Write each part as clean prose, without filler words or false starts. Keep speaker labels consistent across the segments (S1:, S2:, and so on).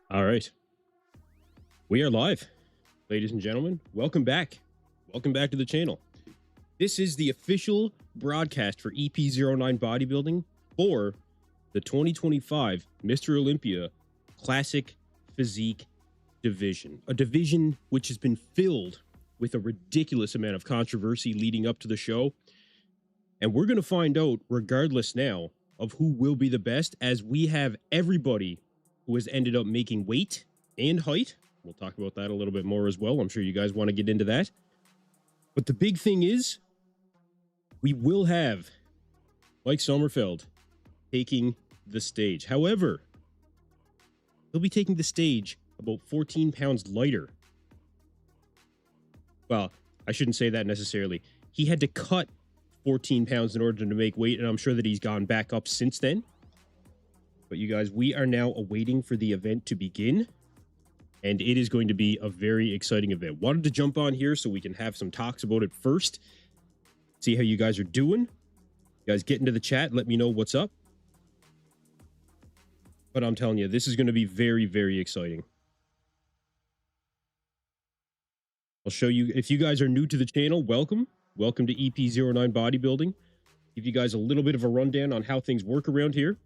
S1: All right. We are live, ladies and gentlemen. Welcome back. Welcome back to the channel. This is the official broadcast for EP09 Bodybuilding for the 2025 Mr. Olympia Classic Physique division. A division which has been filled with a ridiculous amount of controversy leading up to the show. And we're going to find out, regardless now, of who will be the best, as we have everybody who has ended up making weight and height. We'll talk about that a little bit more as well. I'm sure you guys want to get into that. But the big thing is, we will have Mike Sommerfeld taking the stage. However, he'll be taking the stage about 14 pounds lighter. Well, I shouldn't say that necessarily. He had to cut 14 pounds in order to make weight, and I'm sure that he's gone back up since then. But you guys, we are now awaiting for the event to begin, and it is going to be a very exciting event. Wanted to jump on here so we can have some talks about it first. See how you guys are doing. You guys get into the chat, let me know what's up. But I'm telling you, this is going to be very, very exciting. I'll show you, if you guys are new to the channel, welcome. Welcome to EP09 Bodybuilding. Give you guys a little bit of a rundown on how things work around here.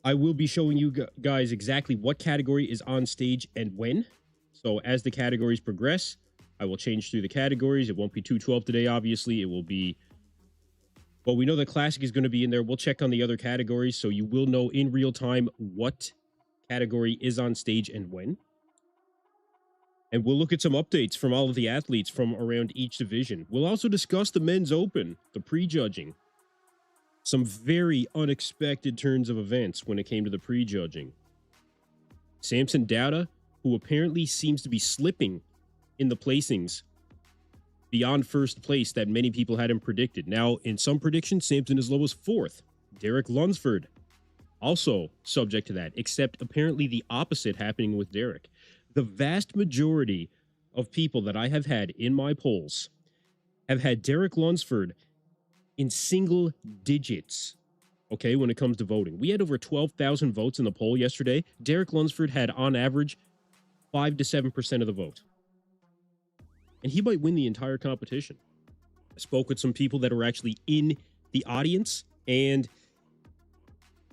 S1: I will be showing you guys exactly what category is on stage and when. So as the categories progress, I will change through the categories. It won't be 212 today, obviously. It will be, well, we know that Classic is going to be in there. We'll check on the other categories, so you will know in real time what category is on stage and when. And we'll look at some updates from all of the athletes from around each division. We'll also discuss the men's open, the prejudging. Some very unexpected turns of events when it came to the prejudging. Samson Dowda, who apparently seems to be slipping in the placings beyond first place that many people had him predicted. Now, in some predictions, Samson is low as 4th. Derek Lunsford, also subject to that, except apparently the opposite happening with Derek. The vast majority of people that I have had in my polls have had Derek Lunsford in single digits, okay, when it comes to voting. We had over 12,000 votes in the poll yesterday. Derek Lunsford had, on average, 5 to 7% of the vote. And he might win the entire competition. I spoke with some people that were actually in the audience, and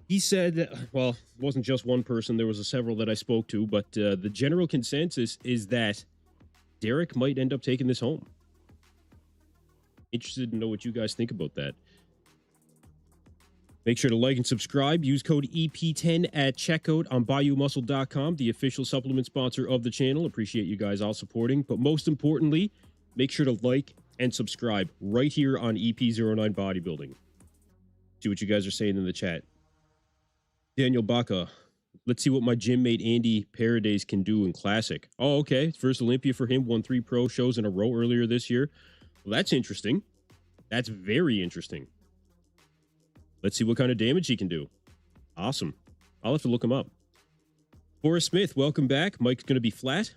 S1: he said that, well, it wasn't just one person. There was several that I spoke to, but the general consensus is that Derek might end up taking this home. Interested to know what you guys think about that. Make sure to like and subscribe. Use code EP10 at checkout on BayouMuscle.com, the official supplement sponsor of the channel. Appreciate you guys all supporting. But most importantly, make sure to like and subscribe right here on EP09 Bodybuilding. See what you guys are saying in the chat. Daniel Baca, let's see what my gym mate Andy Paradise can do in Classic. Oh, okay. First Olympia for him. Won 3 pro shows in a row earlier this year. Well, that's interesting. That's very interesting. Let's see what kind of damage he can do. Awesome. I'll have to look him up. Forrest Smith, welcome back. Mike's going to be flat.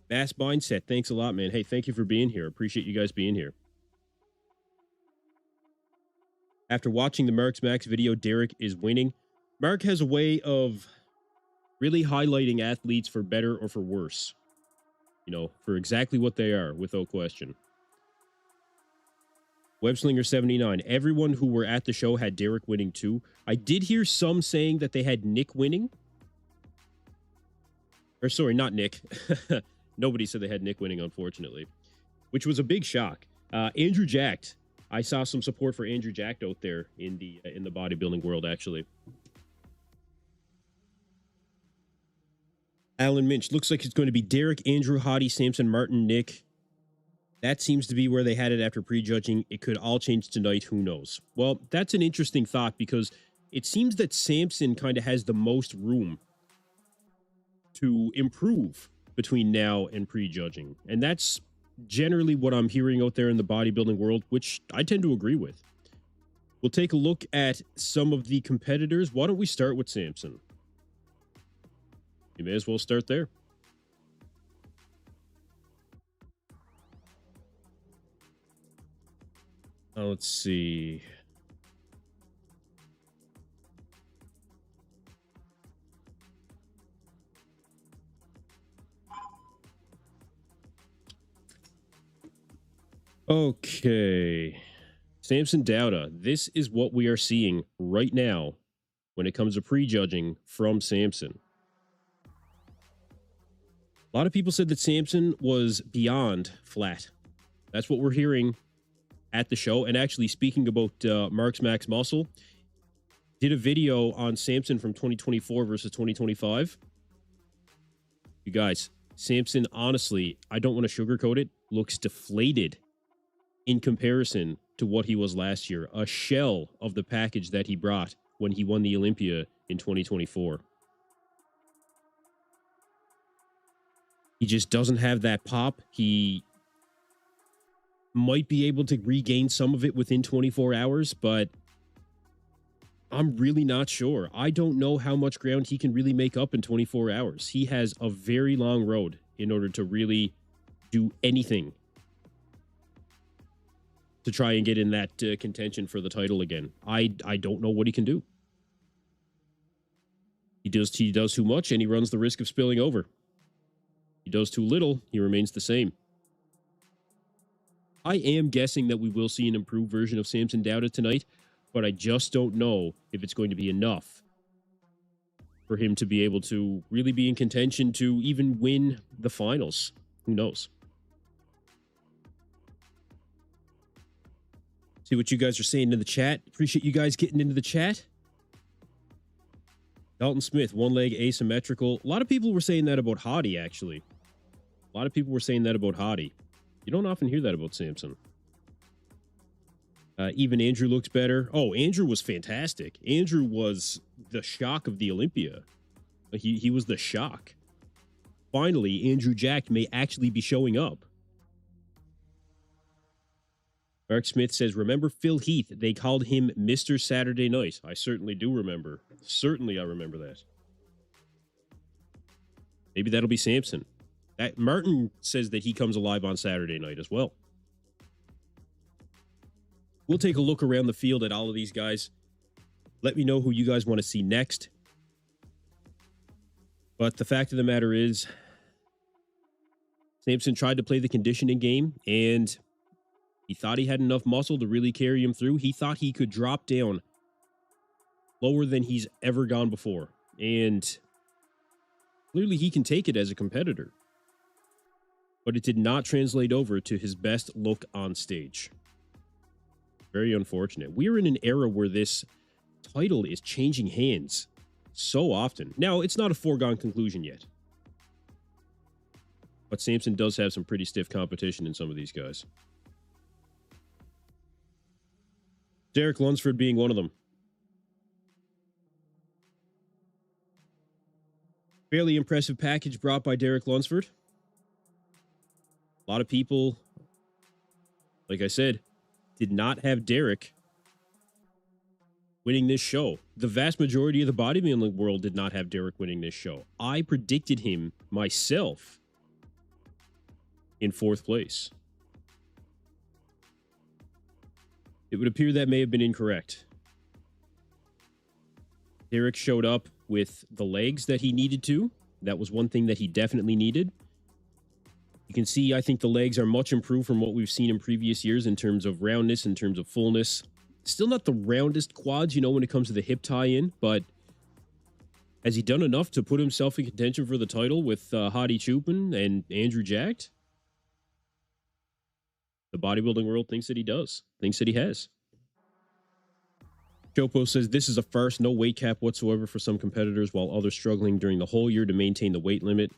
S1: Bass Mindset, thanks a lot, man. Hey, thank you for being here. Appreciate you guys being here. After watching the Mark's Max video, Derek is winning. Mark has a way of really highlighting athletes for better or for worse. You know, for exactly what they are, without question. Webslinger79, everyone who were at the show had Derek winning too. I did hear some saying that they had Nick winning. Or sorry, not Nick. Nobody said they had Nick winning, unfortunately. Which was a big shock. Andrew Jacked. I saw some support for Andrew Jacked out there in the bodybuilding world, actually. Alan Minch, looks like it's going to be Derek, Andrew, Hottie, Samson, Martin, Nick. That seems to be where they had it after prejudging. It could all change tonight. Who knows? Well, that's an interesting thought because it seems that Samson kind of has the most room to improve between now and prejudging. And that's generally what I'm hearing out there in the bodybuilding world, which I tend to agree with. We'll take a look at some of the competitors. Why don't we start with Samson? You may as well start there. Let's see. Okay. Samson Dauda. This is what we are seeing right now when it comes to prejudging from Samson. A lot of people said that Samson was beyond flat. That's what we're hearing at the show. And actually, speaking about Mark's Max Muscle, did a video on Samson from 2024 versus 2025. You guys, Samson, honestly, I don't want to sugarcoat it, looks deflated in comparison to what he was last year. A shell of the package that he brought when he won the Olympia in 2024. He just doesn't have that pop. He might be able to regain some of it within 24 hours, but I'm really not sure. I don't know how much ground he can really make up in 24 hours. He has a very long road in order to really do anything to try and get in that contention for the title again. I don't know what he can do. He does too much, and he runs the risk of spilling over. He does too little, he remains the same. I am guessing that we will see an improved version of Samson Dauda tonight, but I just don't know if it's going to be enough for him to be able to really be in contention to even win the finals. Who knows? See what you guys are saying in the chat. Appreciate you guys getting into the chat. Dalton Smith, one leg asymmetrical. A lot of people were saying that about Hottie, actually. A lot of people were saying that about Hottie. You don't often hear that about Samson. Even Andrew looks better. Oh, Andrew was fantastic. Andrew was the shock of the Olympia. He was the shock. Finally, Andrew Jack may actually be showing up. Mark Smith says, remember Phil Heath? They called him Mr. Saturday Night. I certainly do remember. Certainly I remember that. Maybe that'll be Samson. Martin says that he comes alive on Saturday night as well. We'll take a look around the field at all of these guys. Let me know who you guys want to see next. But the fact of the matter is, Samson tried to play the conditioning game, and he thought he had enough muscle to really carry him through. He thought he could drop down lower than he's ever gone before. And clearly he can take it as a competitor. But it did not translate over to his best look on stage. Very unfortunate. We're in an era where this title is changing hands so often. Now, it's not a foregone conclusion yet. But Samson does have some pretty stiff competition in some of these guys. Derek Lunsford being one of them. Fairly impressive package brought by Derek Lunsford. A lot of people, like I said, did not have Derek winning this show. The vast majority of the bodybuilding world did not have Derek winning this show. I predicted him myself in 4th place. It would appear that may have been incorrect. Derek showed up with the legs that he needed to. That was one thing that he definitely needed. You can see, I think the legs are much improved from what we've seen in previous years in terms of roundness, in terms of fullness. Still not the roundest quads, you know, when it comes to the hip tie-in, but has he done enough to put himself in contention for the title with Hottie Chupin and Andrew Jacked? The bodybuilding world thinks that he does, thinks that he has. Chopo says, this is a farce, no weight cap whatsoever for some competitors, while others struggling during the whole year to maintain the weight limit.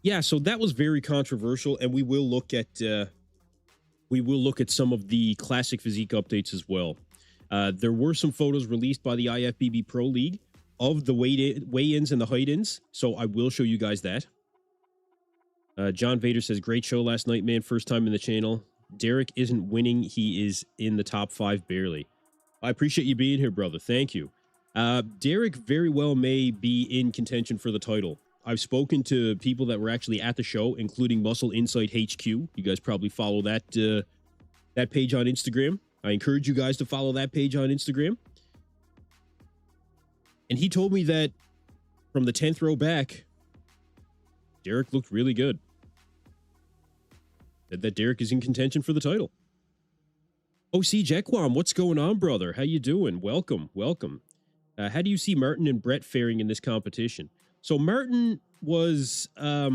S1: Yeah, so that was very controversial, and we will look at some of the classic physique updates as well. There were some photos released by the IFBB Pro League of the weigh-ins and the height-ins, so I will show you guys that. John Vader says, great show last night, man. First time in the channel. Derek isn't winning. He is in the top 5 barely. I appreciate you being here, brother. Thank you. Derek very well may be in contention for the title. I've spoken to people that were actually at the show, including Muscle Insight HQ. You guys probably follow that that page on Instagram. I encourage you guys to follow that page on Instagram. And he told me that from the 10th row back, Derek looked really good. That Derek is in contention for the title. OC Jequam, what's going on, brother? How you doing? Welcome, welcome. How do you see Martin and Brett faring in this competition? So Martin was, I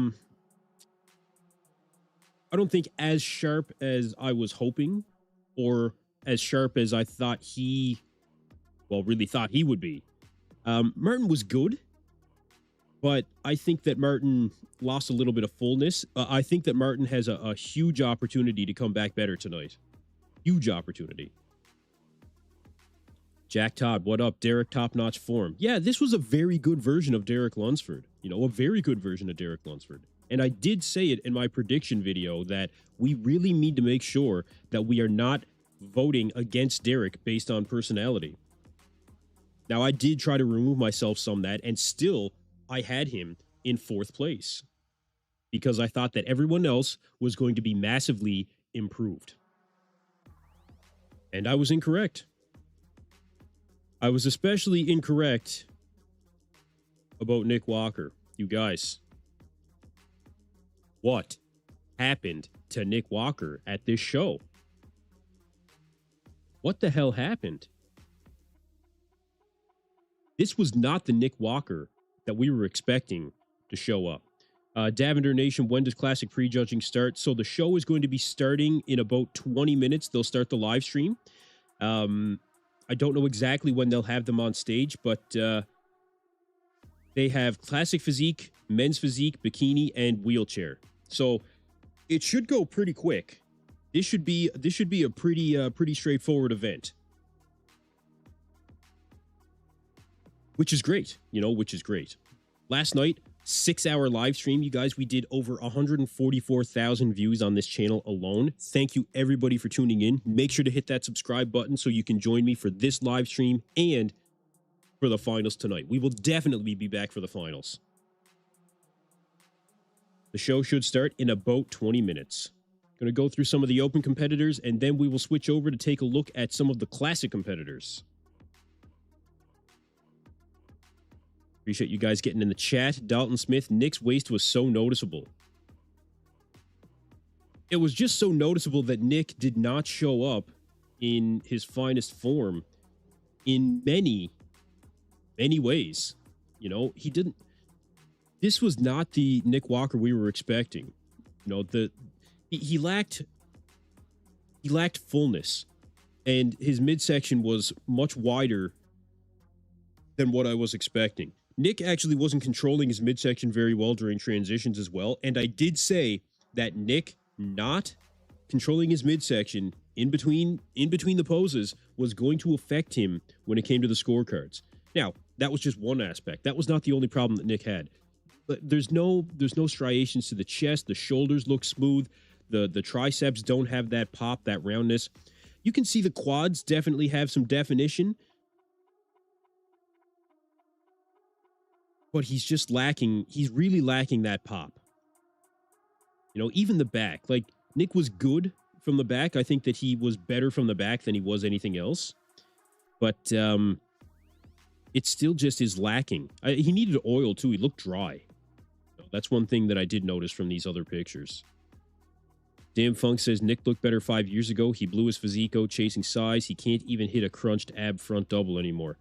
S1: don't think as sharp as I was hoping, or as sharp as I thought really thought he would be. Martin was good, but I think that Martin lost a little bit of fullness. I think that Martin has a huge opportunity to come back better tonight. Huge opportunity. Jack Todd, what up? Derek, top-notch form. Yeah, this was a very good version of Derek Lunsford. You know, a very good version of Derek Lunsford. And I did say it in my prediction video that we really need to make sure that we are not voting against Derek based on personality. Now, I did try to remove myself some that, and still, I had him in 4th place because I thought that everyone else was going to be massively improved. And I was incorrect. I was especially incorrect about Nick Walker. You guys, what happened to Nick Walker at this show? What the hell happened? This was not the Nick Walker that we were expecting to show up. Davender Nation, when does Classic Prejudging start? So the show is going to be starting in about 20 minutes. They'll start the live stream. I don't know exactly when they'll have them on stage, but they have Classic Physique, Men's Physique, Bikini, and Wheelchair. So it should go pretty quick. This should be a pretty straightforward event. Which is great, you know, which is great. Last night, 6-hour live stream, you guys. We did over 144,000 views on this channel alone. Thank you, everybody, for tuning in. Make sure to hit that subscribe button so you can join me for this live stream and for the finals tonight. We will definitely be back for the finals. The show should start in about 20 minutes. Going to go through some of the open competitors, and then we will switch over to take a look at some of the classic competitors. Appreciate you guys getting in the chat. Dalton Smith, Nick's waist was so noticeable. It was just so noticeable that Nick did not show up in his finest form in many ways. You know, he didn't. This was not the Nick Walker we were expecting. You know, he lacked fullness, and his midsection was much wider than what I was expecting. Nick actually wasn't controlling his midsection very well during transitions as well, and I did say that Nick not controlling his midsection in between the poses was going to affect him when it came to the scorecards. Now, that was just one aspect. That was not the only problem that Nick had. But there's no striations to the chest. The shoulders look smooth. The triceps don't have that pop, that roundness. You can see the quads definitely have some definition, but he's just lacking. He's really lacking that pop. You know, even the back. Like, Nick was good from the back. I think that he was better from the back than he was anything else. But it still just is lacking. He needed oil, too. He looked dry. That's one thing that I did notice from these other pictures. Damn Funk says, Nick looked better 5 years ago. He blew his physique out chasing size. He can't even hit a crunched ab front double anymore.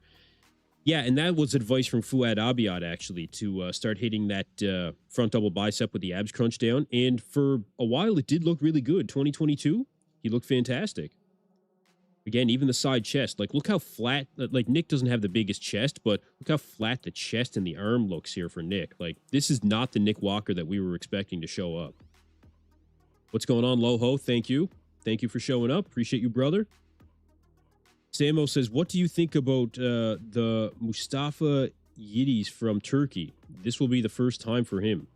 S1: Yeah, and that was advice from Fouad Abiad, actually, to start hitting that front double bicep with the abs crunch down. And for a while, it did look really good. 2022, he looked fantastic. Again, even the side chest. Like, look how flat... Like, Nick doesn't have the biggest chest, but look how flat the chest and the arm looks here for Nick. Like, this is not the Nick Walker that we were expecting to show up. What's going on, Loho? Thank you. Thank you for showing up. Appreciate you, brother. Samo says, what do you think about the Mustafa Yildiz from Turkey? This will be the first time for him.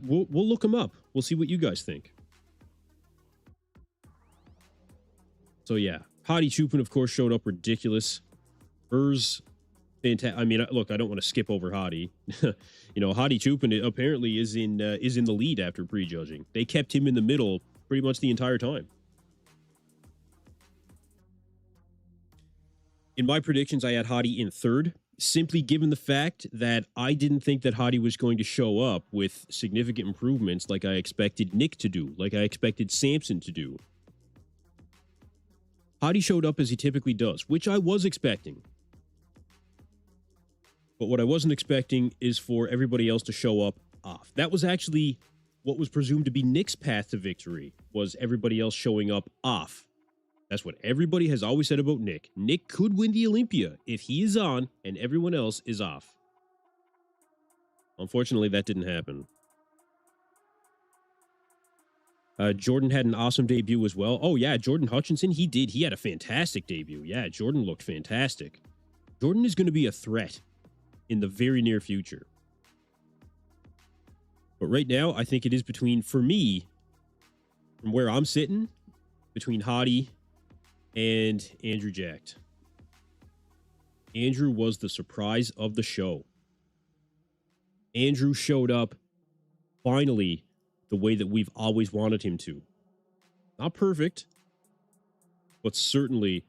S1: We'll look him up. We'll see what you guys think. So, yeah. Hadi Chupin, of course, showed up ridiculous. Urs, fantastic. I mean, look, I don't want to skip over Hadi. You know, Hadi Chupin apparently is in the lead after prejudging. They kept him in the middle pretty much the entire time. In my predictions, I had Hadi in third, simply given the fact that I didn't think that Hadi was going to show up with significant improvements like I expected Nick to do, like I expected Samson to do. Hadi showed up as he typically does, which I was expecting. But what I wasn't expecting is for everybody else to show up off. That was actually what was presumed to be Nick's path to victory, was everybody else showing up off. That's what everybody has always said about Nick. Nick could win the Olympia if he is on and everyone else is off. Unfortunately, that didn't happen. Jordan had an awesome debut as well. Oh, yeah, Jordan Hutchinson, he did. He had a fantastic debut. Yeah, Jordan looked fantastic. Jordan is going to be a threat in the very near future. But right now, I think it is between, for me, from where I'm sitting, between Hadi and Andrew Jacked. Andrew was the surprise of the show. Andrew showed up finally the way that we've always wanted him to. Not perfect, but certainly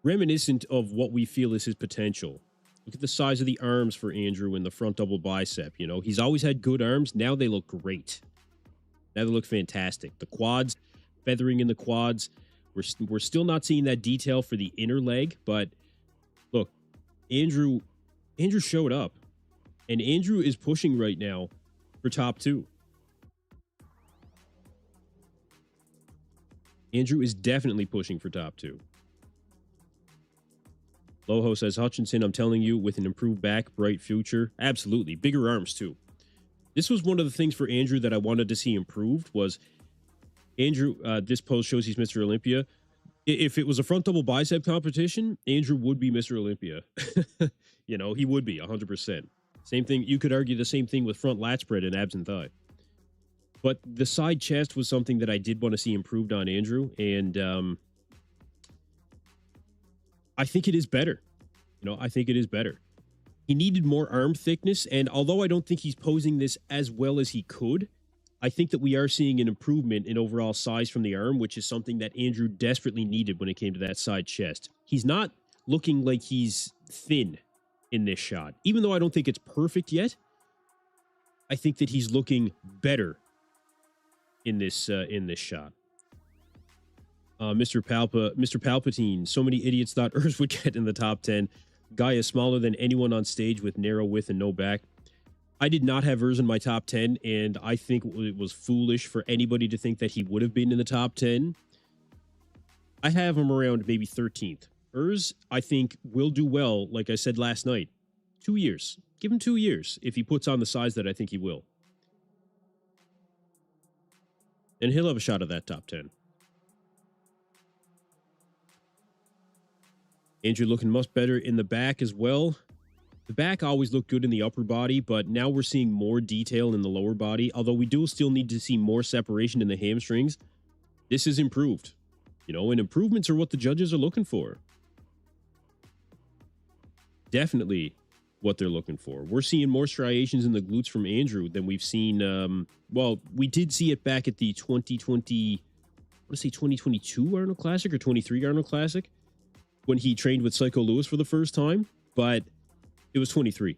S1: reminiscent of what we feel is his potential. Look at the size of the arms for Andrew in the front double bicep. You know, he's always had good arms. Now they look great. Now they look fantastic. The quads, feathering in the quads. We're still not seeing that detail for the inner leg, but look, Andrew showed up, and Andrew is pushing right now for top 2. Andrew is definitely pushing for top 2. Loho says, Hutchinson, I'm telling you, with an improved back, bright future. Absolutely. Bigger arms, too. This was one of the things for Andrew that I wanted to see improved was Andrew, this pose shows he's Mr. Olympia. If it was a front double bicep competition, Andrew would be Mr. Olympia. You know, he would be 100%. Same thing. You could argue the same thing with front lat spread and abs and thigh. But the side chest was something that I did want to see improved on Andrew. And I think it is better. You know, I think it is better. He needed more arm thickness. And although I don't think he's posing this as well as he could, I think that we are seeing an improvement in overall size from the arm, which is something that Andrew desperately needed when it came to that side chest. He's not looking like he's thin in this shot. Even though I don't think it's perfect yet, I think that he's looking better in this shot. Mr. Palpatine, so many idiots thought Urs would get in the top 10. Guy is smaller than anyone on stage with narrow width and no back. I did not have Urs in my top 10, and I think it was foolish for anybody to think that he would have been in the top 10. I have him around maybe 13th. Urs, I think, will do well, like I said last night. 2 years. Give him 2 years if he puts on the size that I think he will. And he'll have a shot at that top 10. Andrew looking much better in the back as well. The back always looked good in the upper body, but now we're seeing more detail in the lower body. Although we do still need to see more separation in the hamstrings. This is improved. You know, and improvements are what the judges are looking for. Definitely what they're looking for. We're seeing more striations in the glutes from Andrew than we've seen. Well, we did see it back at the 2020, I want to say 2022 Arnold Classic or 23 Arnold Classic when he trained with Psycho Lewis for the first time, but it was 23.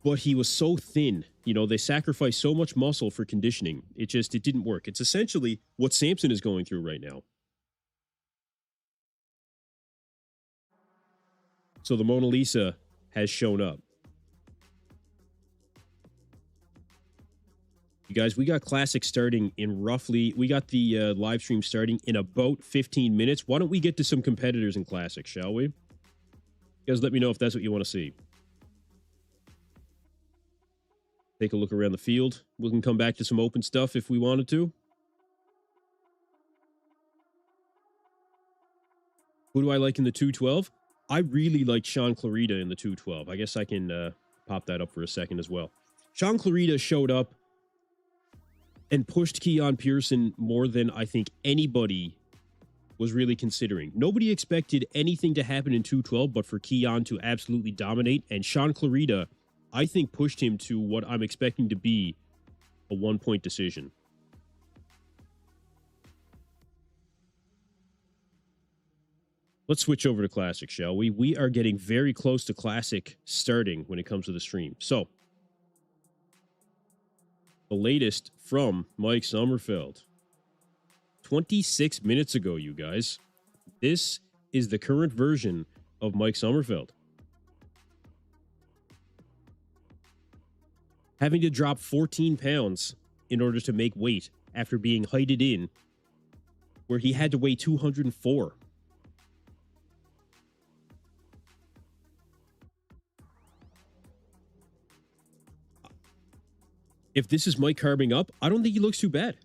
S1: But he was so thin. You know, they sacrificed so much muscle for conditioning. It didn't work. It's essentially what Samson is going through right now. So the Mona Lisa has shown up. You guys, we got Classic starting in roughly, we got the live stream starting in about 15 minutes. Why don't we get to some competitors in Classic, shall we? You guys let me know if that's what you want to see. Take a look around the field. We can come back to some open stuff if we wanted to. Who do I like in the 212? I really like Sean Clarita in the 212. I guess I can pop that up for a second as well. Sean Clarita showed up and pushed Keon Pearson more than I think anybody was really considering. Nobody expected anything to happen in 212 but for Keon to absolutely dominate, and Sean Clarita, I think, pushed him to what I'm expecting to be a one-point decision. Let's switch over to Classic, shall we? We are getting very close to Classic starting when it comes to the stream. So, the latest from Mike Sommerfeld. 26 minutes ago, you guys. This is the current version of Mike Sommerfeld. Having to drop 14 pounds in order to make weight after being heighted in, where he had to weigh 204. If this is Mike carbing up, I don't think he looks too bad.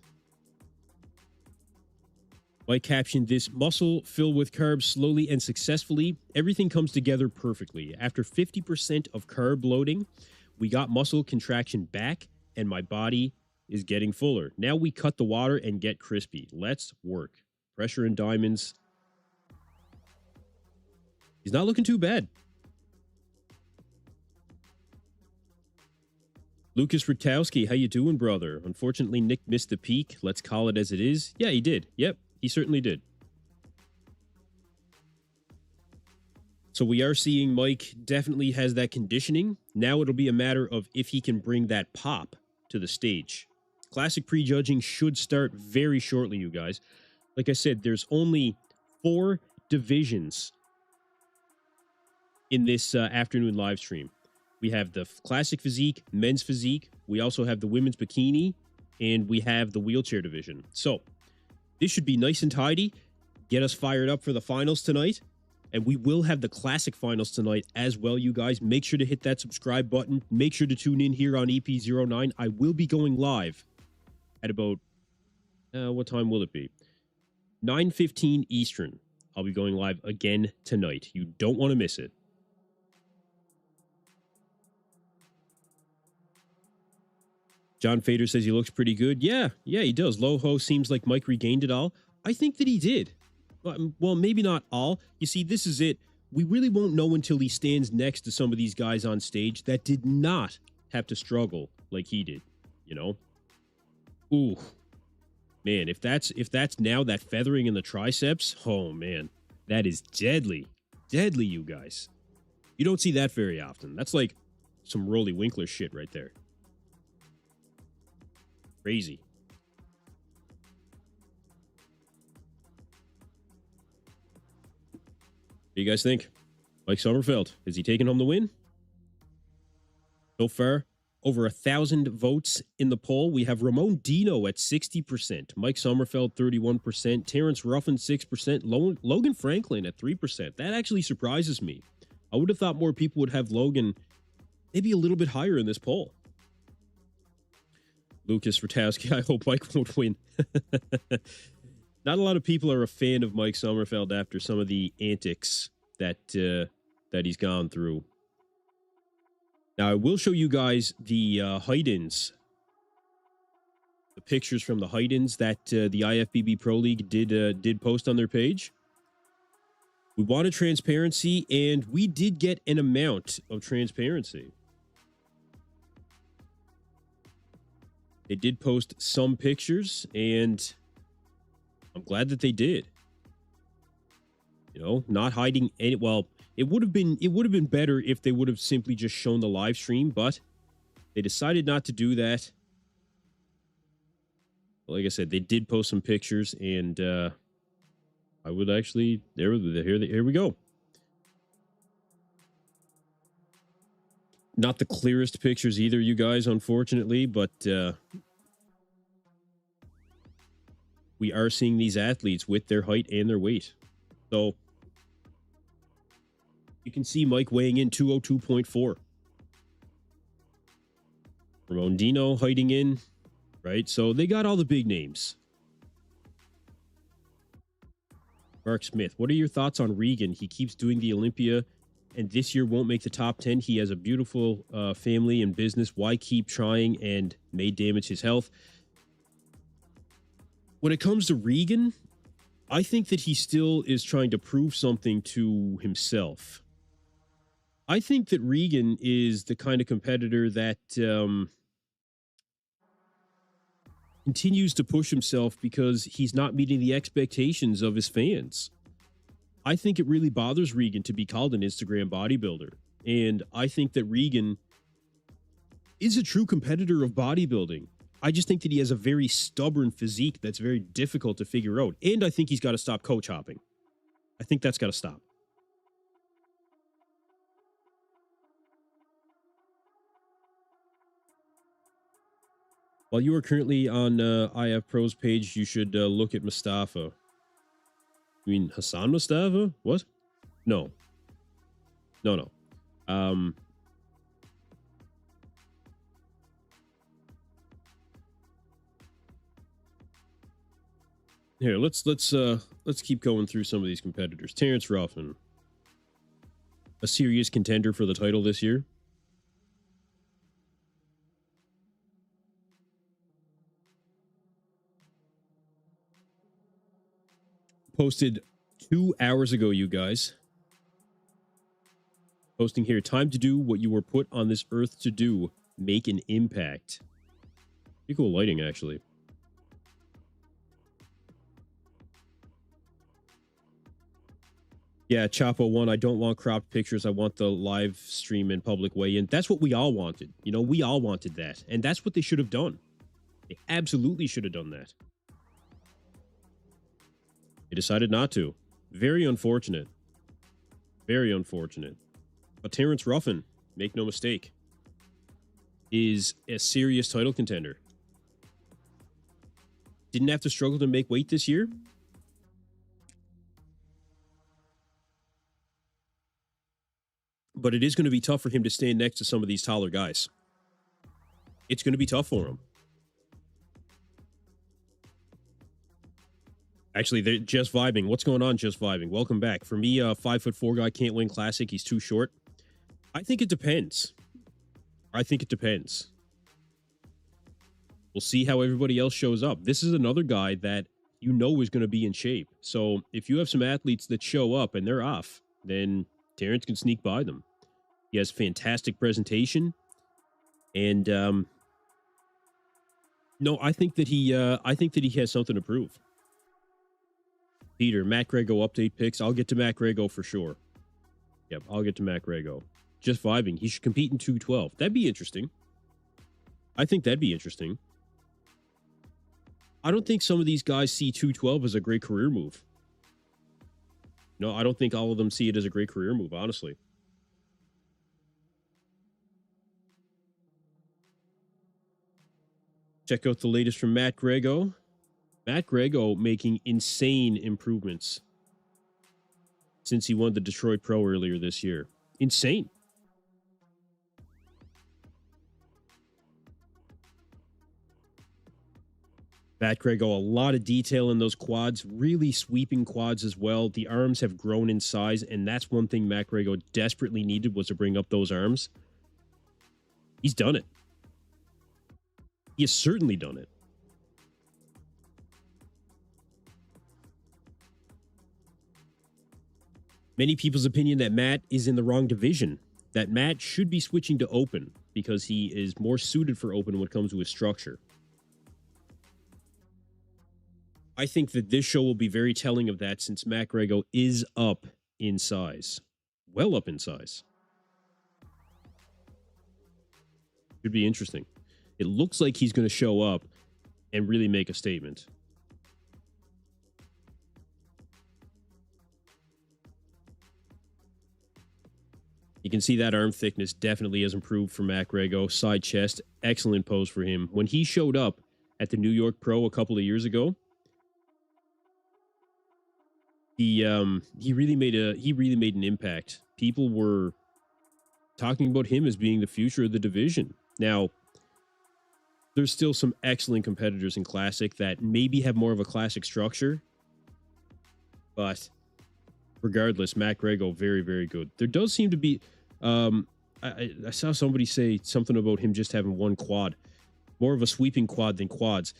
S1: Mike captioned this: muscle filled with carbs slowly and successfully. Everything comes together perfectly. After 50% of carb loading, we got muscle contraction back and my body is getting fuller. Now we cut the water and get crispy. Let's work. Pressure and diamonds. He's not looking too bad. Lucas Rutkowski, how you doing, brother? Unfortunately, Nick missed the peak. Let's call it as it is. Yeah, he did. Yep, he certainly did. So we are seeing Mike definitely has that conditioning. Now it'll be a matter of if he can bring that pop to the stage. Classic prejudging should start very shortly, you guys. Like I said, there's only 4 divisions in this afternoon live stream. We have the classic physique, men's physique. We also have the women's bikini, and we have the wheelchair division. So this should be nice and tidy. Get us fired up for the finals tonight. And we will have the classic finals tonight as well, you guys. Make sure to hit that subscribe button. Make sure to tune in here on EP09. I will be going live at about, what time will it be? 9:15 Eastern. I'll be going live again tonight. You don't want to miss it. John Fader says he looks pretty good. Yeah, he does. Loho seems like Mike regained it all. I think that he did. Well, maybe not all. You see, this is it. We really won't know until he stands next to some of these guys on stage that did not have to struggle like he did, you know? Ooh. Man, if that's now that feathering in the triceps, oh man, that is deadly. Deadly, you guys. You don't see that very often. That's like some Rolly Winkler shit right there. Crazy. What do you guys think? Mike Sommerfeld, is he taking home the win? So far, over 1,000 votes in the poll. We have Ramon Dino at 60%, Mike Sommerfeld 31%, Terrence Ruffin 6%, Logan Franklin at 3%. That actually surprises me. I would have thought more people would have Logan maybe a little bit higher in this poll. Lucas Rutkowski, I hope Mike won't win. Not a lot of people are a fan of Mike Sommerfeld after some of the antics that he's gone through. Now, I will show you guys the height-ins, the pictures from the height-ins that the IFBB Pro League did post on their page. We wanted transparency, and we did get an amount of transparency. They did post some pictures, and I'm glad that they did. You know, not hiding any. Well, it would have been better if they would have simply just shown the live stream, but they decided not to do that. Like I said, they did post some pictures, and I would actually here we go. Not the clearest pictures either, you guys, unfortunately, but we are seeing these athletes with their height and their weight. So you can see Mike weighing in 202.4. Ramon Dino heighting in, right? So they got all the big names. Mark Smith, what are your thoughts on Regan? He keeps doing the Olympia, and this year won't make the top 10. He has a beautiful family and business. Why keep trying and may damage his health? When it comes to Regan, I think that he still is trying to prove something to himself. I think that Regan is the kind of competitor that continues to push himself because he's not meeting the expectations of his fans. I think it really bothers Regan to be called an Instagram bodybuilder. And I think that Regan is a true competitor of bodybuilding. I just think that he has a very stubborn physique that's very difficult to figure out. And I think he's got to stop coach hopping. I think that's got to stop. While you are currently on IF Pro's page, you should look at Mustafa. You mean Hassan Mustafa? What? No. No. Here, let's keep going through some of these competitors. Terrence Ruffin, a serious contender for the title this year. Posted 2 hours ago, you guys. Posting here, time to do what you were put on this earth to do. Make an impact. Pretty cool lighting, actually. Yeah, Chapo 1, I don't want cropped pictures. I want the live stream and public weigh-in. That's what we all wanted. You know, we all wanted that. And that's what they should have done. They absolutely should have done that. They decided not to. Very unfortunate. Very unfortunate. But Terrence Ruffin, make no mistake, is a serious title contender. Didn't have to struggle to make weight this year. But it is going to be tough for him to stand next to some of these taller guys. It's going to be tough for him. Actually, they're just vibing. What's going on, just vibing? Welcome back. For me, a 5'4" guy can't win Classic. He's too short. I think it depends. I think it depends. We'll see how everybody else shows up. This is another guy that you know is going to be in shape. So if you have some athletes that show up and they're off, then Terrence can sneak by them. He has fantastic presentation. And no, I think that he has something to prove. Peter, Matt Grego update picks. I'll get to Matt Grego for sure. Yep, I'll get to Matt Grego. Just vibing. He should compete in 212. That'd be interesting. I think that'd be interesting. I don't think some of these guys see 212 as a great career move. No, I don't think all of them see it as a great career move, honestly. Check out the latest from Matt Grego. Matt Grego making insane improvements since he won the Detroit Pro earlier this year. Insane. Matt Grego, a lot of detail in those quads, really sweeping quads as well. The arms have grown in size, and that's one thing Matt Grego desperately needed, was to bring up those arms. He's done it. He has certainly done it. Many people's opinion that Matt is in the wrong division, that Matt should be switching to open because he is more suited for open when it comes to his structure. I think that this show will be very telling of that, since Matt Grego is up in size. Well up in size. Should be interesting. It looks like he's going to show up and really make a statement. You can see that arm thickness definitely has improved for Matt Grego. Side chest, excellent pose for him. When he showed up at the New York Pro a couple of years ago, he really made an impact. People were talking about him as being the future of the division. Now, there's still some excellent competitors in Classic that maybe have more of a Classic structure, but regardless, Matt Grego, very, very good. There does seem to be, I saw somebody say something about him just having one quad, more of a sweeping quad than quads.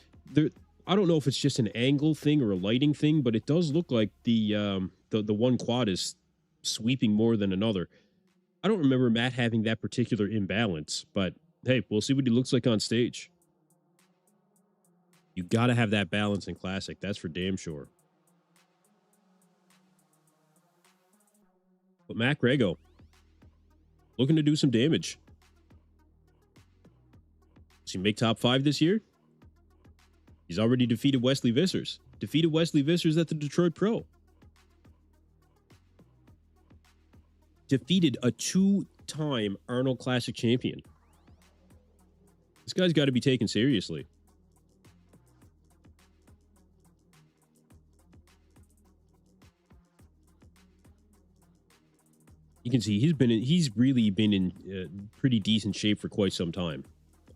S1: I don't know if it's just an angle thing or a lighting thing, but it does look like the one quad is sweeping more than another. I don't remember Matt having that particular imbalance, but hey, we'll see what he looks like on stage. You got to have that balance in Classic. That's for damn sure. But Matt Grego, looking to do some damage. Does he make top 5 this year? He's already defeated Wesley Vissers. Defeated Wesley Vissers at the Detroit Pro. defeated a 2-time Arnold Classic champion. This guy's got to be taken seriously. You can see he's really been in pretty decent shape for quite some time.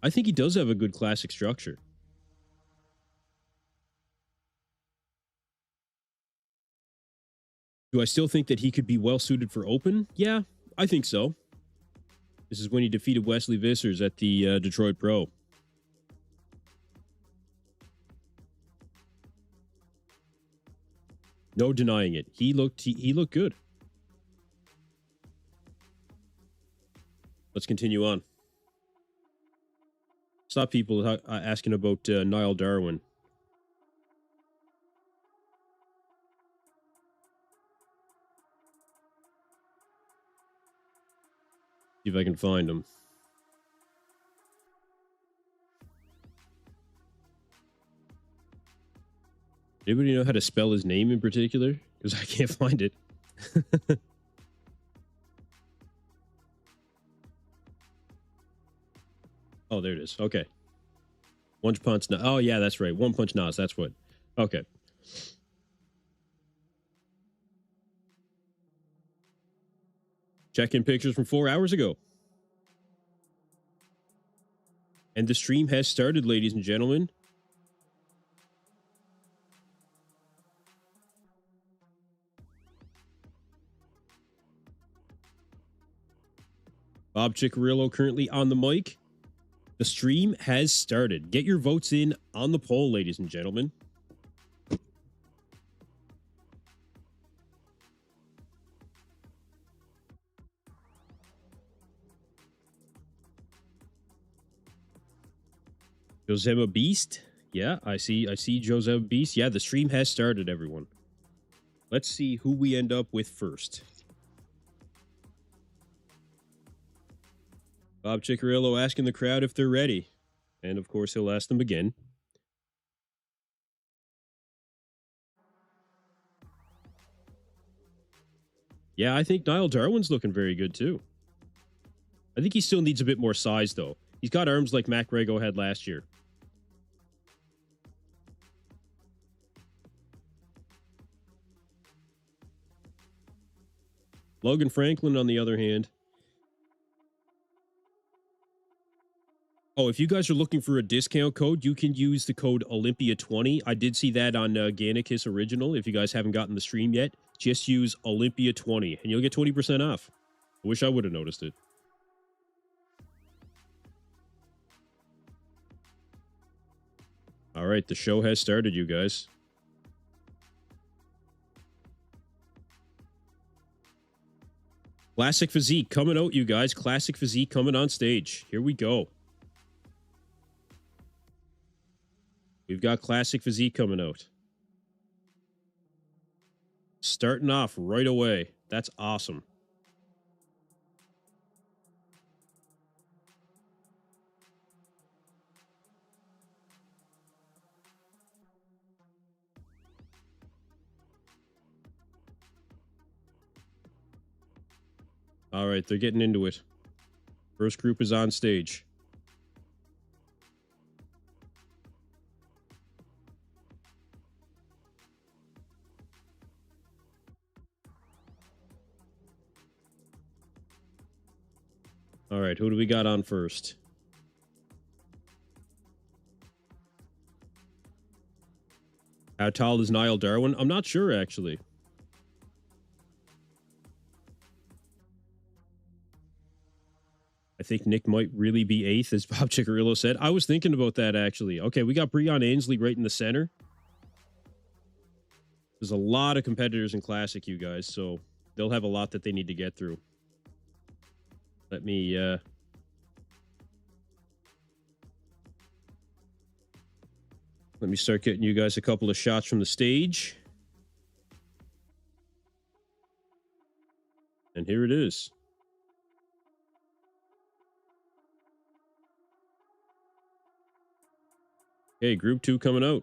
S1: I think he does have a good classic structure. Do I still think that he could be well suited for open? Yeah, I think so. This is when he defeated Wesley Vissers at the Detroit Pro. No denying it. He looked good. Let's continue on. Stop people asking about Niall Darwin. See if I can find him. Anybody know how to spell his name in particular? Because I can't find it. Oh, there it is. Okay. One Punch. Oh, yeah, that's right. One Punch Nas. That's what. Okay. Check-in pictures from 4 hours ago. And the stream has started, ladies and gentlemen. Bob Ciccarillo currently on the mic. The stream has started. Get your votes in on the poll, ladies and gentlemen. Josema Beast. Yeah, I see Josema Beast. Yeah, the stream has started, everyone. Let's see who we end up with first. Bob Ciccarillo asking the crowd if they're ready. And, of course, he'll ask them again. Yeah, I think Niall Darwin's looking very good, too. I think he still needs a bit more size, though. He's got arms like Mac Rego had last year. Logan Franklin, on the other hand. Oh, if you guys are looking for a discount code, you can use the code Olympia20. I did see that on Gannicus Original. If you guys haven't gotten the stream yet, just use Olympia20 and you'll get 20% off. I wish I would have noticed it. All right, the show has started, you guys. Classic Physique coming out, you guys. Classic Physique coming on stage. Here we go. We've got Classic Physique coming out. Starting off right away. That's awesome. All right, they're getting into it. First group is on stage. All right, who do we got on first? How tall is Niall Darwin? I'm not sure, actually. I think Nick might really be 8th, as Bob Ciccarillo said. I was thinking about that, actually. Okay, we got Breon Ainsley right in the center. There's a lot of competitors in Classic, you guys, so they'll have a lot that they need to get through. Let me start getting you guys a couple of shots from the stage. And here it is. Okay, group 2 coming out.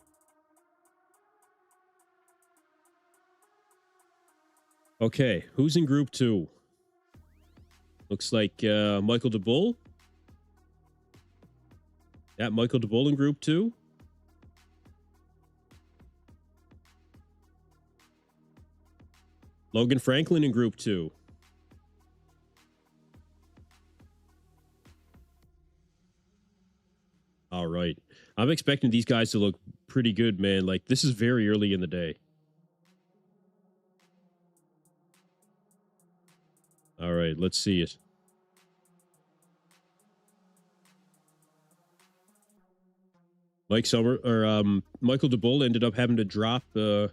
S1: Okay, who's in group 2? Looks like Michael DeBull. Yeah, Michael DeBull in Group 2. Logan Franklin in Group 2. All right. I'm expecting these guys to look pretty good, man. Like, this is very early in the day. All right, let's see it. Michael DeBull ended up having to drop a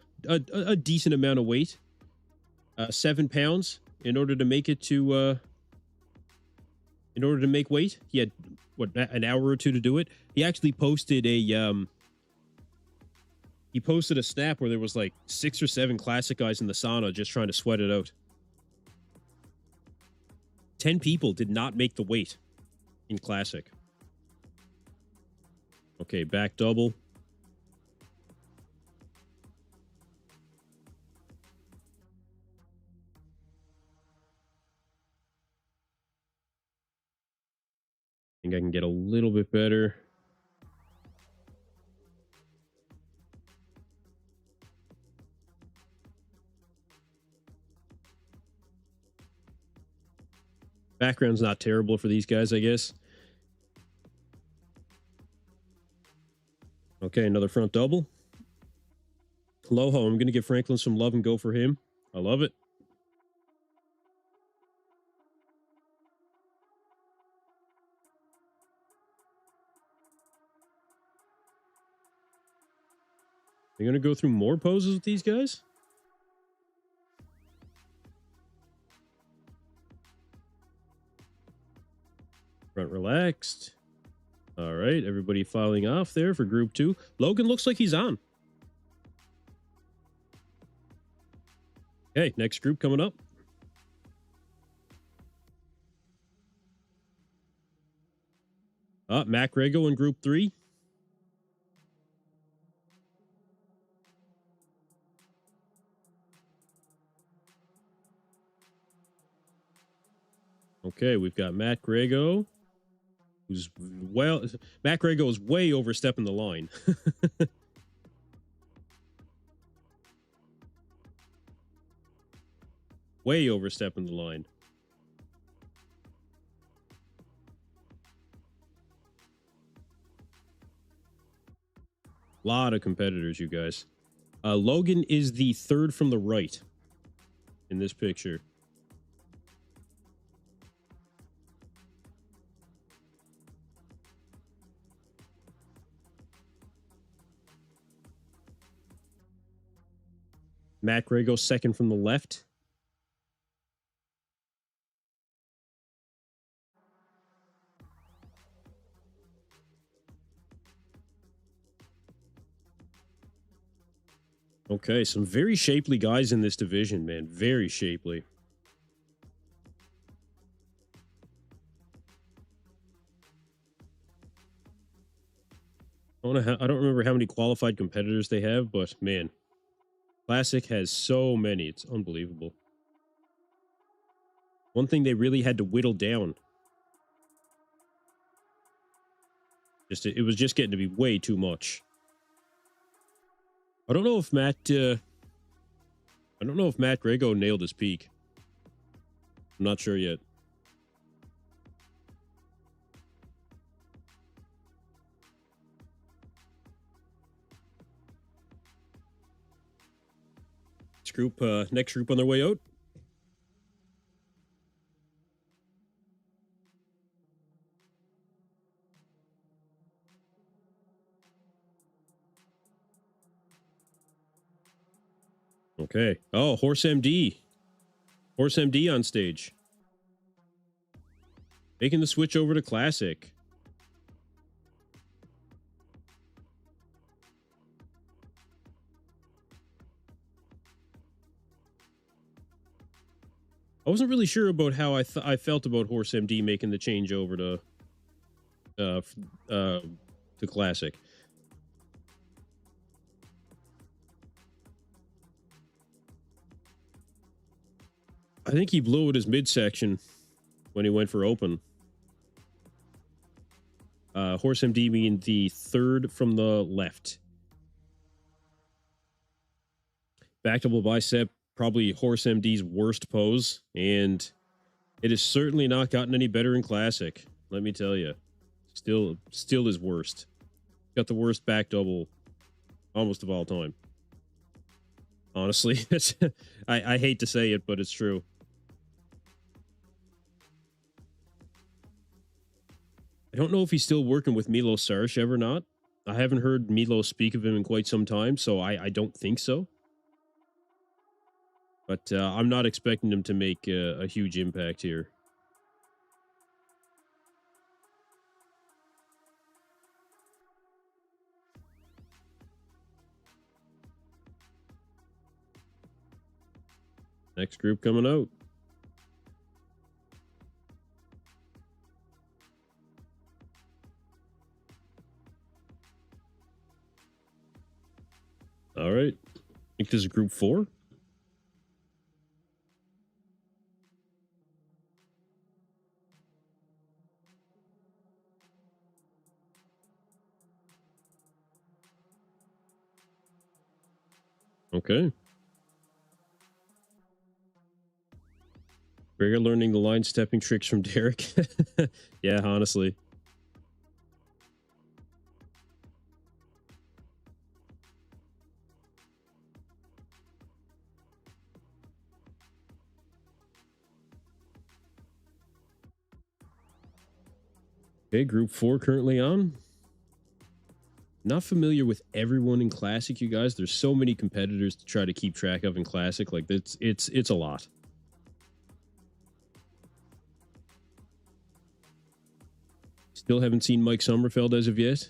S1: decent amount of weight, 7 pounds, in order to make it to in order to make weight. He had what, an hour or two to do it. He actually posted a snap where there was like 6 or 7 classic guys in the sauna just trying to sweat it out. 10 people did not make the weight in classic. Okay, back double. I think I can get a little bit better. Background's not terrible for these guys, I guess. Okay, another front double. Loho, I'm going to give Franklin some love and go for him. I love it. You're going to go through more poses with these guys? Front relaxed. All right, everybody filing off there for Group 2. Logan looks like he's on. Okay, next group coming up. Mac Rego in Group 3. Okay, we've got Matt Grego, who's Matt Grego is way overstepping the line. Way overstepping the line. Lot of competitors, you guys. Logan is the third from the right in this picture. Matt Grego second from the left. Okay, some very shapely guys in this division, man. Very shapely. I don't remember how many qualified competitors they have, but man, Classic has so many. It's unbelievable. One thing they really had to whittle down. It was just getting to be way too much. I don't know if Matt Grego nailed his peak. I'm not sure yet. Next group on their way out. Okay. Oh, Horse MD. Horse MD on stage. Making the switch over to Classic. I wasn't really sure about how I felt about Horse MD making the change over to Classic. I think he blew at his midsection. when he went for open. Horse MD being the third from the left. Back double bicep, probably Horse MD's worst pose, and it has certainly not gotten any better in Classic. Let me tell you, still is worst. Got the worst back double almost of all time. Honestly, I hate to say it, but it's true. I don't know if he's still working with Milo Sarashev or not. I haven't heard Milo speak of him in quite some time, so I don't think so. But I'm not expecting him to make a huge impact here. Next group coming out. All right. I think this is group 4. Okay. We're learning the line stepping tricks from Derek. Yeah, honestly. Okay, group 4 currently on. Not familiar with everyone in Classic, you guys. There's so many competitors to try to keep track of in Classic. Like, it's a lot. Still haven't seen Mike Sommerfeld as of yet.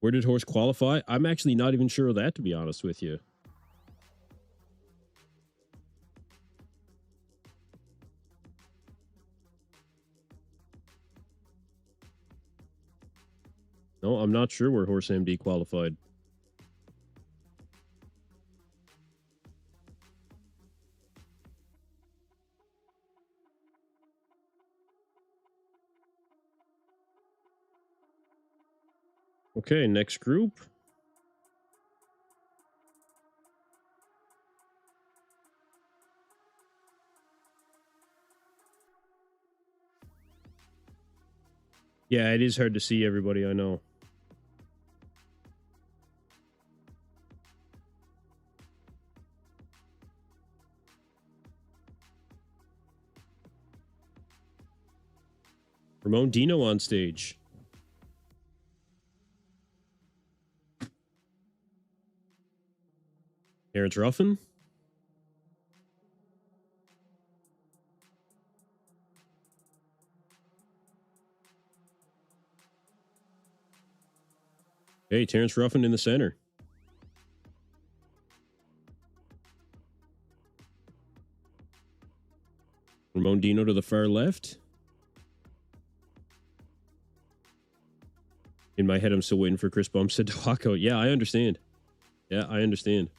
S1: Where did Horse qualify? I'm actually not even sure of that, to be honest with you. No, I'm not sure where Horse MD qualified. Okay, next group. Yeah, it is hard to see everybody, I know. Ramon Dino on stage. Terrence Ruffin. Hey, Terrence Ruffin in the center. Ramon Dino to the far left. In my head, I'm still waiting for Chris Bumstead to walk out. Yeah, I understand. Yeah, I understand.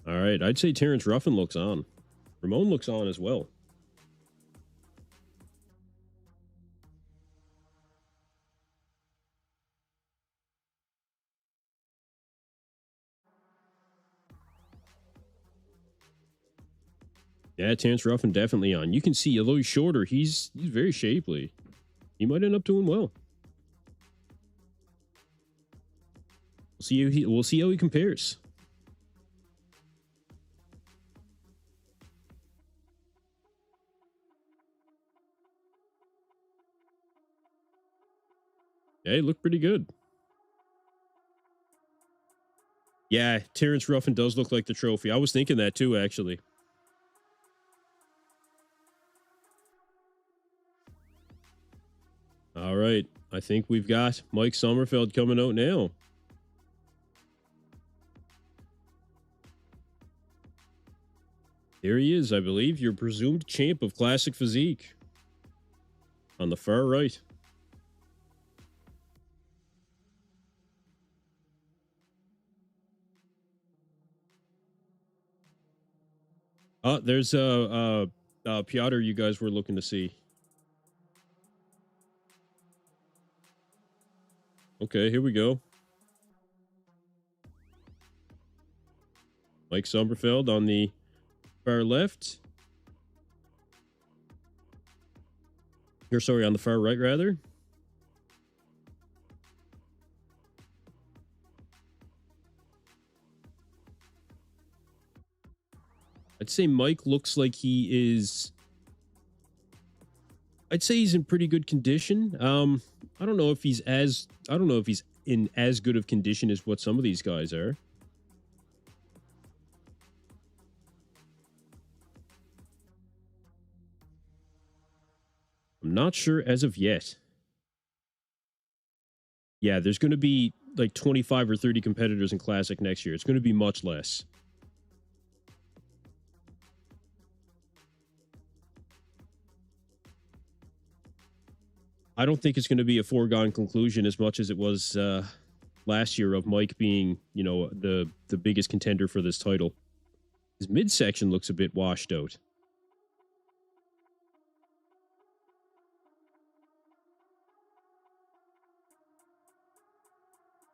S1: All right, I'd say Terrence Ruffin looks on. Ramon looks on as well. Yeah, Terrence Ruffin definitely on. You can see, although he's shorter, he's very shapely. He might end up doing well. We'll see how he compares. Yeah, he looked pretty good. Yeah, Terrence Ruffin does look like the trophy. I was thinking that too, actually. All right. I think we've got Mike Sommerfeld coming out now. There he is, I believe, your presumed champ of Classic Physique. on the far right. There's Piotr you guys were looking to see. Okay, here we go. Mike Sommerfeld on the far left. Or sorry, on the far right, rather. I'd say Mike looks like he is... I'd say he's in pretty good condition. I don't know if he's in as good of condition as what some of these guys are. I'm not sure as of yet. Yeah, there's going to be like 25 or 30 competitors in Classic next year. It's going to be much less. I don't think it's going to be a foregone conclusion as much as it was last year of Mike being, you know, the biggest contender for this title. His midsection looks a bit washed out.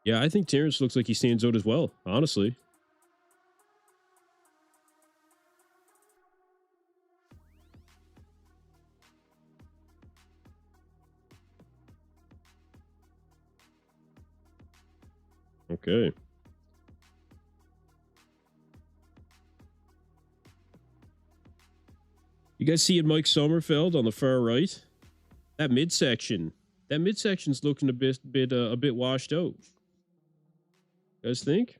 S1: Yeah, I think Terrence looks like he stands out as well, honestly. Okay. You guys see it, Mike Sommerfeld on the far right? That midsection's looking a bit washed out. You guys think?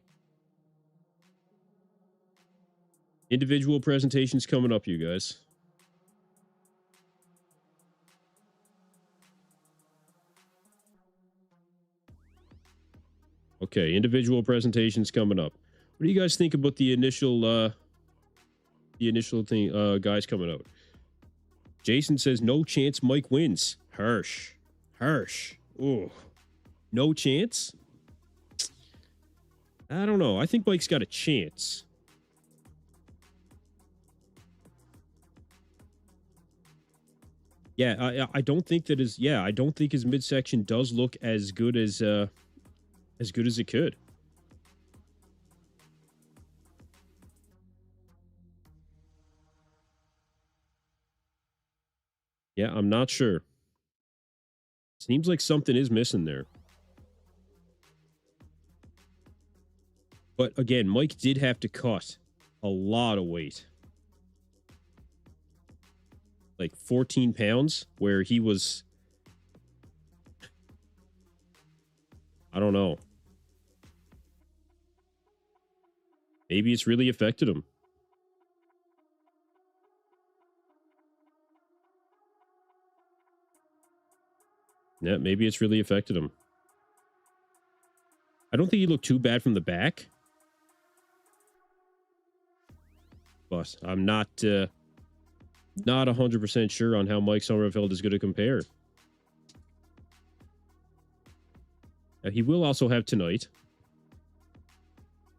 S1: Individual presentations coming up, you guys. Okay, individual presentations coming up. What do you guys think about the initial thing, guys coming out? Jason says no chance Mike wins. Harsh. Oh, no chance. I don't know. I think Mike's got a chance. Yeah, I don't think that his I don't think his midsection does look as good as it could. Yeah, I'm not sure. Seems like something is missing there. But again, Mike did have to cut a lot of weight. Like 14 pounds, where he was... I don't know. Maybe it's really affected him. Yeah, maybe it's really affected him. I don't think he looked too bad from the back. But I'm not 100% sure on how Mike Sommerfeld is going to compare. He will also have tonight.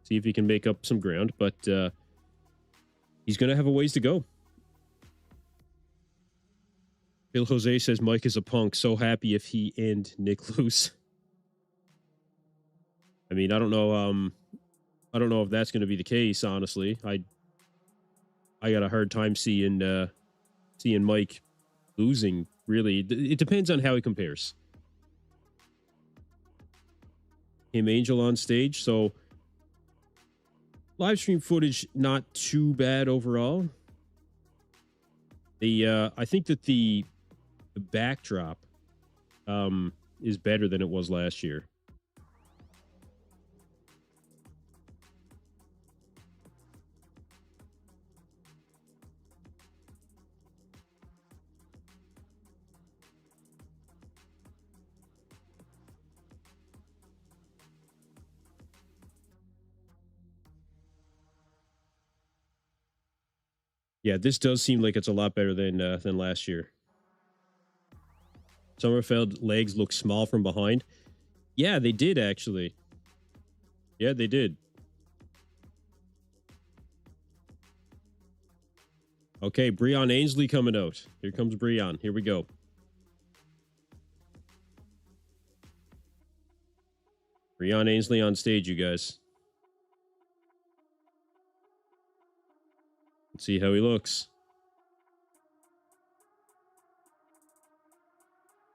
S1: See if he can make up some ground, but he's going to have a ways to go. Bill Jose says Mike is a punk. So happy if he and Nick lose. I mean, I don't know if that's going to be the case, honestly. I got a hard time seeing Mike losing, really. It depends on how he compares. Him Angel on stage, so live stream footage not too bad overall. I think that the backdrop is better than it was last year. Yeah, this does seem like it's a lot better than last year. Sommerfeld legs look small from behind. Yeah, they did, actually. Yeah, they did. Okay, Breon Ainsley coming out. Here comes Breon. Here we go. Breon Ainsley on stage, you guys. Let's see how he looks.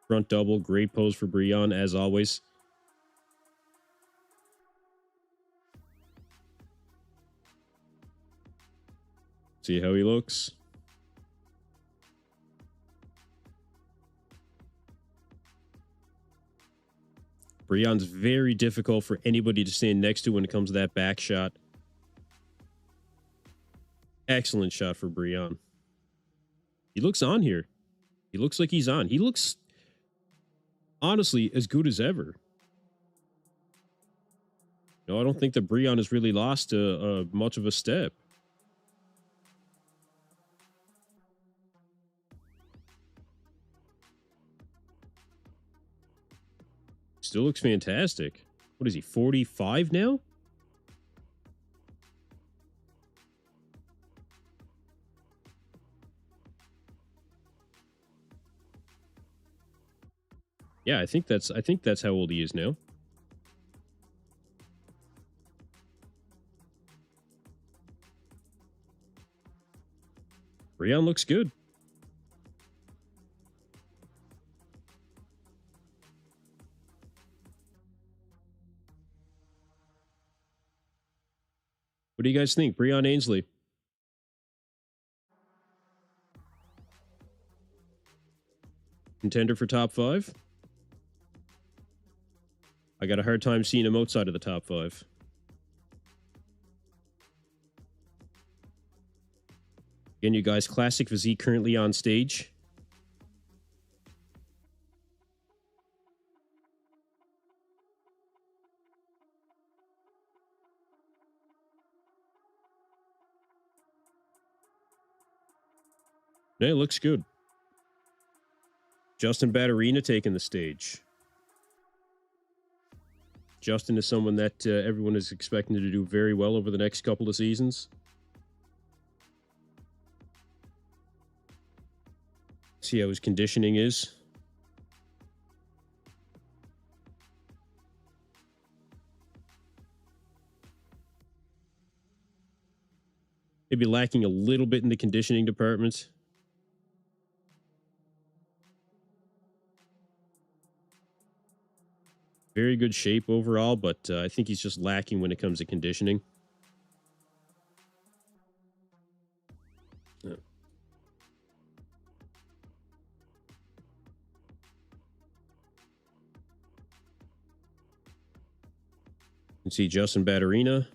S1: Front double, great pose for Breon, as always. See how he looks. Breon's very difficult for anybody to stand next to when it comes to that back shot. Excellent shot for Breon. He looks on here. He looks like he's on. He looks, honestly, as good as ever. No, I don't think that Breon has really lost much of a step. Still looks fantastic. What is he, 45 now? Yeah, I think that's how old he is now. Breon looks good. What do you guys think? Breon Ainsley. Contender for top 5? I got a hard time seeing him outside of the top 5. Again, you guys, Classic Physique currently on stage. Yeah, it looks good. Justin Batterina taking the stage. Justin is someone that everyone is expecting to do very well over the next couple of seasons. See how his conditioning is. Maybe lacking a little bit in the conditioning department. Very good shape overall, but I think he's just lacking when it comes to conditioning. Yeah. You can see Justin Batterina.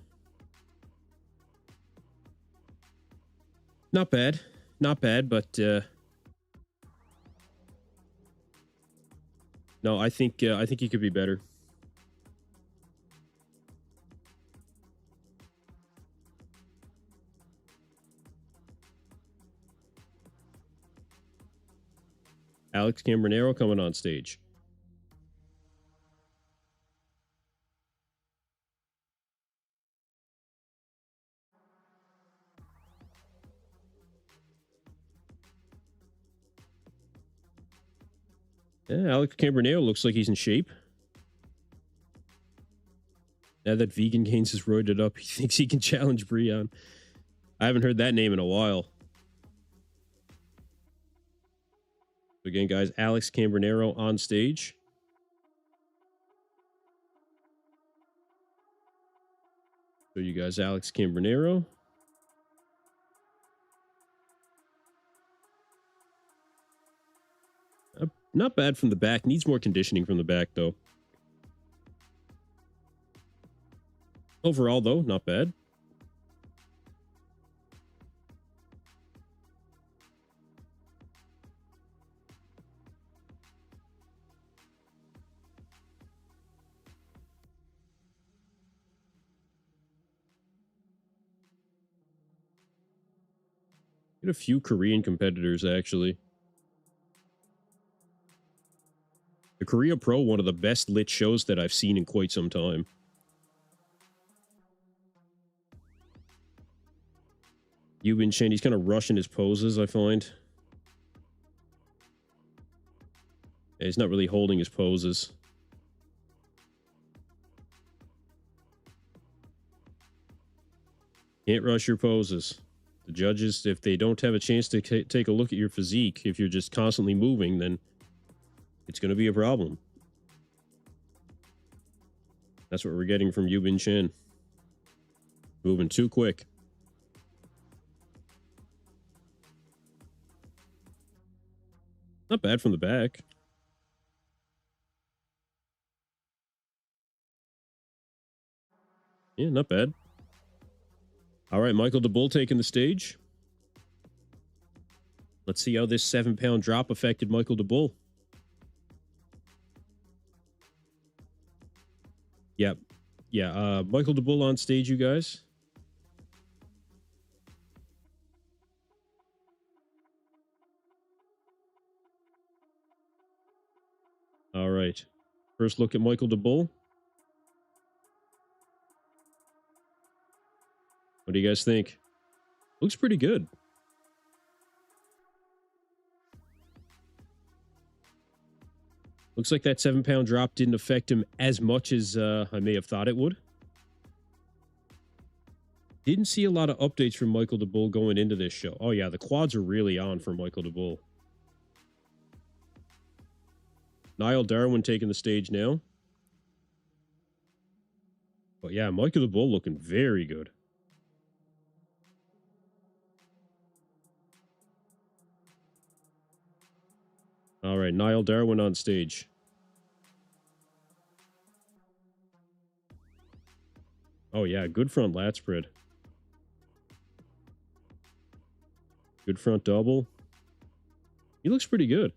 S1: Not bad. Not bad, but no, I think he could be better. Alex Cambronero coming on stage. Yeah, Alex Cambronero looks like he's in shape. Now that Vegan Gains is roided up, he thinks he can challenge Breon. I haven't heard that name in a while. Again, guys, Alex Cambronero on stage. So you guys, Alex Cambronero. Not bad from the back. Needs more conditioning from the back, though. Overall, though, not bad. Get a few Korean competitors, actually. The Korea Pro, one of the best lit shows that I've seen in quite some time. Yubin Chen, he's kind of rushing his poses, I find. Yeah, he's not really holding his poses. Can't rush your poses. The judges, if they don't have a chance to take a look at your physique, if you're just constantly moving, then it's going to be a problem. That's what we're getting from Yubin Chen. Moving too quick. Not bad from the back. Yeah, not bad. All right, Michael DeBull taking the stage. Let's see how this 7-pound drop affected Michael DeBull. Yep. Yeah, Michael DeBull on stage, you guys. All right. First look at Michael DeBull. What do you guys think? Looks pretty good. Looks like that 7-pound drop didn't affect him as much as I may have thought it would. Didn't see a lot of updates from Michael DeBull going into this show. Oh, yeah, the quads are really on for Michael DeBull. Niall Darwin taking the stage now. But yeah, Michael DeBull looking very good. All right, Niall Darwin on stage. Oh, yeah, good front lat spread. Good front double. He looks pretty good.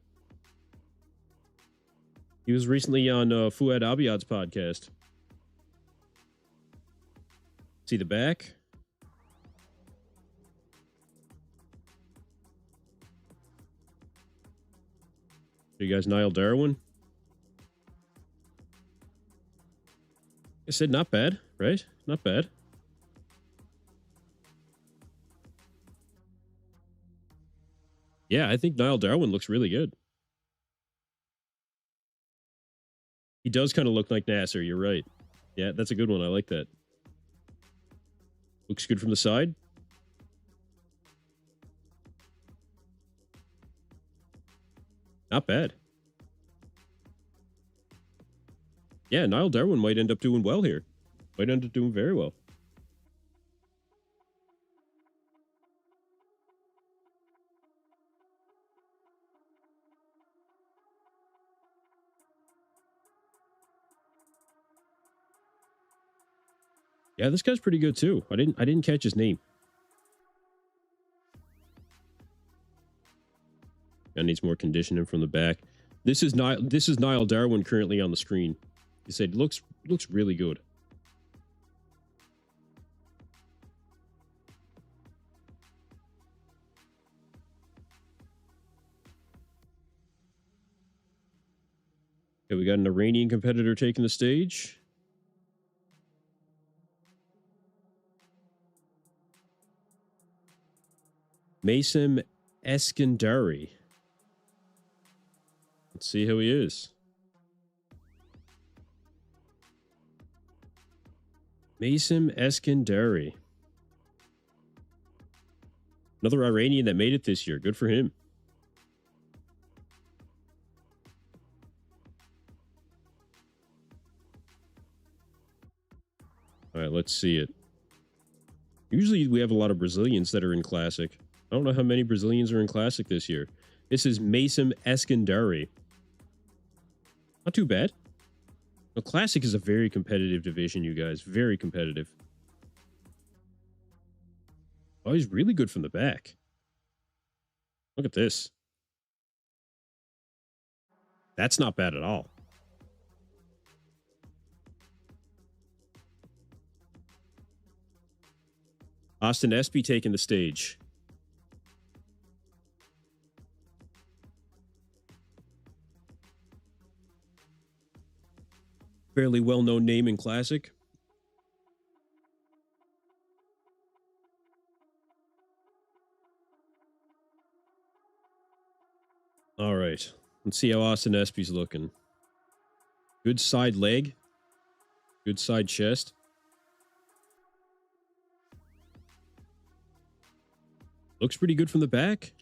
S1: He was recently on Fouad Abiad's podcast. See the back? You guys, Niall Darwin? I said not bad, right? Not bad. Yeah, I think Niall Darwin looks really good. He does kind of look like Nasser, you're right. Yeah, that's a good one. I like that. Looks good from the side. Not bad. Yeah, Niall Darwin might end up doing well here. Might end up doing very well. Yeah, this guy's pretty good too. I didn't catch his name. I needs more conditioning from the back. This is Niall Darwin currently on the screen. He said looks really good. Okay, we got an Iranian competitor taking the stage. Mason Eskandari. Let's see how he is. Mason Eskandari. Another Iranian that made it this year. Good for him. All right, let's see it. Usually we have a lot of Brazilians that are in Classic. I don't know how many Brazilians are in Classic this year. This is Mason Eskandari. Not too bad. Now, Classic is a very competitive division, you guys. Very competitive. Oh, he's really good from the back. Look at this. That's not bad at all. Austin Espy taking the stage. Fairly well-known name in Classic. All right. Let's see how Austin Espy's looking. Good side leg. Good side chest. Looks pretty good from the back.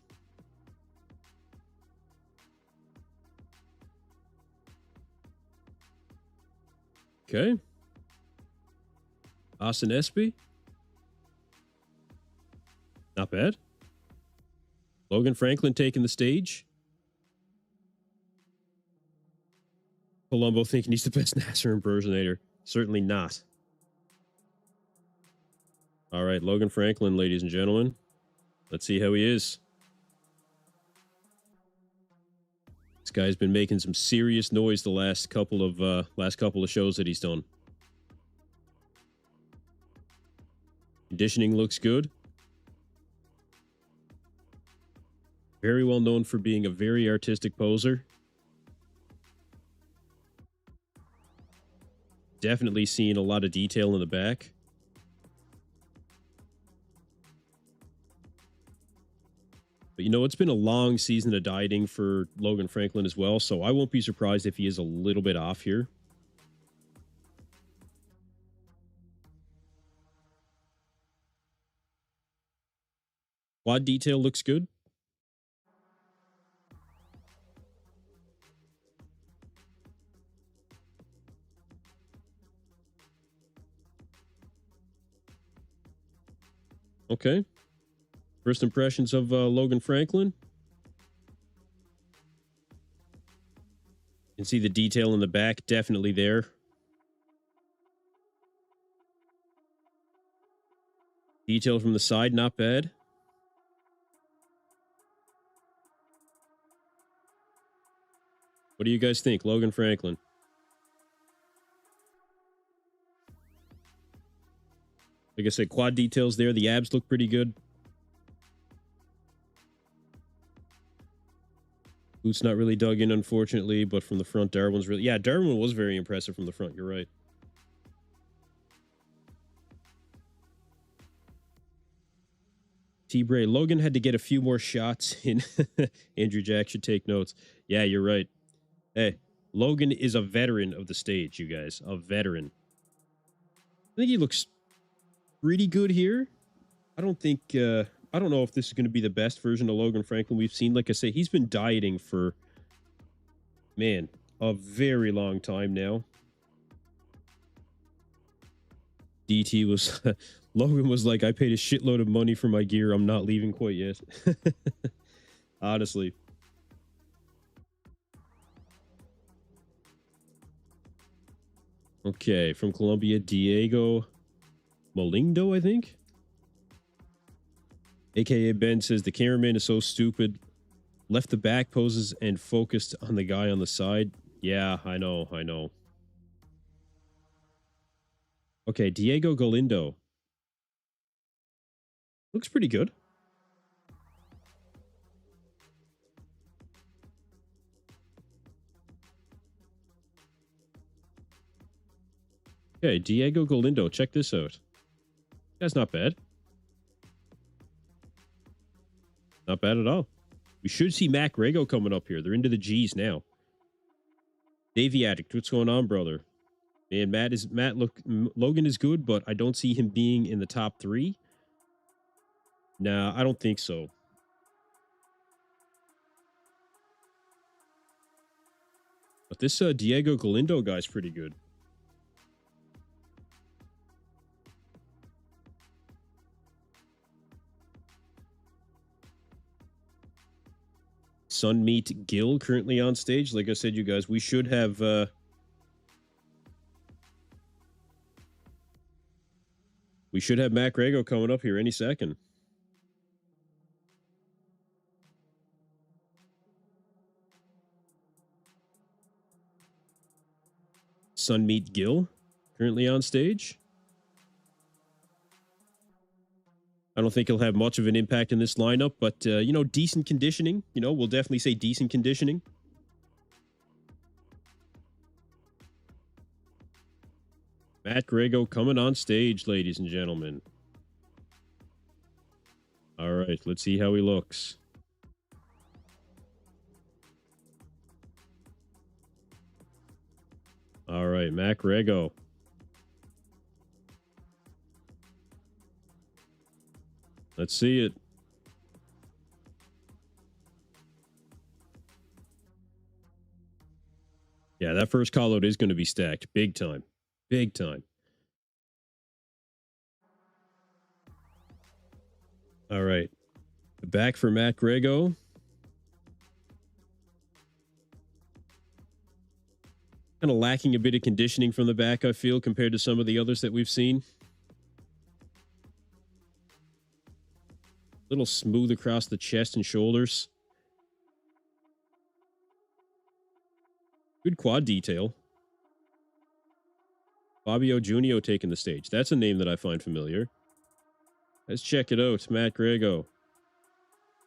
S1: Okay. Austin Espy. Not bad. Logan Franklin taking the stage. Colombo thinking he's the best Nasser impersonator. Certainly not. All right, Logan Franklin, ladies and gentlemen. Let's see how he is. This guy's been making some serious noise the last couple of shows that he's done. Conditioning looks good. Very well known for being a very artistic poser. Definitely seeing a lot of detail in the back. But you know, it's been a long season of dieting for Logan Franklin as well, so I won't be surprised if he is a little bit off here. Quad detail looks good. Okay. First impressions of Logan Franklin. You can see the detail in the back, definitely there. Detail from the side, not bad. What do you guys think, Logan Franklin? Like I said, quad details there. The abs look pretty good. Glutes not really dug in, unfortunately, but from the front, Darwin's really... Yeah, Darwin was very impressive from the front. You're right. T-Bray. Logan had to get a few more shots in. Andrew Jack should take notes. Yeah, you're right. Hey, Logan is a veteran of the stage, you guys. A veteran. I think he looks pretty good here. I don't know if this is going to be the best version of Logan Franklin we've seen. Like I say, he's been dieting for, man, a very long time now. DT was... Logan was like, I paid a shitload of money for my gear. I'm not leaving quite yet. Honestly. Okay, from Colombia, Diego Molindo, I think. AKA Ben says, the cameraman is so stupid. Left the back poses and focused on the guy on the side. Yeah, I know. Okay, Diego Galindo. Looks pretty good. Okay, Diego Galindo. Check this out. That's not bad. Not bad at all. We should see Mac Rego coming up here. They're into the G's now. Davey Addict, what's going on, brother? Man, Logan is good, but I don't see him being in the top 3. Nah, I don't think so. But this Diego Galindo guy's pretty good. Sunmeet Gill currently on stage. Like I said, you guys, we should have Mac Rego coming up here any second. Sunmeet Gill currently on stage. I don't think he'll have much of an impact in this lineup, but, you know, decent conditioning. You know, we'll definitely say decent conditioning. Matt Grego coming on stage, ladies and gentlemen. All right, let's see how he looks. All right, Matt Grego. Let's see it. Yeah, that first call out is going to be stacked. Big time. Big time. All right. Back for Matt Grego. Kind of lacking a bit of conditioning from the back, I feel, compared to some of the others that we've seen. A little smooth across the chest and shoulders. Good quad detail. Fabio Junio taking the stage. That's a name that I find familiar. Let's check it out. Matt Grego.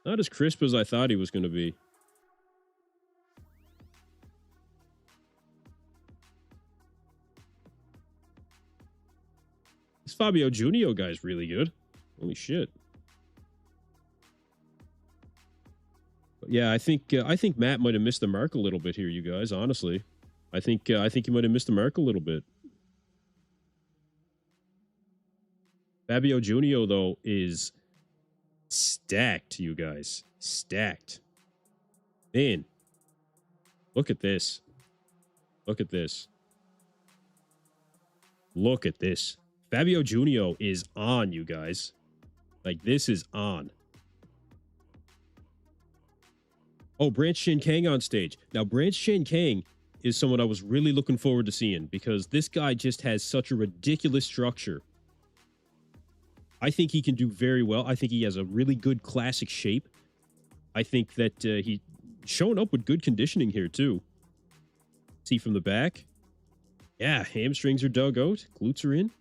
S1: Not as crisp as I thought he was going to be. This Fabio Junio guy's really good. Holy shit. But yeah, I think Matt might have missed the mark a little bit here, you guys. Honestly, I think he might have missed the mark a little bit. Fabio Junio though is stacked, you guys. Stacked. Man, look at this. Look at this. Look at this. Fabio Junio is on, you guys. Like, this is on. Oh, Branch Shin Kang on stage. Now, Branch Shin Kang is someone I was really looking forward to seeing because this guy just has such a ridiculous structure. I think he can do very well. I think he has a really good classic shape. I think that he's showing up with good conditioning here, too. See from the back. Yeah, hamstrings are dug out. Glutes are in.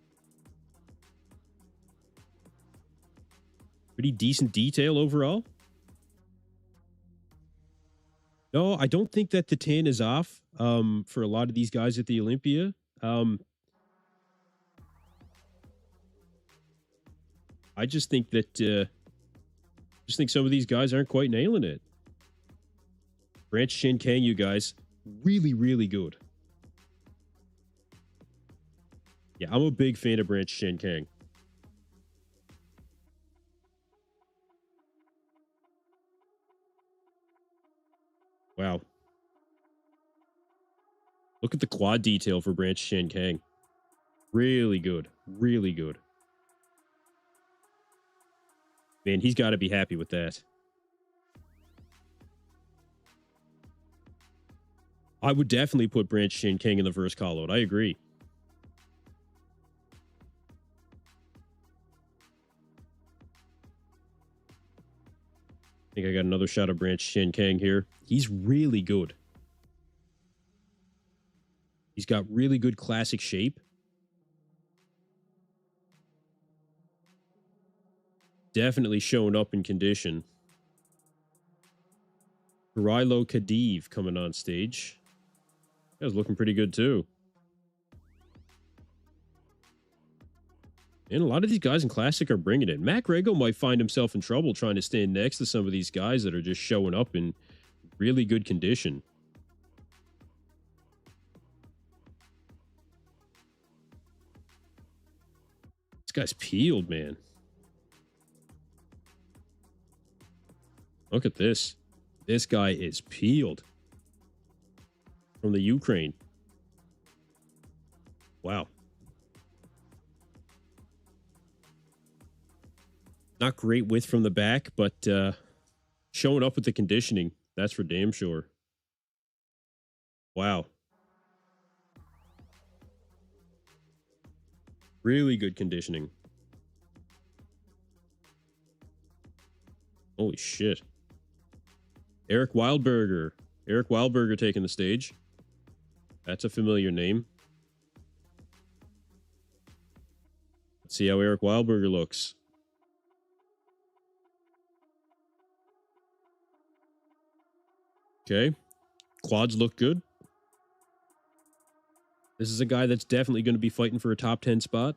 S1: Pretty decent detail overall. No, I don't think that the tan is off for a lot of these guys at the Olympia. I just think that some of these guys aren't quite nailing it. Branch Shin Kang, you guys, really, really good. Yeah, I'm a big fan of Branch Shin Kang. Wow. Look at the quad detail for Branch Shin Kang. Really good. Really good. Man, he's got to be happy with that. I would definitely put Branch Shin Kang in the first call out. I agree. I think I got another shot of Branch Shin Kang here. He's really good. He's got really good classic shape. Definitely showing up in condition. Rilo Khadiv coming on stage. That was looking pretty good too. And a lot of these guys in Classic are bringing it. Matt Grego might find himself in trouble trying to stand next to some of these guys that are just showing up in really good condition. This guy's peeled, man. Look at this. This guy is peeled. From the Ukraine. Wow. Not great width from the back, but showing up with the conditioning. That's for damn sure. Wow. Really good conditioning. Holy shit. Eric Wildberger. Eric Wildberger taking the stage. That's a familiar name. Let's see how Eric Wildberger looks. Okay. Quads look good. This is a guy that's definitely going to be fighting for a top 10 spot.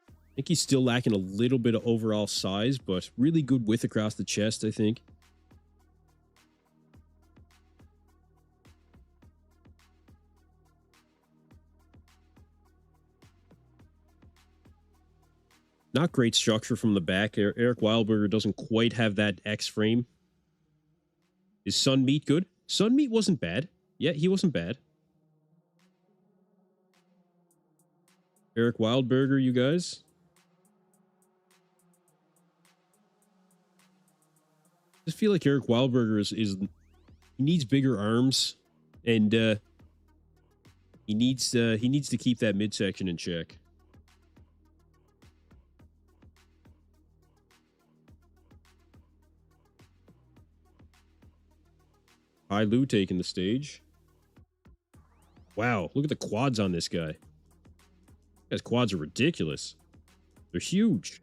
S1: I think he's still lacking a little bit of overall size, but really good width across the chest, I think. Not great structure from the back. Eric Wildberger doesn't quite have that X frame. Is Sun Meat good? Sun Meat wasn't bad. Yeah, he wasn't bad. Eric Wildberger, you guys. I just feel like Eric Wildberger is he needs bigger arms, and he needs to keep that midsection in check. Hai Lu taking the stage. Wow, look at the quads on this guy. This guy's quads are ridiculous. They're huge.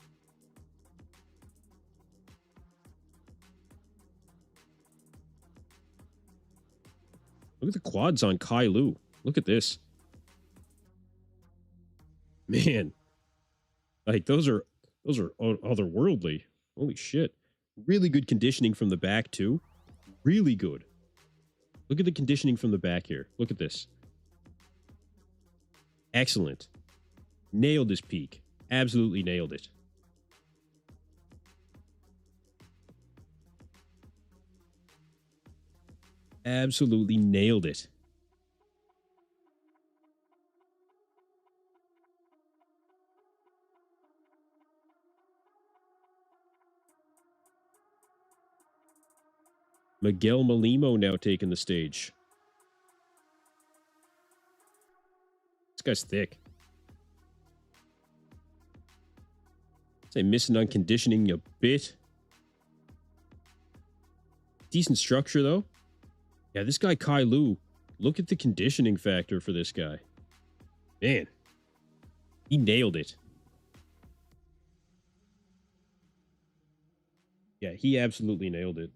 S1: Look at the quads on Kai Lu. Look at this. Man. Like, those are otherworldly. Holy shit. Really good conditioning from the back, too. Really good. Look at the conditioning from the back here. Look at this. Excellent. Nailed this peak. Absolutely nailed it. Absolutely nailed it. Miguel Malimo now taking the stage. This guy's thick. Say missing on conditioning a bit. Decent structure, though. Yeah, this guy Kai Lu, look at the conditioning factor for this guy. Man, he nailed it. Yeah, he absolutely nailed it.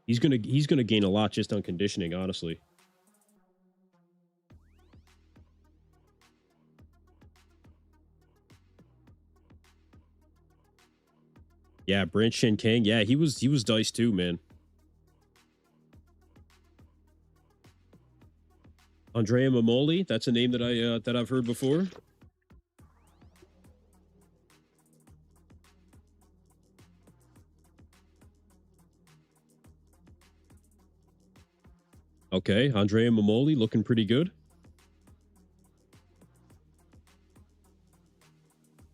S1: He's gonna gain a lot just on conditioning, honestly. Yeah, Branch Shen Kang. Yeah, he was diced too, man. Andrea Mamoli, that's a name that I've heard before. Okay, Andrea Mamoli looking pretty good.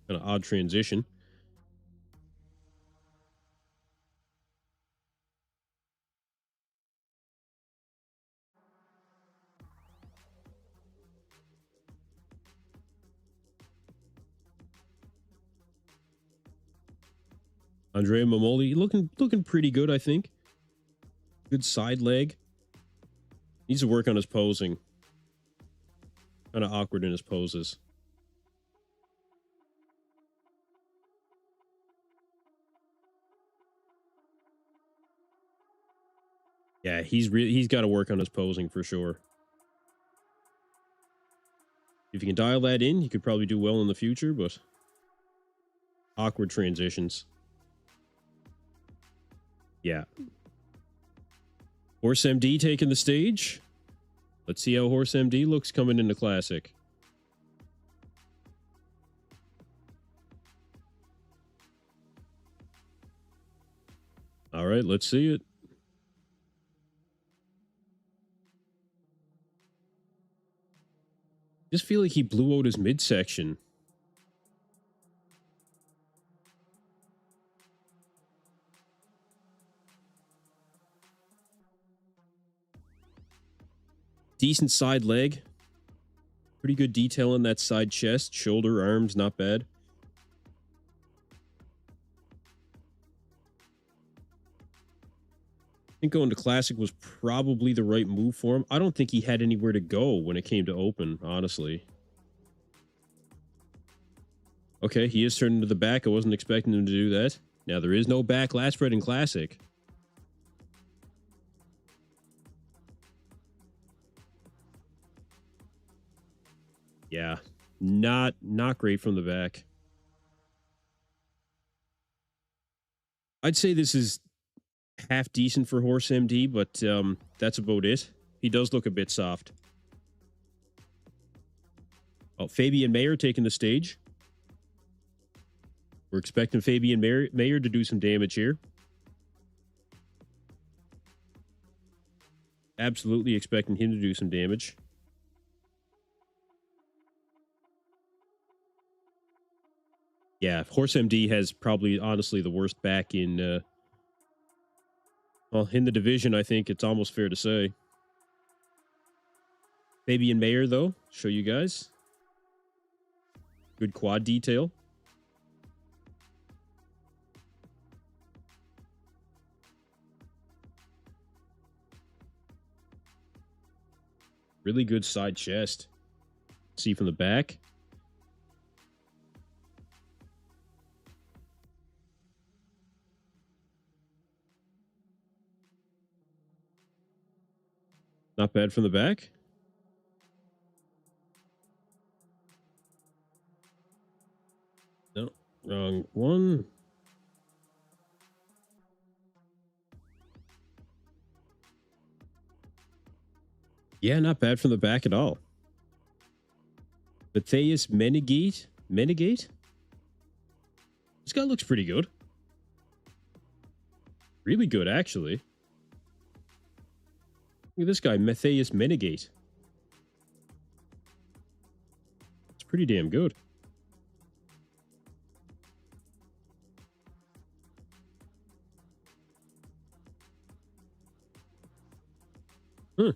S1: Kind of odd transition. Andrea Mamoli looking pretty good, I think. Good side leg. Needs to work on his posing. Kind of awkward in his poses. Yeah, he's got to work on his posing for sure. If you can dial that in, you could probably do well in the future, but awkward transitions. Yeah. Horse MD taking the stage. Let's see how Horse MD looks coming into Classic. All right, let's see it. Just feel like he blew out his midsection. Decent side leg. Pretty good detail on that side chest. Shoulder, arms, not bad. I think going to Classic was probably the right move for him. I don't think he had anywhere to go when it came to Open, honestly. Okay, he is turning to the back. I wasn't expecting him to do that. Now, there is no back lat spread in Classic. Yeah, not great from the back. I'd say this is half decent for Horse MD, but that's about it. He does look a bit soft. Oh, Fabian Mayer taking the stage. We're expecting Fabian Mayer to do some damage here. Absolutely expecting him to do some damage. Yeah, Horse MD has probably, honestly, the worst back in, well, in the division, I think it's almost fair to say. Fabian Mayer, though, show you guys. Good quad detail. Really good side chest. See from the back. Not bad from the back. No, wrong one. Yeah, not bad from the back at all. Matthias Menegate? Menegate? This guy looks pretty good. Really good, actually. Look at this guy, Matthias Menegate. It's pretty damn good. Huh.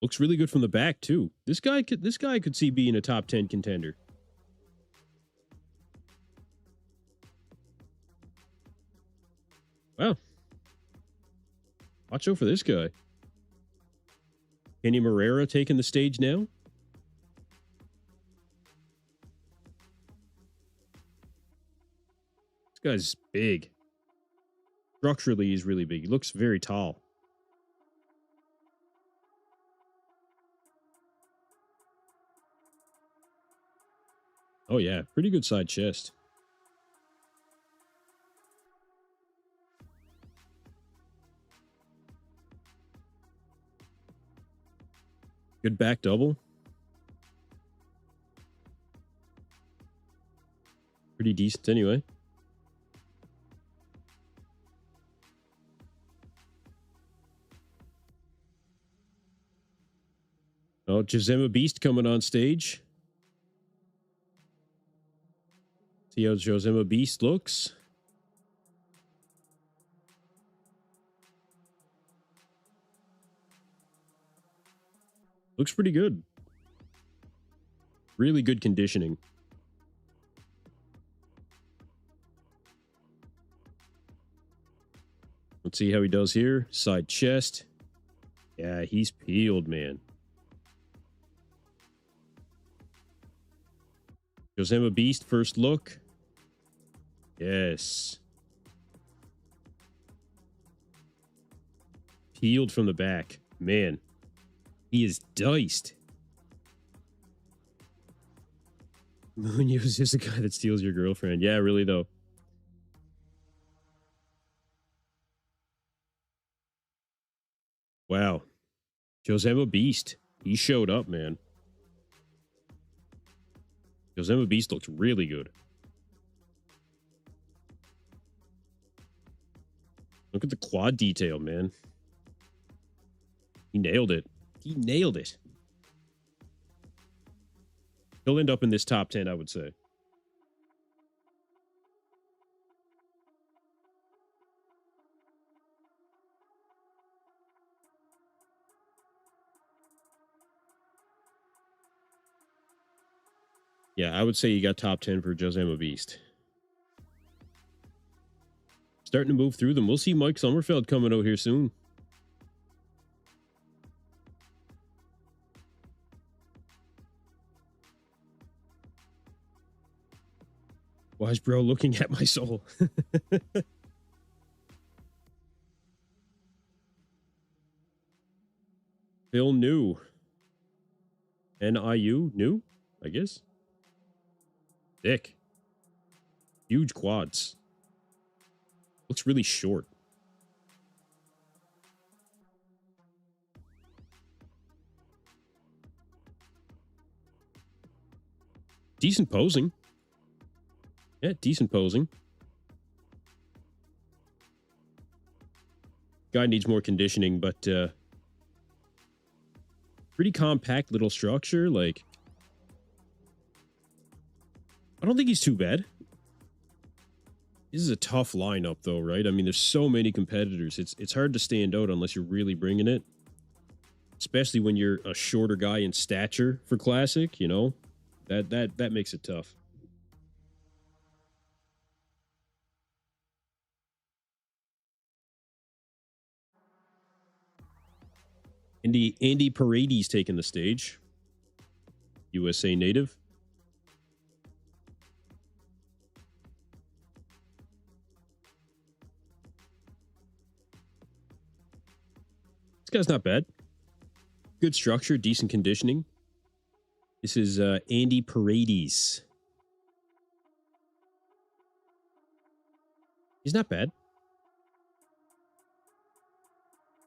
S1: Looks really good from the back, too. This guy could see being a top 10 contender. Wow. Watch out for this guy. Kenny Morera taking the stage now. This guy's big. Structurally, he's really big. He looks very tall. Oh, yeah. Pretty good side chest. Good back double. Pretty decent anyway. Oh, Josema Beast coming on stage. See how Josema Beast looks. Looks pretty good. Really good conditioning. Let's see how he does here. Side chest. Yeah, he's peeled, man. Josema Beast, first look. Yes. Peeled from the back. Man, he is diced. Munoz is the guy that steals your girlfriend. Yeah, really, though. Wow. Josema Beast. He showed up, man. Josema Beast looks really good. Look at the quad detail, man. He nailed it. He nailed it. He'll end up in this top 10, I would say. Yeah, I would say you got top 10 for Josema Beast. Starting to move through them. We'll see Mike Sommerfeld coming out here soon. Why is bro looking at my soul? Phil New. NIU? New? I guess. Thick. Huge quads. Looks really short. Decent posing. Yeah, decent posing. Guy needs more conditioning, but pretty compact little structure. Like, I don't think he's too bad. This is a tough lineup, though, right? I mean, there's so many competitors. It's hard to stand out unless you're really bringing it, especially when you're a shorter guy in stature for Classic. You know, that makes it tough. Andy Paredes taking the stage. USA native. This guy's not bad. Good structure, decent conditioning. This is Andy Paredes. He's not bad.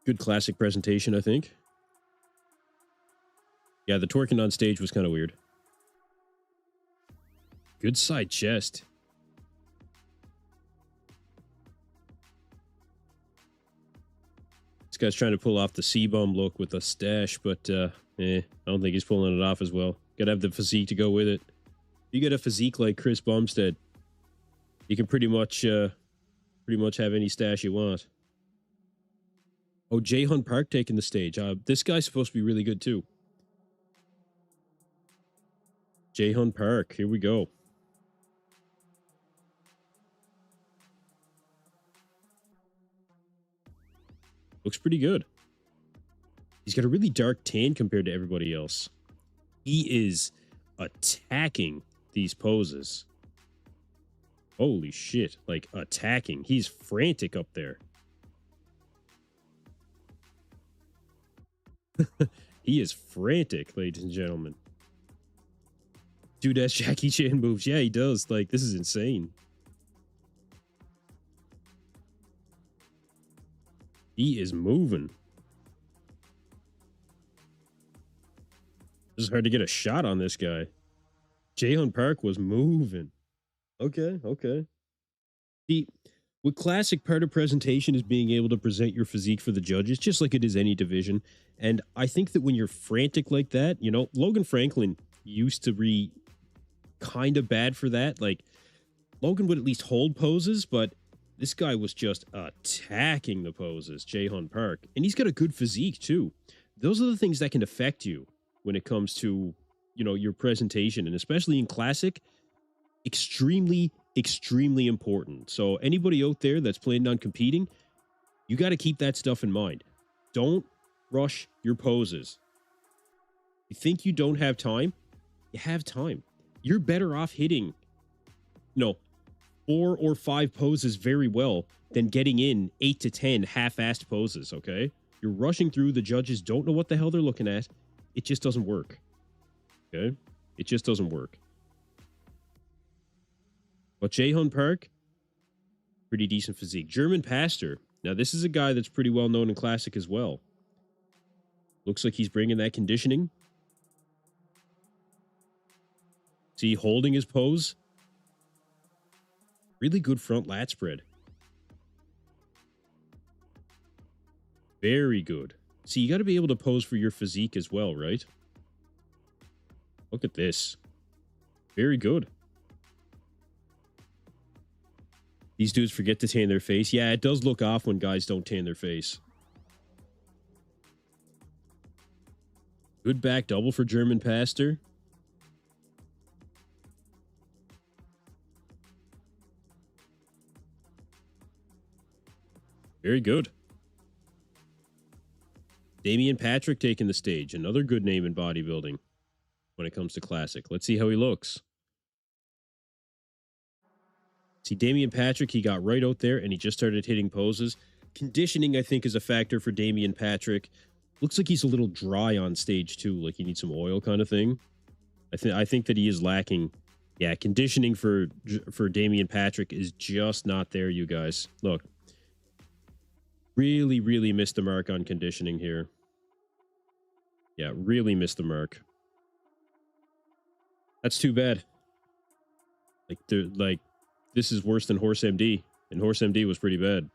S1: Good Classic presentation, I think. Yeah, the twerking on stage was kind of weird. Good side chest. This guy's trying to pull off the C-bum look with a stash, but I don't think he's pulling it off as well. Gotta have the physique to go with it. You get a physique like Chris Bumstead, you can pretty much have any stash you want. Oh, Jae-Hun Park taking the stage. This guy's supposed to be really good too. Jae-Hun Park, here we go. Looks pretty good. He's got a really dark tan compared to everybody else. He is attacking these poses. Holy shit, like attacking. He's frantic up there. He is frantic, ladies and gentlemen. Dude has Jackie Chan moves. Yeah, he does. Like, this is insane. He is moving. It's hard to get a shot on this guy. Jae-Hun Park was moving. Okay, okay. With Classic, part of presentation is being able to present your physique for the judges, just like it is any division. And I think that when you're frantic like that, you know, Logan Franklin used to be kind of bad for that. Like, Logan would at least hold poses, but this guy was just attacking the poses, Jae-Hun Park. And he's got a good physique, too. Those are the things that can affect you when it comes to, you know, your presentation. And especially in Classic, extremely, extremely important. So anybody out there that's planning on competing, you got to keep that stuff in mind. Don't rush your poses. You think you don't have time? You have time. You're better off hitting, you know, 4 or 5 poses very well than getting in 8 to 10 half-assed poses, okay? You're rushing through. The judges don't know what the hell they're looking at. It just doesn't work, okay? It just doesn't work. But Jae-Hun Park, pretty decent physique. German Pastor. Now, this is a guy that's pretty well known in Classic as well. Looks like he's bringing that conditioning. See, holding his pose. Really good front lat spread. Very good. See, you got to be able to pose for your physique as well, right? Look at this. Very good. These dudes forget to tan their face. Yeah, it does look off when guys don't tan their face. Good back double for German Pastor. Very good. Damian Patrick taking the stage. Another good name in bodybuilding when it comes to Classic. Let's see how he looks. See, Damian Patrick, he got right out there and he just started hitting poses. Conditioning, I think, is a factor for Damian Patrick. Looks like he's a little dry on stage too, like he needs some oil kind of thing. I think that he is lacking. Yeah, conditioning for Damian Patrick is just not there, you guys. Look, really, really missed the mark on conditioning here. Yeah, really missed the mark. That's too bad. Like, this is worse than Horse MD, and Horse MD was pretty bad.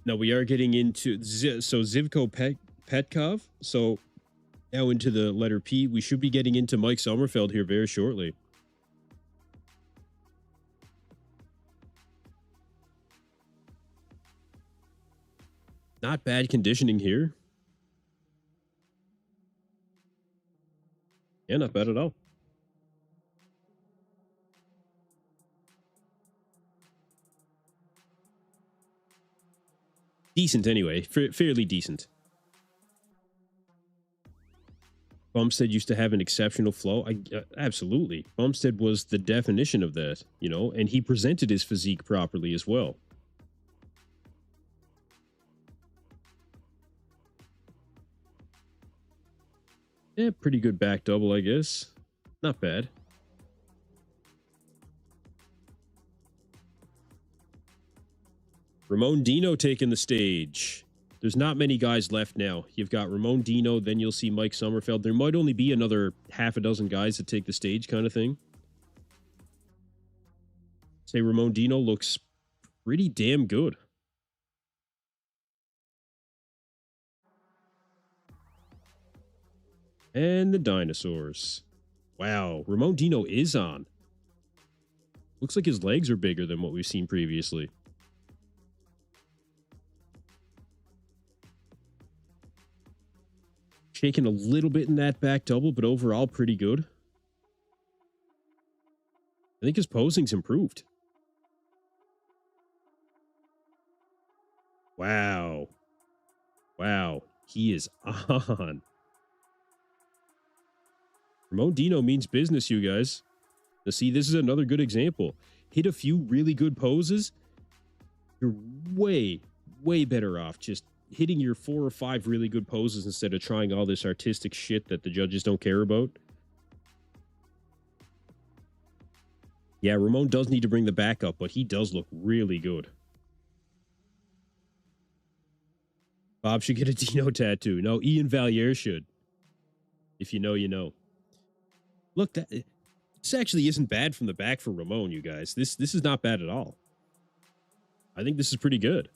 S1: Now we are getting into Zivko Petkov. So now into the letter P. We should be getting into Mike Sommerfeld here very shortly. Not bad conditioning here. Yeah, not bad at all. Decent anyway, fairly decent. Bumstead used to have an exceptional flow. Absolutely. Bumstead was the definition of that, you know, and he presented his physique properly as well. Yeah, pretty good back double, I guess. Not bad. Ramon Dino taking the stage. There's not many guys left now. You've got Ramon Dino, then you'll see Mike Sommerfeld. There might only be another half a dozen guys that take the stage kind of thing. Say Ramon Dino looks pretty damn good. And the dinosaurs. Wow, Ramon Dino is on. Looks like his legs are bigger than what we've seen previously. Shaking a little bit in that back double, but overall pretty good. I think his posing's improved. Wow. Wow. He is on. Ramon Dino means business, you guys. Now, see, this is another good example. Hit a few really good poses. You're way, way better off just hitting your 4 or 5 really good poses instead of trying all this artistic shit that the judges don't care about. Yeah, Ramon does need to bring the back up, but he does look really good. Bob should get a Dino tattoo. No, Ian Valier should. If you know, you know. Look, this actually isn't bad from the back for Ramon, you guys. This is not bad at all. I think this is pretty good.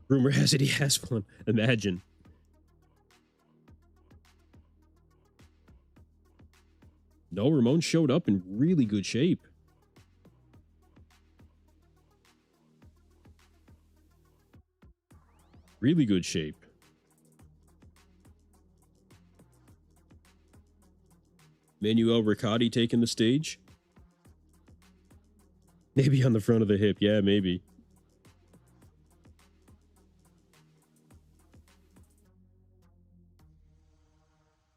S1: Rumor has it he has one. Imagine. No, Ramon showed up in really good shape. Really good shape. Manuel Riccati taking the stage. Maybe on the front of the hip. Yeah, maybe.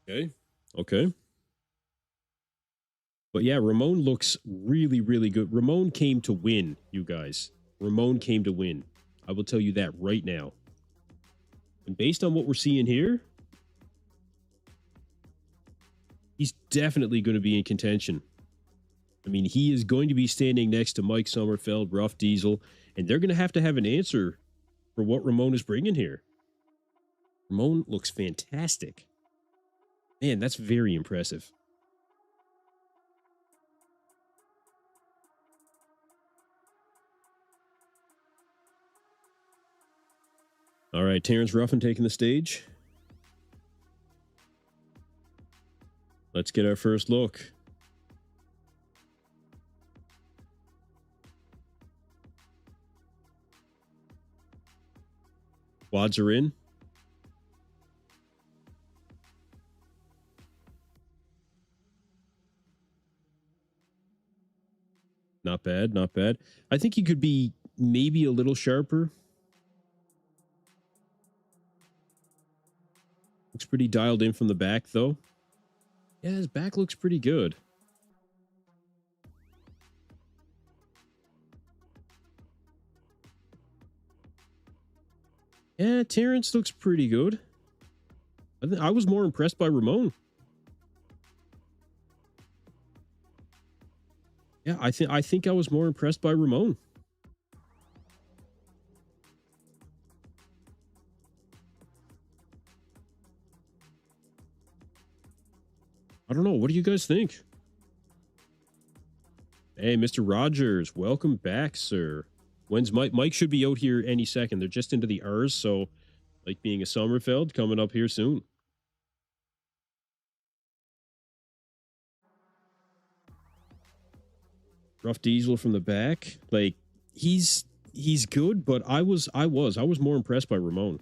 S1: Okay. Okay. But yeah, Ramon looks really, really good. Ramon came to win, you guys. Ramon came to win. I will tell you that right now. And based on what we're seeing here, he's definitely going to be in contention. I mean, he is going to be standing next to Mike Sommerfeld, Rough Diesel, and they're going to have an answer for what Ramon is bringing here. Ramon looks fantastic. Man, that's very impressive. All right, Terrence Ruffin taking the stage. Let's get our first look. Quads are in. Not bad, not bad. I think he could be maybe a little sharper. Looks pretty dialed in from the back, though. Yeah, his back looks pretty good. Yeah, Terrence looks pretty good. I was more impressed by Ramon. Yeah, I think I was more impressed by Ramon. I don't know. What do you guys think? Hey, Mr. Rogers, welcome back, sir. When's Mike? Mike should be out here any second. They're just into the R's, so like being a Sommerfeld coming up here soon. Rough Diesel from the back. Like he's good, but I was more impressed by Ramon.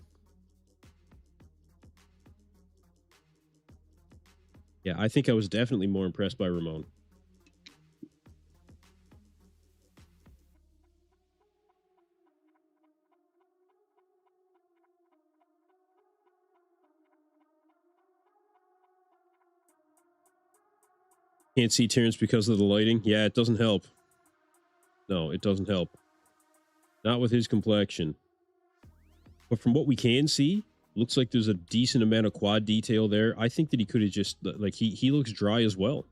S1: Yeah, I think I was definitely more impressed by Ramon. Can't see Terrence because of the lighting. Yeah, it doesn't help. No, it doesn't help. Not with his complexion. But from what we can see, looks like there's a decent amount of quad detail there. I think that he could have just, like, he looks dry as well.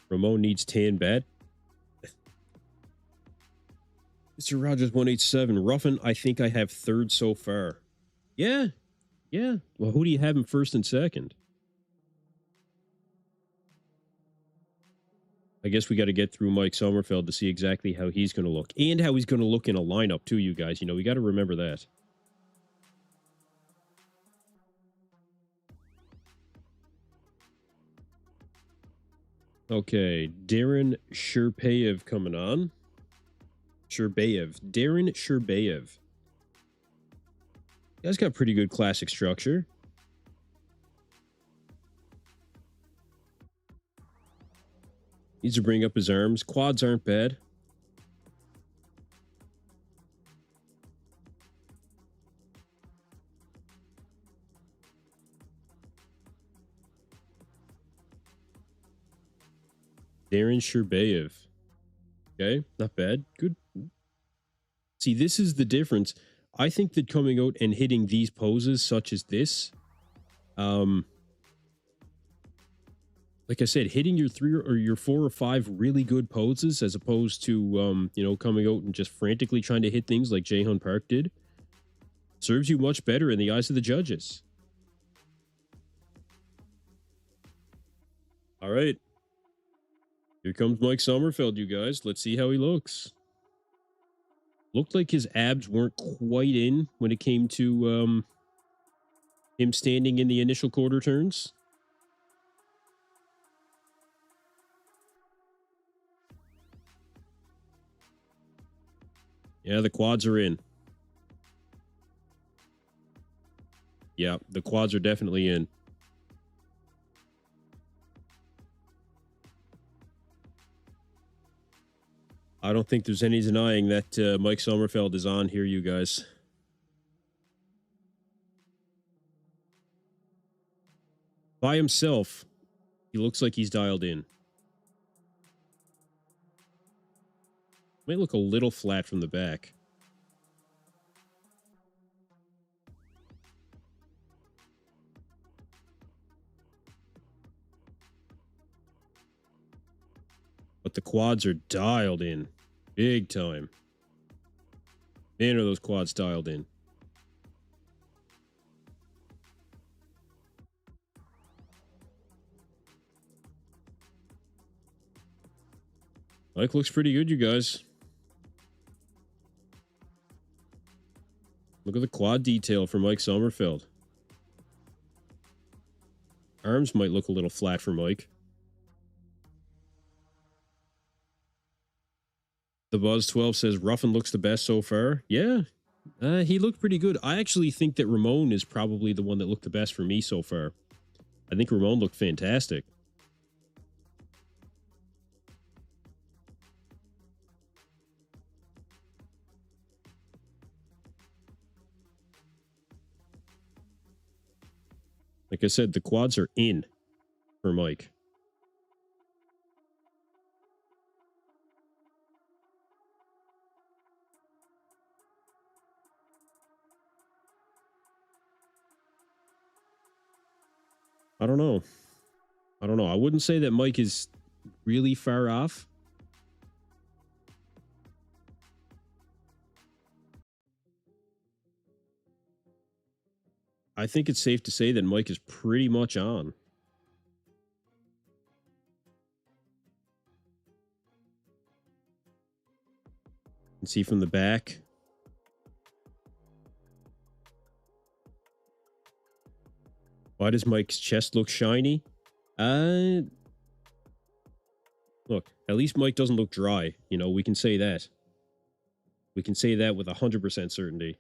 S1: Ramon needs tan bad. Mr. Rogers 187. Ruffin, I think I have third so far. Yeah. Yeah. Well, who do you have in first and second? I guess we got to get through Mike Sommerfeld to see exactly how he's going to look. And how he's going to look in a lineup, too, you guys. You know, we got to remember that. Okay, Darren Sherpayev coming on. Darren Sherbayev. Guy's got pretty good classic structure. Needs to bring up his arms. Quads aren't bad. Darren Sherbayev. Okay, not bad. Good. See, this is the difference. I think that coming out and hitting these poses such as this, like I said, hitting your 3 or your 4 or 5 really good poses as opposed to, you know, coming out and just frantically trying to hit things like Jaehoon Park did, serves you much better in the eyes of the judges. All right. Here comes Mike Sommerfeld, you guys. Let's see how he looks. Looked like his abs weren't quite in when it came to him standing in the initial quarter turns. Yeah, the quads are in. Yeah, the quads are definitely in. I don't think there's any denying that Mike Sommerfeld is on here, you guys. By himself, he looks like he's dialed in. Might look a little flat from the back. But the quads are dialed in. Big time. Man, are those quads dialed in. Mike looks pretty good, you guys. Look at the quad detail for Mike Sommerfeld. Arms might look a little flat for Mike. The Buzz 12 says Ruffin looks the best so far. Yeah, he looked pretty good. I actually think that Ramon is probably the one that looked the best for me so far. I think Ramon looked fantastic. Like I said, the quads are in for Mike. I don't know. I don't know. I wouldn't say that Mike is really far off. I think it's safe to say that Mike is pretty much on. You can see from the back. Why does Mike's chest look shiny? Look, at least Mike doesn't look dry. You know, we can say that. We can say that with 100% certainty.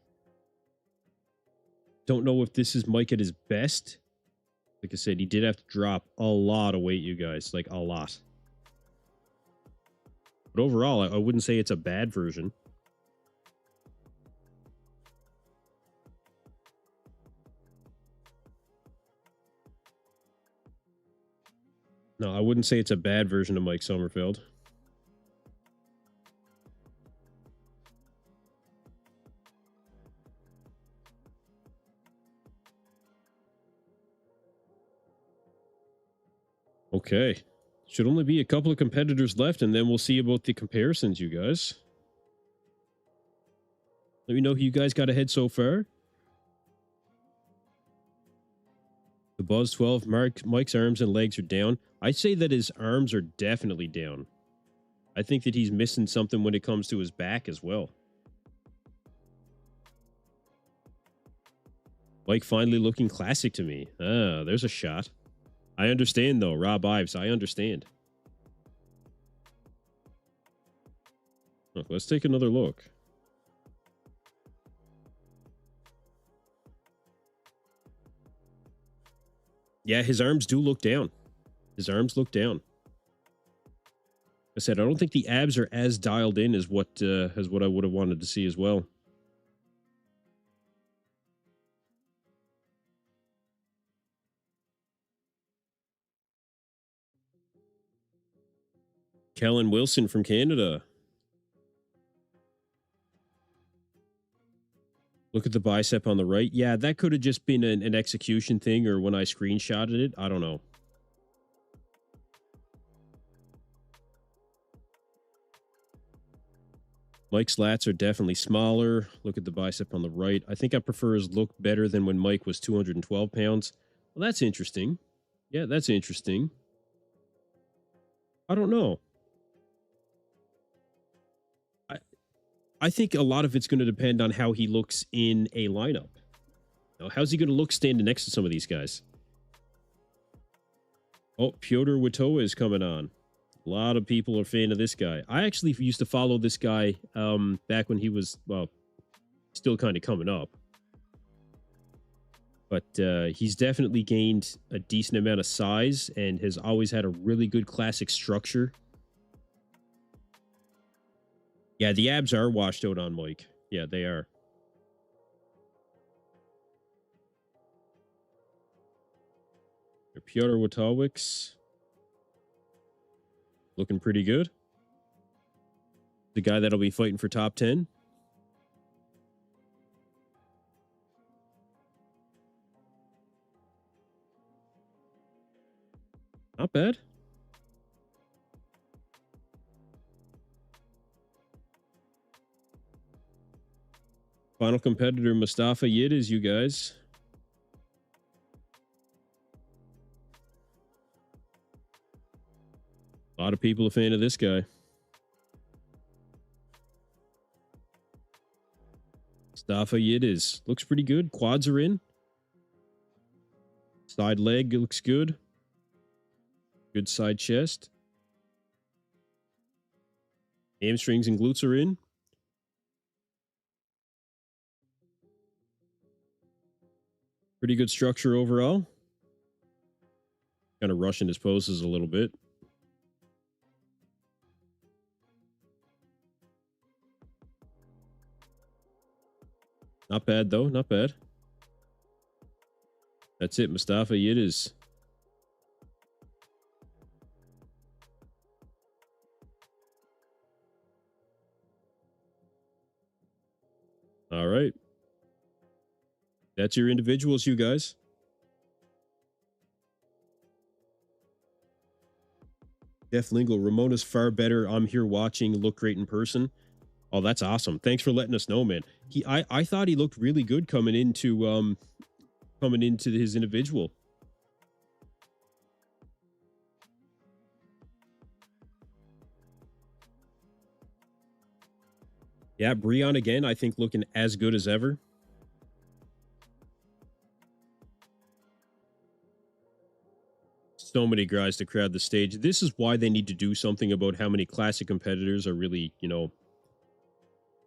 S1: Don't know if this is Mike at his best. Like I said, he did have to drop a lot of weight, you guys. Like, a lot. But overall, I wouldn't say it's a bad version. No, I wouldn't say it's a bad version of Mike Sommerfeld. Okay. Should only be a couple of competitors left, and then we'll see about the comparisons, you guys. Let me know who you guys got ahead so far. The Buzz 12, Mike's arms and legs are down. I'd say that his arms are definitely down. I think that he's missing something when it comes to his back as well. Mike finally looking classic to me. Ah, there's a shot. I understand, though, Rob Ives. I understand. Look, let's take another look. Yeah, his arms do look down. His arms look down. I said, I don't think the abs are as dialed in as what I would have wanted to see as well. Kellen Wilson from Canada. Look at the bicep on the right. Yeah, that could have just been an execution thing, or when I screenshotted it. I don't know. Mike's lats are definitely smaller. Look at the bicep on the right. I think I prefer his look better than when Mike was 212 pounds. Well, that's interesting. Yeah, that's interesting. I don't know. I think a lot of it's going to depend on how he looks in a lineup. Now, how's he going to look standing next to some of these guys? Oh, Pyotr Witoa is coming on. A lot of people are a fan of this guy. I actually used to follow this guy back when he was, well, still kind of coming up. But he's definitely gained a decent amount of size and has always had a really good classic structure. Yeah, the abs are washed out on Mike. Yeah, they are. Pyotr Witowicz. Looking pretty good. The guy that'll be fighting for top 10. Not bad. Final competitor, Mustafa Yildiz, you guys. A lot of people a fan of this guy. Mustafa Yildiz. Looks pretty good. Quads are in. Side leg looks good. Good side chest. Hamstrings and glutes are in. Pretty good structure overall. Kind of rushing his poses a little bit. Not bad, though. Not bad. That's it, Mustafa. It is. All right. That's your individuals, you guys. Def Lingo, Ramona's far better. I'm here watching. Look great in person. Oh, that's awesome. Thanks for letting us know, man. I thought he looked really good coming into his individual. Yeah, Breon again, I think looking as good as ever. So many guys to crowd the stage. This is why they need to do something about how many classic competitors are really,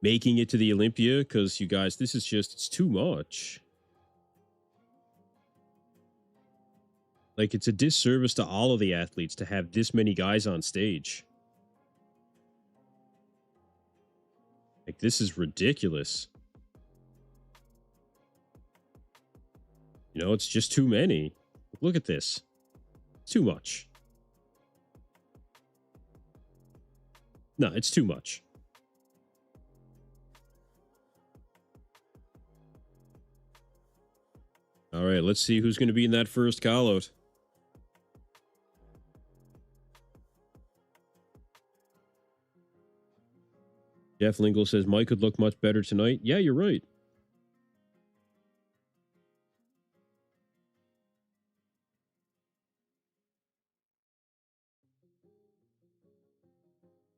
S1: making it to the Olympia, because you guys, this is just, it's too much. Like, it's a disservice to all of the athletes to have this many guys on stage. Like, this is ridiculous. It's just too many. Look at this. It's too much. No, it's too much. All right, let's see who's going to be in that first call-out. Jeff Lingle says Mike could look much better tonight. Yeah, you're right.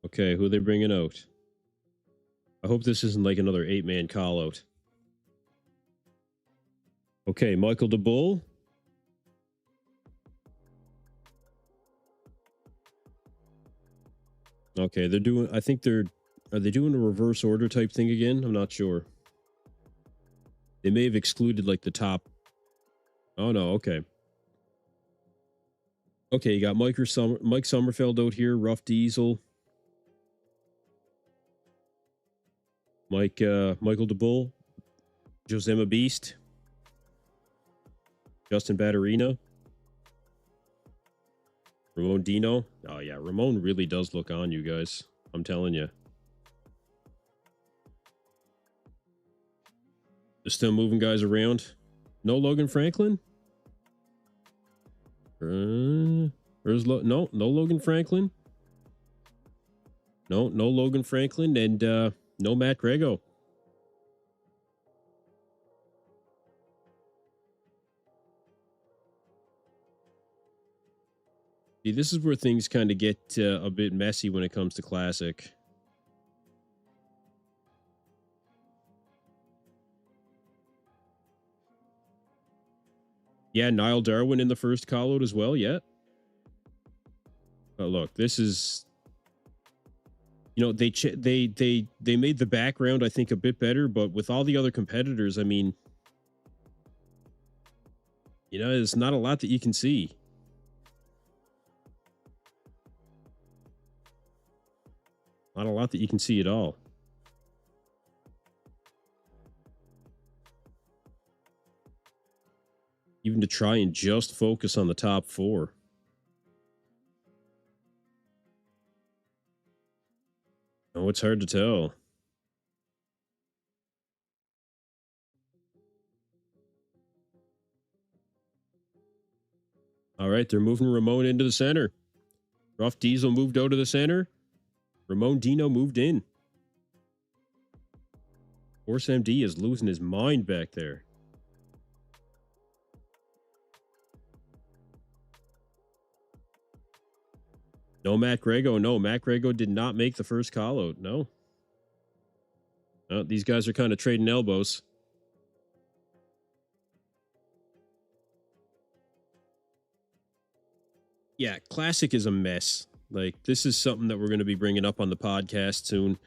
S1: Okay, who are they bringing out? I hope this isn't like another 8-man call-out. Okay, Michael DeBull. Okay, they're doing, I think are they doing a reverse order type thing again? I'm not sure. They may have excluded like the top. Oh no, okay. Okay, you got Mike Sommerfeld out here, Rough Diesel. Michael DeBull, Josema Beast, Justin Batterina, Ramon Dino. Oh yeah, Ramon really does look on, you guys. I'm telling you. They're still moving guys around. No Logan Franklin? No Logan Franklin. No Logan Franklin, and no Matt Grego. See, this is where things kind of get a bit messy when it comes to Classic. Yeah, Niall Darwin in the first call-out as well, yeah. But look, this is, they made the background, I think, a bit better, but with all the other competitors, I mean, there's not a lot that you can see. Not a lot that you can see at all. Even to try and just focus on the top 4. Oh, it's hard to tell. All right, they're moving Ramon into the center. Rough Diesel moved out of the center. Ramon Dino moved in. Horse MD is losing his mind back there. No Matt Grego. No, Matt Grego did not make the first call-out. No. These guys are kind of trading elbows. Yeah, Classic is a mess. Like, this is something that we're going to be bringing up on the podcast soon.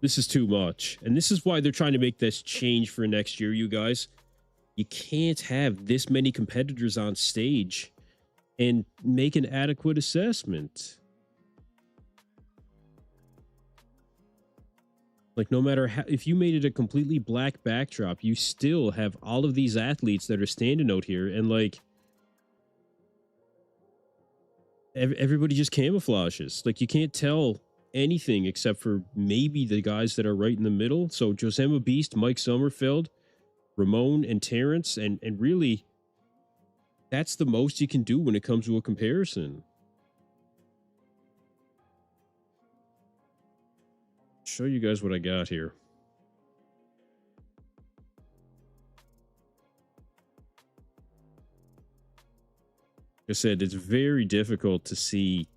S1: This is too much. And this is why they're trying to make this change for next year, you guys. You can't have this many competitors on stage and make an adequate assessment. Like, no matter how, if you made it a completely black backdrop, you still have all of these athletes that are standing out here, and like everybody just camouflages. Like, you can't tell anything except for maybe the guys that are right in the middle. So Josema Beast, Mike Sommerfeld, Ramon, and Terrence, and really that's the most you can do when it comes to a comparison. Show you guys what I got here. Like I said, it's very difficult to see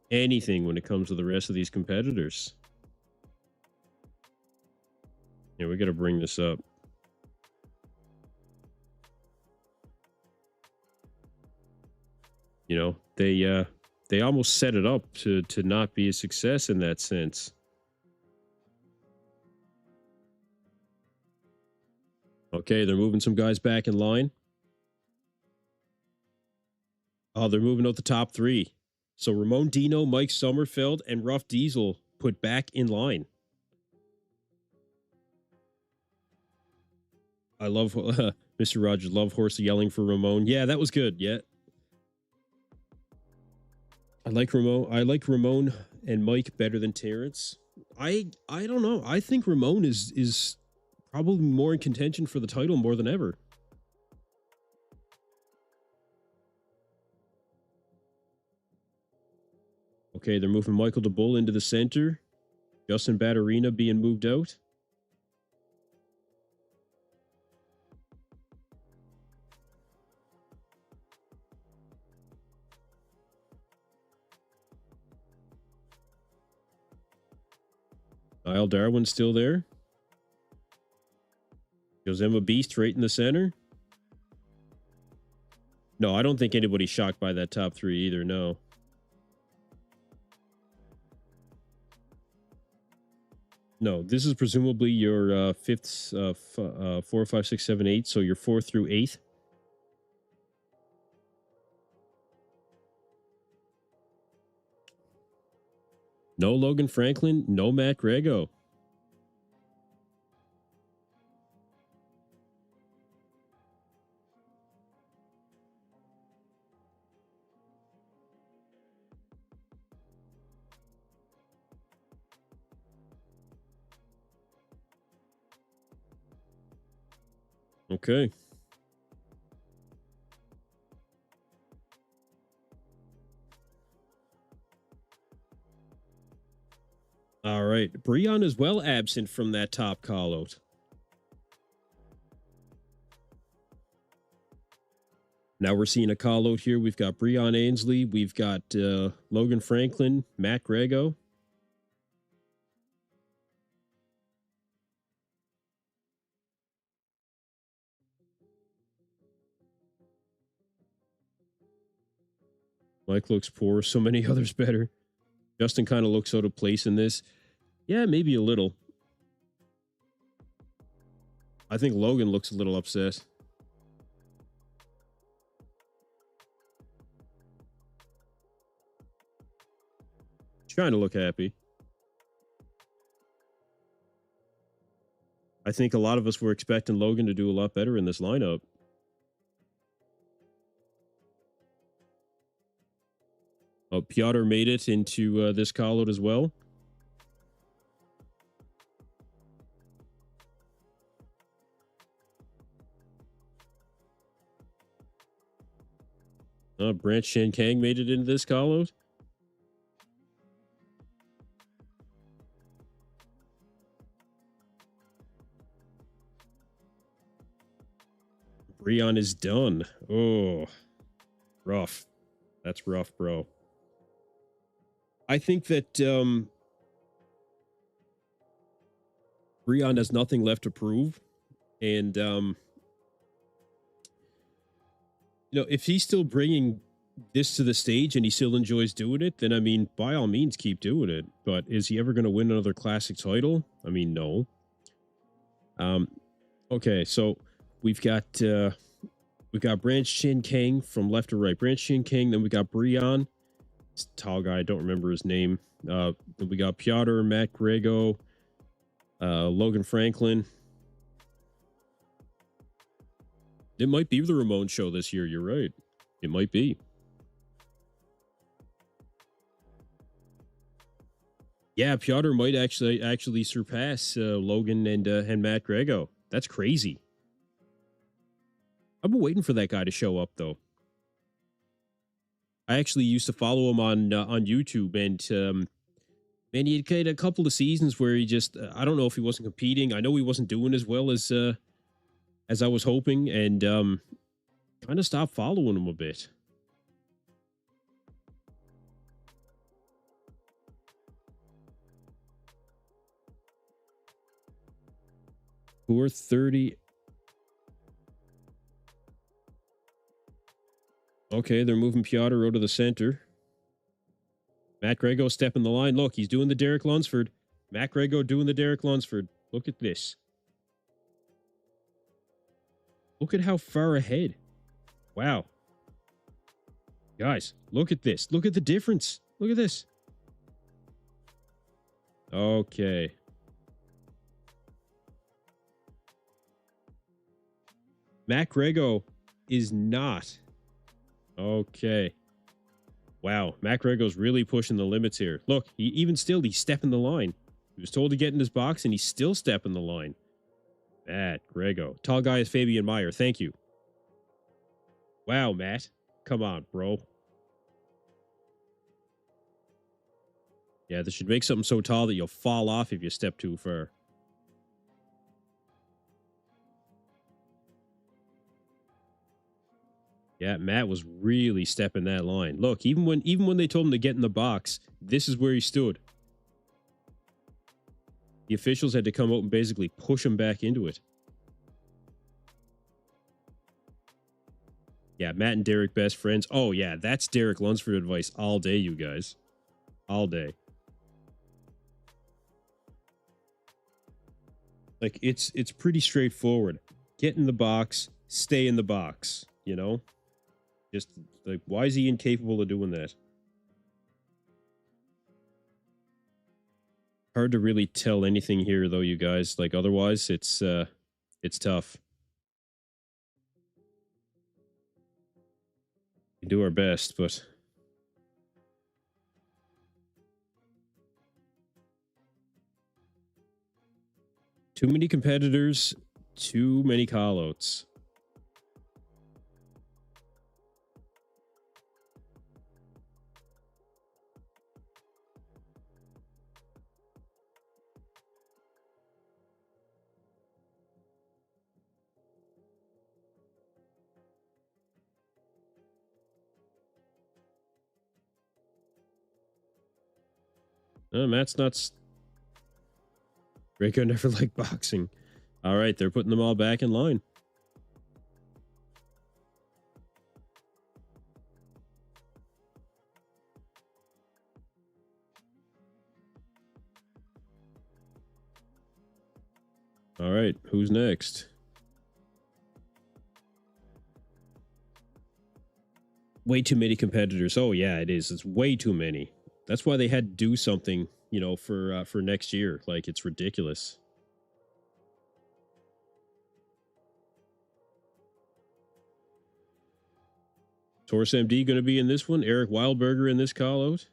S1: anything when it comes to the rest of these competitors. Yeah, we got to bring this up. You know, they almost set it up to not be a success in that sense. Okay, they're moving some guys back in line. Oh, they're moving out the top three. So Ramon Dino, Mike Sommerfeld, and Rough Diesel put back in line. I love Mr. Rogers, love Horse yelling for Ramon. Yeah, that was good. Yeah. I like Ramon and Mike better than Terrence. I don't know. I think Ramon is probably more in contention for the title more than ever. Okay, they're moving Michael DeBull into the center. Justin Batterina being moved out. Niall Darwin's still there. Josema Beast right in the center. No, I don't think anybody's shocked by that top three either, no. No, this is presumably your fifth, 4, 5, 6, 7, 8. So your 4th through 8th. No Logan Franklin, no Matt Grego. Okay. All right. Breon is well absent from that top call out. Now we're seeing a call out here. We've got Breon Ainsley. We've got Logan Franklin, Matt Grego. Mike looks poor. So many others better. Justin kind of looks out of place in this. Yeah, maybe a little. I think Logan looks a little upset. Trying to look happy. I think a lot of us were expecting Logan to do a lot better in this lineup. Oh, Piotr made it into this call out as well. Brant Shan Kang made it into this call out. Breon is done. Oh, rough. That's rough, bro. I think that Breon has nothing left to prove. And, you know, if he's still bringing this to the stage and he still enjoys doing it, then, I mean, by all means, keep doing it. But is he ever going to win another classic title? I mean, no. Okay, so we've got Branch Chin Kang from left to right. Branch Chin Kang, then we got Breon. Tall guy, I don't remember his name. Then we got Piotr, Matt Grego, Logan Franklin. It might be the Ramon show this year. You're right. It might be. Yeah, Piotr might actually surpass Logan and Matt Grego. That's crazy. I've been waiting for that guy to show up, though. I actually used to follow him on YouTube, and man, he had a couple of seasons where he just I don't know if he wasn't competing. I know he wasn't doing as well as I was hoping, and kind of stopped following him a bit. Who are 30? Okay, they're moving Piotr out of the center. Matt Grego stepping the line. Look, he's doing the Derek Lunsford. Matt Grego doing the Derek Lunsford. Look at this. Look at how far ahead. Wow. Guys, look at this. Look at the difference. Look at this. Okay. Matt Grego is not. Okay. Wow. Matt Grego's really pushing the limits here. Look, he's stepping the line. He was told to get in his box, and he's still stepping the line. Matt Grego. Tall guy is Fabian Meyer. Thank you. Wow, Matt. Come on, bro. Yeah, this should make something so tall that you'll fall off if you step too far. Yeah, Matt was really stepping that line. Look, even when they told him to get in the box, this is where he stood. The officials had to come out and basically push him back into it. Yeah, Matt and Derek best friends. Oh yeah, that's Derek Lunsford advice all day, you guys. All day. Like it's pretty straightforward. Get in the box, stay in the box, you know? Just like, why is he incapable of doing that? Hard to really tell anything here though, you guys. Like otherwise it's tough. We do our best, but too many competitors, too many callouts. Matt's not. Reiko never liked boxing. All right, they're putting them all back in line. All right, who's next? Way too many competitors. Oh yeah, it is. It's way too many. That's why they had to do something, you know, for next year. Like it's ridiculous. Horse MD going to be in this one. Eric Wildberger in this call out.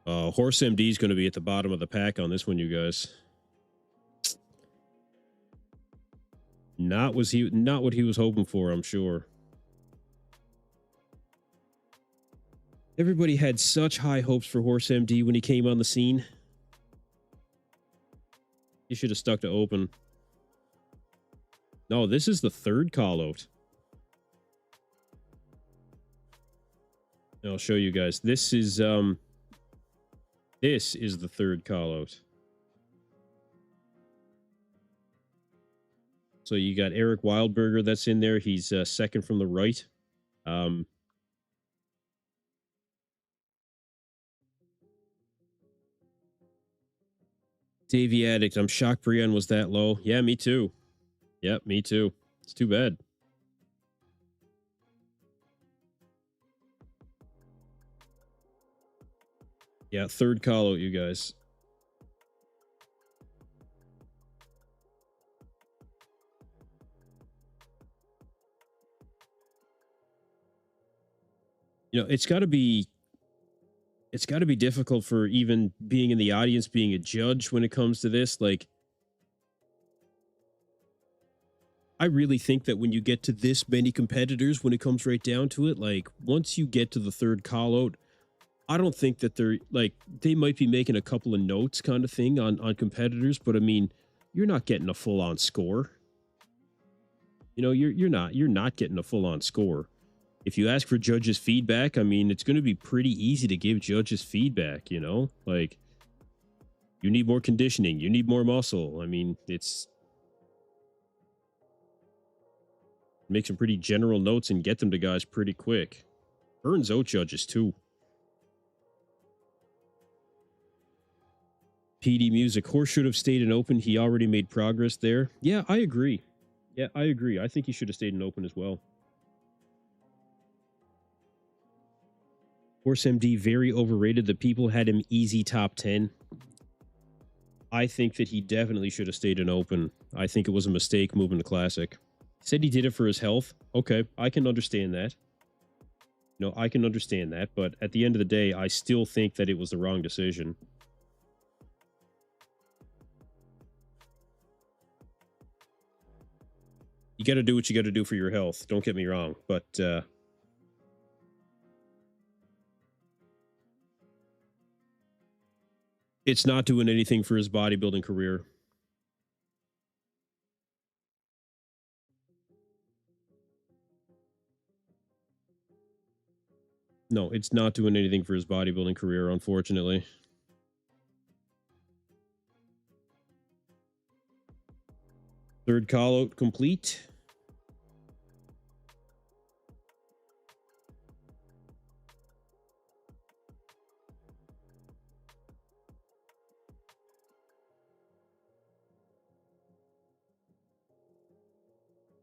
S1: Horse MD is going to be at the bottom of the pack on this one, you guys. Not what he was hoping for, I'm sure. Everybody had such high hopes for Horse MD when he came on the scene. He should have stuck to open. No, this is the third call out. I'll show you guys. This is the third call out. So you got Eric Wildberger that's in there. He's second from the right. Davey Addict. I'm shocked Brienne was that low. Yeah, me too. Yep, me too. It's too bad. Yeah, third call out, you guys. You know, it's got to be difficult for even being in the audience, being a judge when it comes to this. Like, I really think that when you get to this many competitors, when it comes right down to it, like once you get to the third call out, I don't think that they're like, they might be making a couple of notes kind of thing on competitors, but I mean, you're not getting a full on score. You know, you're not getting a full on score. If you ask for judges' feedback, I mean, it's going to be pretty easy to give judges feedback, you know? Like, you need more conditioning, you need more muscle. I mean, it's make some pretty general notes and get them to guys pretty quick. Burns out judges too. PD Music, Horse should have stayed in open. He already made progress there. Yeah, I agree. Yeah, I agree. I think he should have stayed in open as well. Horse MD, very overrated. The people had him easy top 10. I think that he definitely should have stayed in open. I think it was a mistake moving to Classic. He said he did it for his health. Okay, I can understand that. No, I can understand that. But at the end of the day, I still think that it was the wrong decision. You got to do what you got to do for your health. Don't get me wrong. But it's not doing anything for his bodybuilding career. No, it's not doing anything for his bodybuilding career, unfortunately. Third call out complete.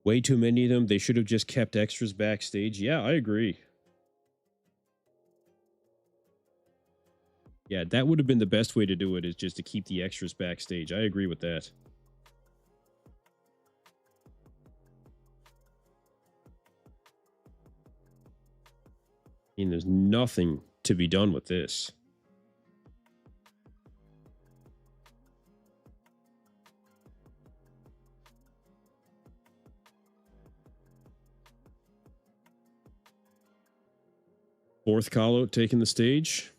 S1: Way too many of them. They should have just kept extras backstage. Yeah, I agree. Yeah, that would have been the best way to do it, is just to keep the extras backstage. I agree with that. I mean, there's nothing to be done with this. Fourth call out taking the stage.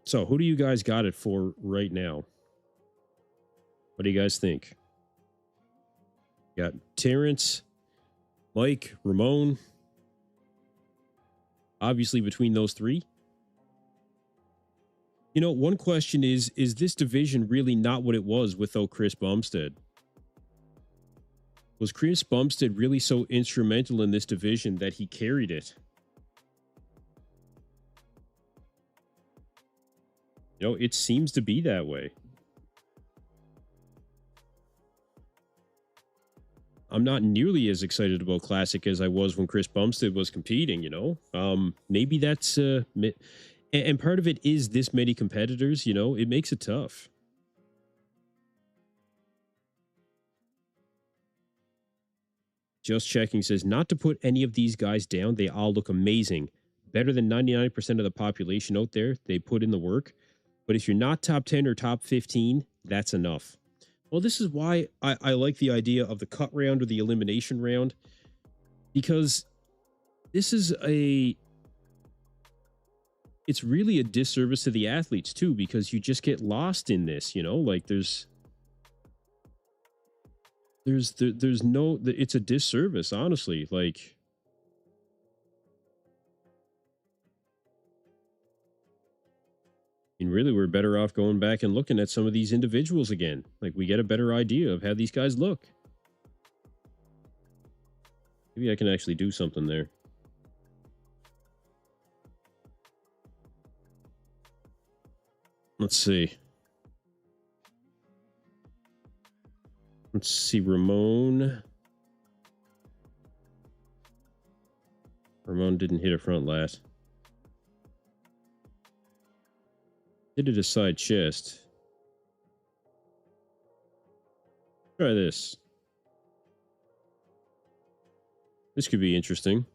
S1: So, who do you guys got it for right now? What do you guys think? Got Terrence, Mike, Ramon. Obviously, between those three. You know, one question is this division really not what it was without Chris Bumstead? Was Chris Bumstead really so instrumental in this division that he carried it? You know, it seems to be that way. I'm not nearly as excited about Classic as I was when Chris Bumstead was competing, you know? Maybe that's... and part of it is this many competitors, you know? It makes it tough. Just checking says, not to put any of these guys down, they all look amazing. Better than 99% of the population out there. They put in the work. But if you're not top 10 or top 15, that's enough. Well, this is why I like the idea of the cut round or the elimination round, because this is it's really a disservice to the athletes too, because you just get lost in this, you know, like there's no, it's a disservice, honestly. Like, and really, we're better off going back and looking at some of these individuals again. Like, we get a better idea of how these guys look. Maybe I can actually do something there. Let's see. Let's see, Ramon. Ramon didn't hit a front lat. Hit it a side chest. Try this. This could be interesting.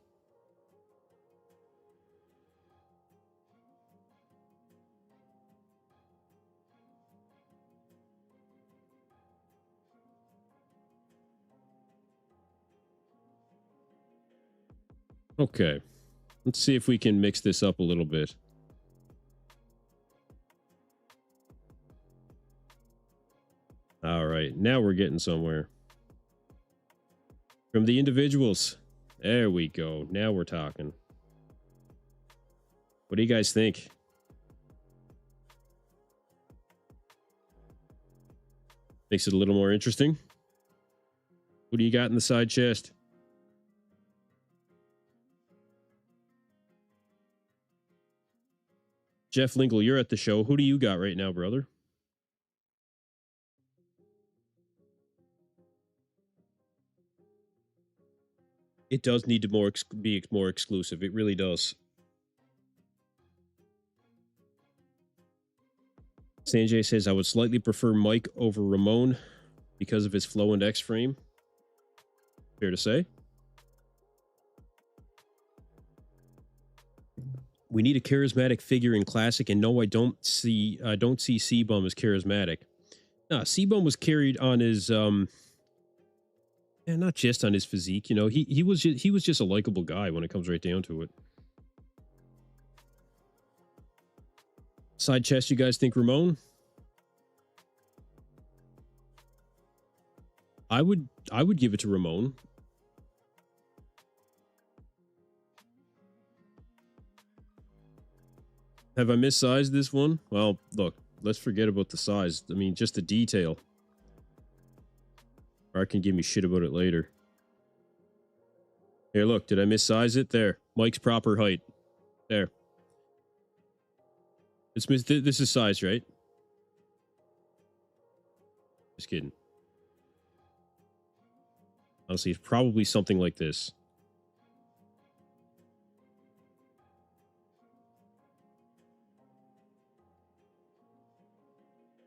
S1: Okay. Let's see if we can mix this up a little bit. All right. Now we're getting somewhere. From the individuals. There we go. Now we're talking. What do you guys think? Makes it a little more interesting. What do you got in the side chest? Jeff Linkle, you're at the show. Who do you got right now, brother? It does need to be more exclusive. It really does. Sanjay says, I would slightly prefer Mike over Ramon because of his flow and X frame. Fair to say. We need a charismatic figure in Classic, and no, I don't see C-Bum as charismatic. Nah, C-Bum was carried on his and not just on his physique, you know, he was just a likable guy when it comes right down to it. Side chest, you guys think Ramon? I would give it to Ramon. Have I missized this one? Well, look, let's forget about the size. I mean, just the detail. Art can give me shit about it later. Here, look, did I missize it? There. Mike's proper height. There. This is size, right? Just kidding. Honestly, it's probably something like this.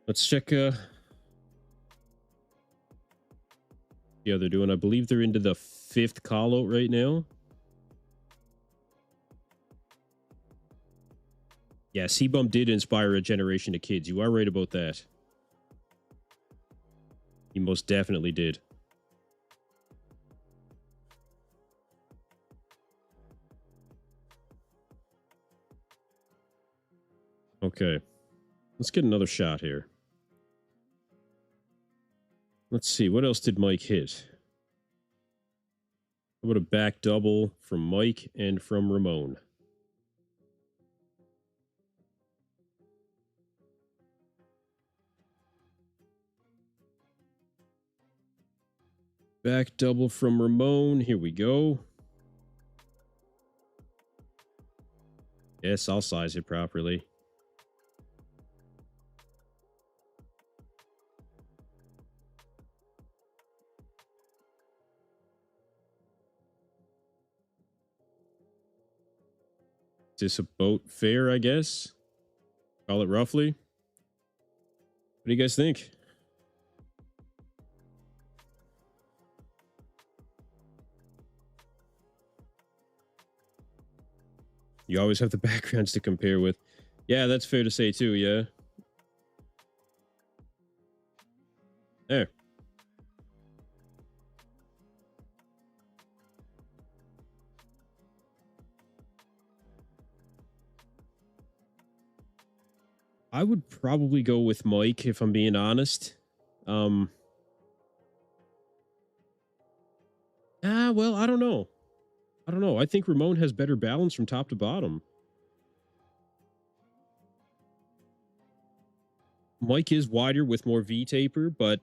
S1: Let's check, yeah, they're doing, I believe they're into the 5th call out right now. Yeah, C-Bum did inspire a generation of kids. You are right about that. He most definitely did. Okay. Let's get another shot here. Let's see. What else did Mike hit? How about a back double from Mike and from Ramon? Back double from Ramon. Here we go. Yes, I'll size it properly. Is this about fair, I guess? Call it roughly. What do you guys think? You always have the backgrounds to compare with. Yeah, that's fair to say too, yeah. There. I would probably go with Mike if I'm being honest. Well, I don't know. I think Ramon has better balance from top to bottom. Mike is wider with more V taper, but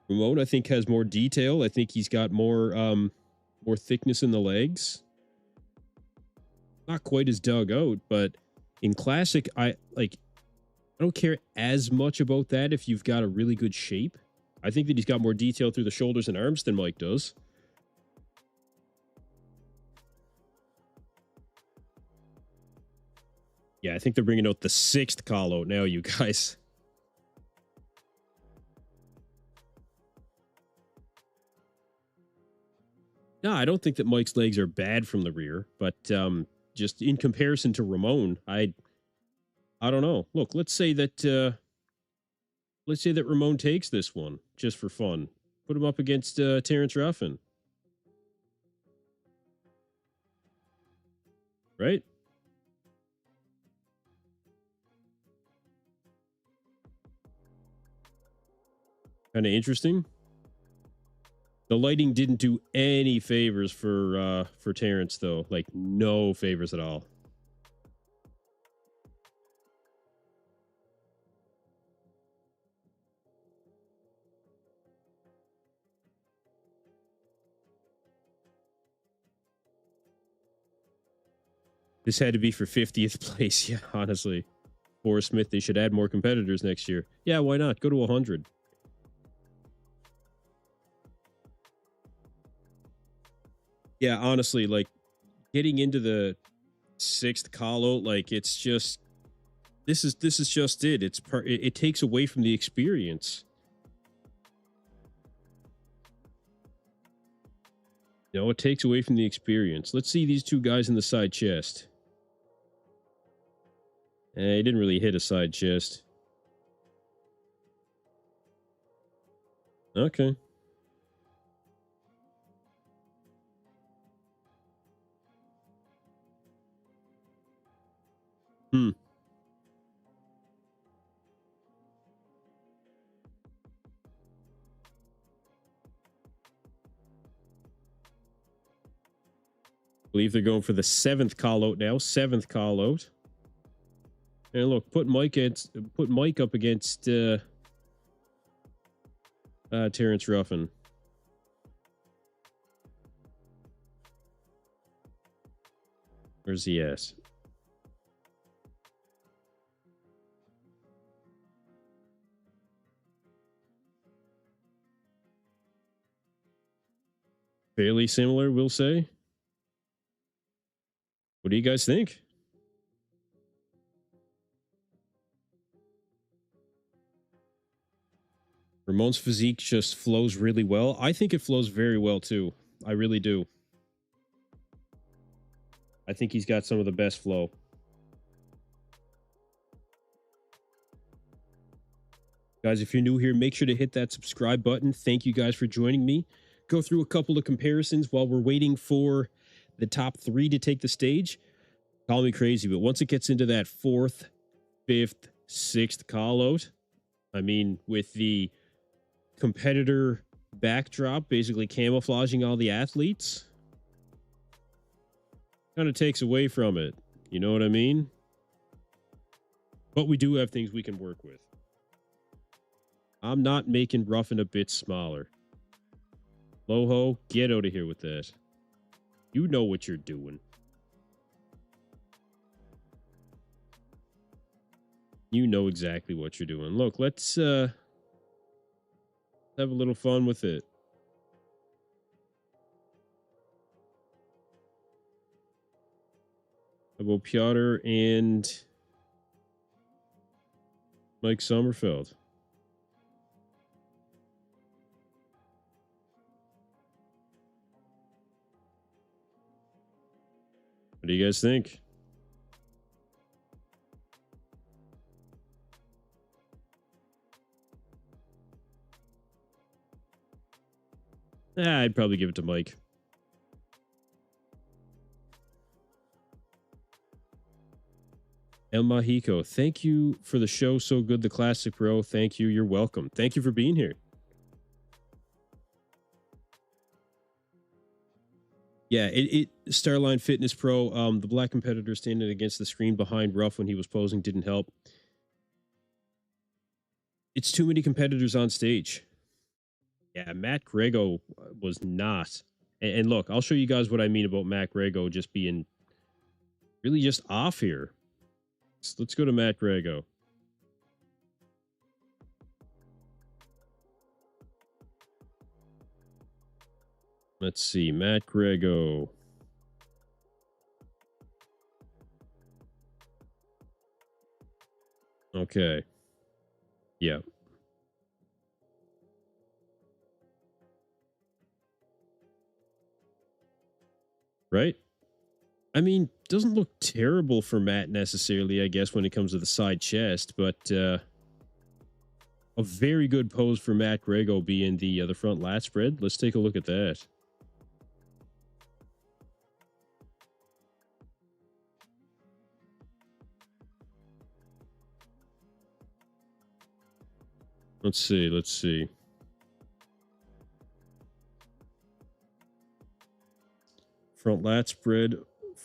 S1: Ramon, I think, has more detail. I think he's got more thickness in the legs. Not quite as dug out, but in Classic, I don't care as much about that if you've got a really good shape. I think that he's got more detail through the shoulders and arms than Mike does. Yeah, I think they're bringing out the 6th call out now, you guys. No, I don't think that Mike's legs are bad from the rear, but just in comparison to Ramon, I don't know. Look, let's say that Ramon takes this one just for fun. Put him up against Terrence Ruffin, right? Kind of interesting. The lighting didn't do any favors for Terrence though, like no favors at all. This had to be for 50th place. Yeah, honestly. Forrest Smith, they should add more competitors next year. Yeah, why not? Go to 100. Yeah, honestly, like getting into the 6th call out, like it's just this is just it. It takes away from the experience. You know, it takes away from the experience. Let's see these two guys in the side chest. He didn't really hit a side chest. Okay. Hmm. Believe they're going for the 7th call out now. 7th call out. And look, put Mike up against Terrence Ruffin. Where's he at? Fairly similar, we'll say. What do you guys think? Ramon's physique just flows really well. I think it flows very well too. I really do. I think he's got some of the best flow. Guys, if you're new here, make sure to hit that subscribe button. Thank you guys for joining me. Go through a couple of comparisons while we're waiting for the top 3 to take the stage. Call me crazy, but once it gets into that 4th, 5th, 6th call out, I mean, with the competitor backdrop basically camouflaging all the athletes, kind of takes away from it. You know what I mean? But we do have things we can work with. I'm not making Ruffin a bit smaller. Loho, get out of here with that. You know what you're doing. You know exactly what you're doing. Look, let's have a little fun with it. How about Piotr and Mike Sommerfeld? What do you guys think? I'd probably give it to Mike. El Mahico, thank you for the show. So good, the Classic Bro. Thank you. You're welcome. Thank you for being here. Yeah, Starline Fitness Pro, the black competitor standing against the screen behind Ruff when he was posing didn't help. It's too many competitors on stage. Yeah, Matt Grego was not. And look, I'll show you guys what I mean about Matt Grego just being really just off here. So let's go to Matt Grego. Let's see, Matt Grego. Okay. Yeah. right? I mean, doesn't look terrible for Matt necessarily, I guess, when it comes to the side chest, but a very good pose for Matt Grego being the front lat spread. Let's take a look at that. Let's see. Let's see. Front lat spread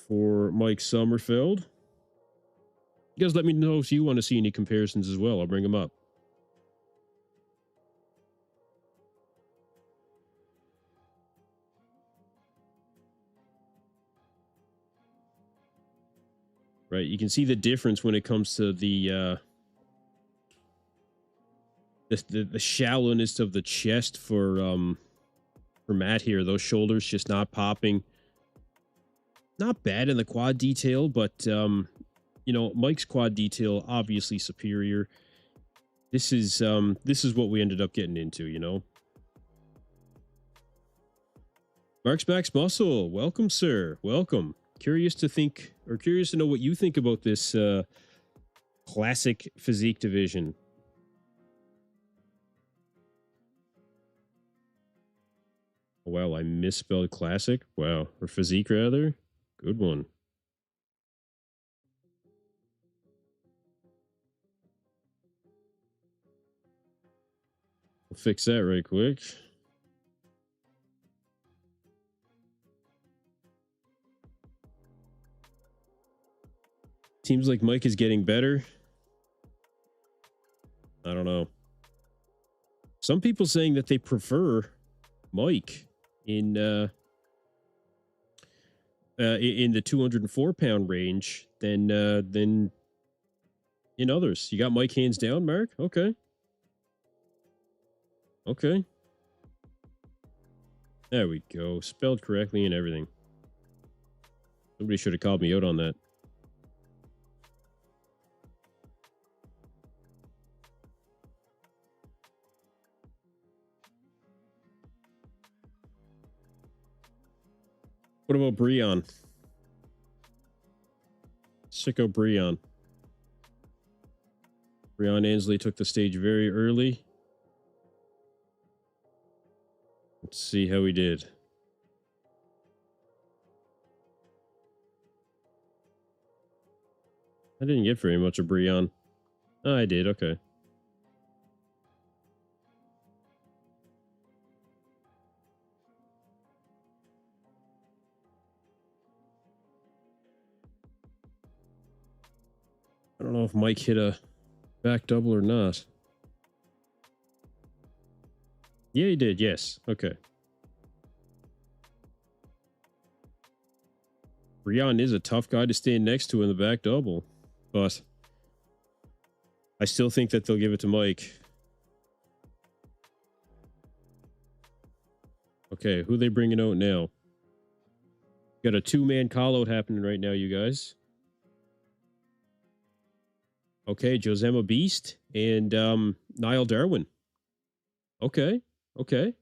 S1: for Mike Sommerfeld. You guys let me know if you want to see any comparisons as well. I'll bring them up. Right, you can see the difference when it comes to the shallowness of the chest for Matt here. Those shoulders just not popping. Not bad in the quad detail, but you know, Mike's quad detail obviously superior. This is what we ended up getting into, you know. Mark's Max Muscle, welcome, sir. Welcome. Curious to know what you think about this classic physique division. Wow, I misspelled classic. Wow, or physique rather. Good one. We'll fix that right quick. Seems like Mike is getting better. I don't know. Some people saying that they prefer Mike in the 204-pound range than in others. You got Mike hands down, Mark? Okay. Okay. There we go. Spelled correctly and everything. Somebody should have called me out on that. What about Breon? Sicko Breon. Breon Ansley took the stage very early. Let's see how he did. I didn't get very much of Breon. Oh, I did. Okay. I don't know if Mike hit a back double or not. Yeah, he did. Yes. Okay. Breon is a tough guy to stand next to in the back double, but I still think that they'll give it to Mike. Okay, who they bringing out now? Got a two-man call-out happening right now, you guys. Okay, Josema Beast and Niall Darwin. Okay, okay.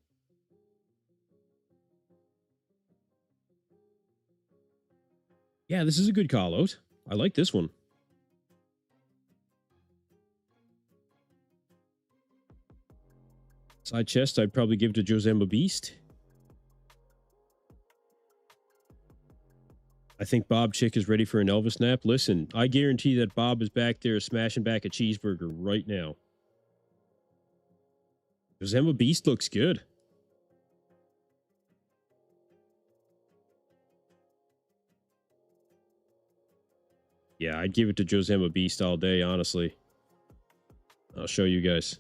S1: Yeah, this is a good call-out. I like this one. Side chest, I'd probably give to Josema Beast. I think Bob Chick is ready for an Elvis nap. Listen, I guarantee that Bob is back there smashing back a cheeseburger right now. Josema Beast looks good. Yeah, I'd give it to Josema Beast all day, honestly. I'll show you guys.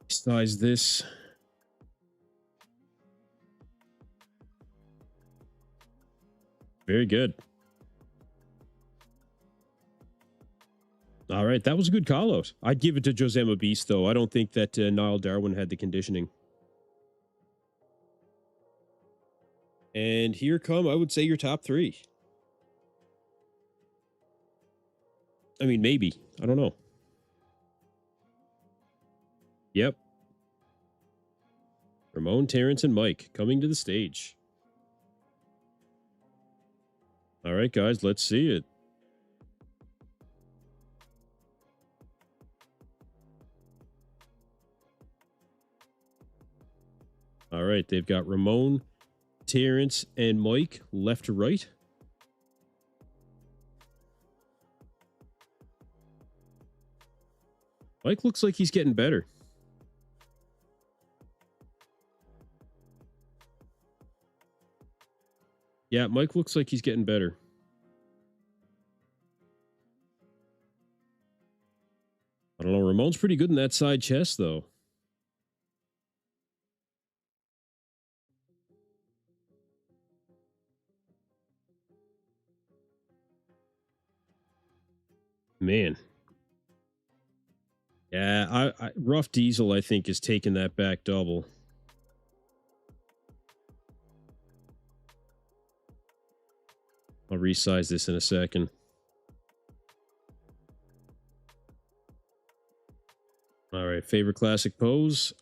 S1: Besides this, very good. All right, that was a good call out. I'd give it to Josema Beast, though. I don't think that Niall Darwin had the conditioning. And here come, I would say, your top three. I mean, maybe. I don't know. Yep. Ramon, Terrence, and Mike coming to the stage. All right, guys, let's see it. All right, they've got Ramon, Terrence, and Mike left to right. Mike looks like he's getting better. Yeah, Mike looks like he's getting better. I don't know. Ramon's pretty good in that side chest, though. Man. Yeah, Rough Diesel, I think, is taking that back double. I'll resize this in a second. All right, favorite classic pose.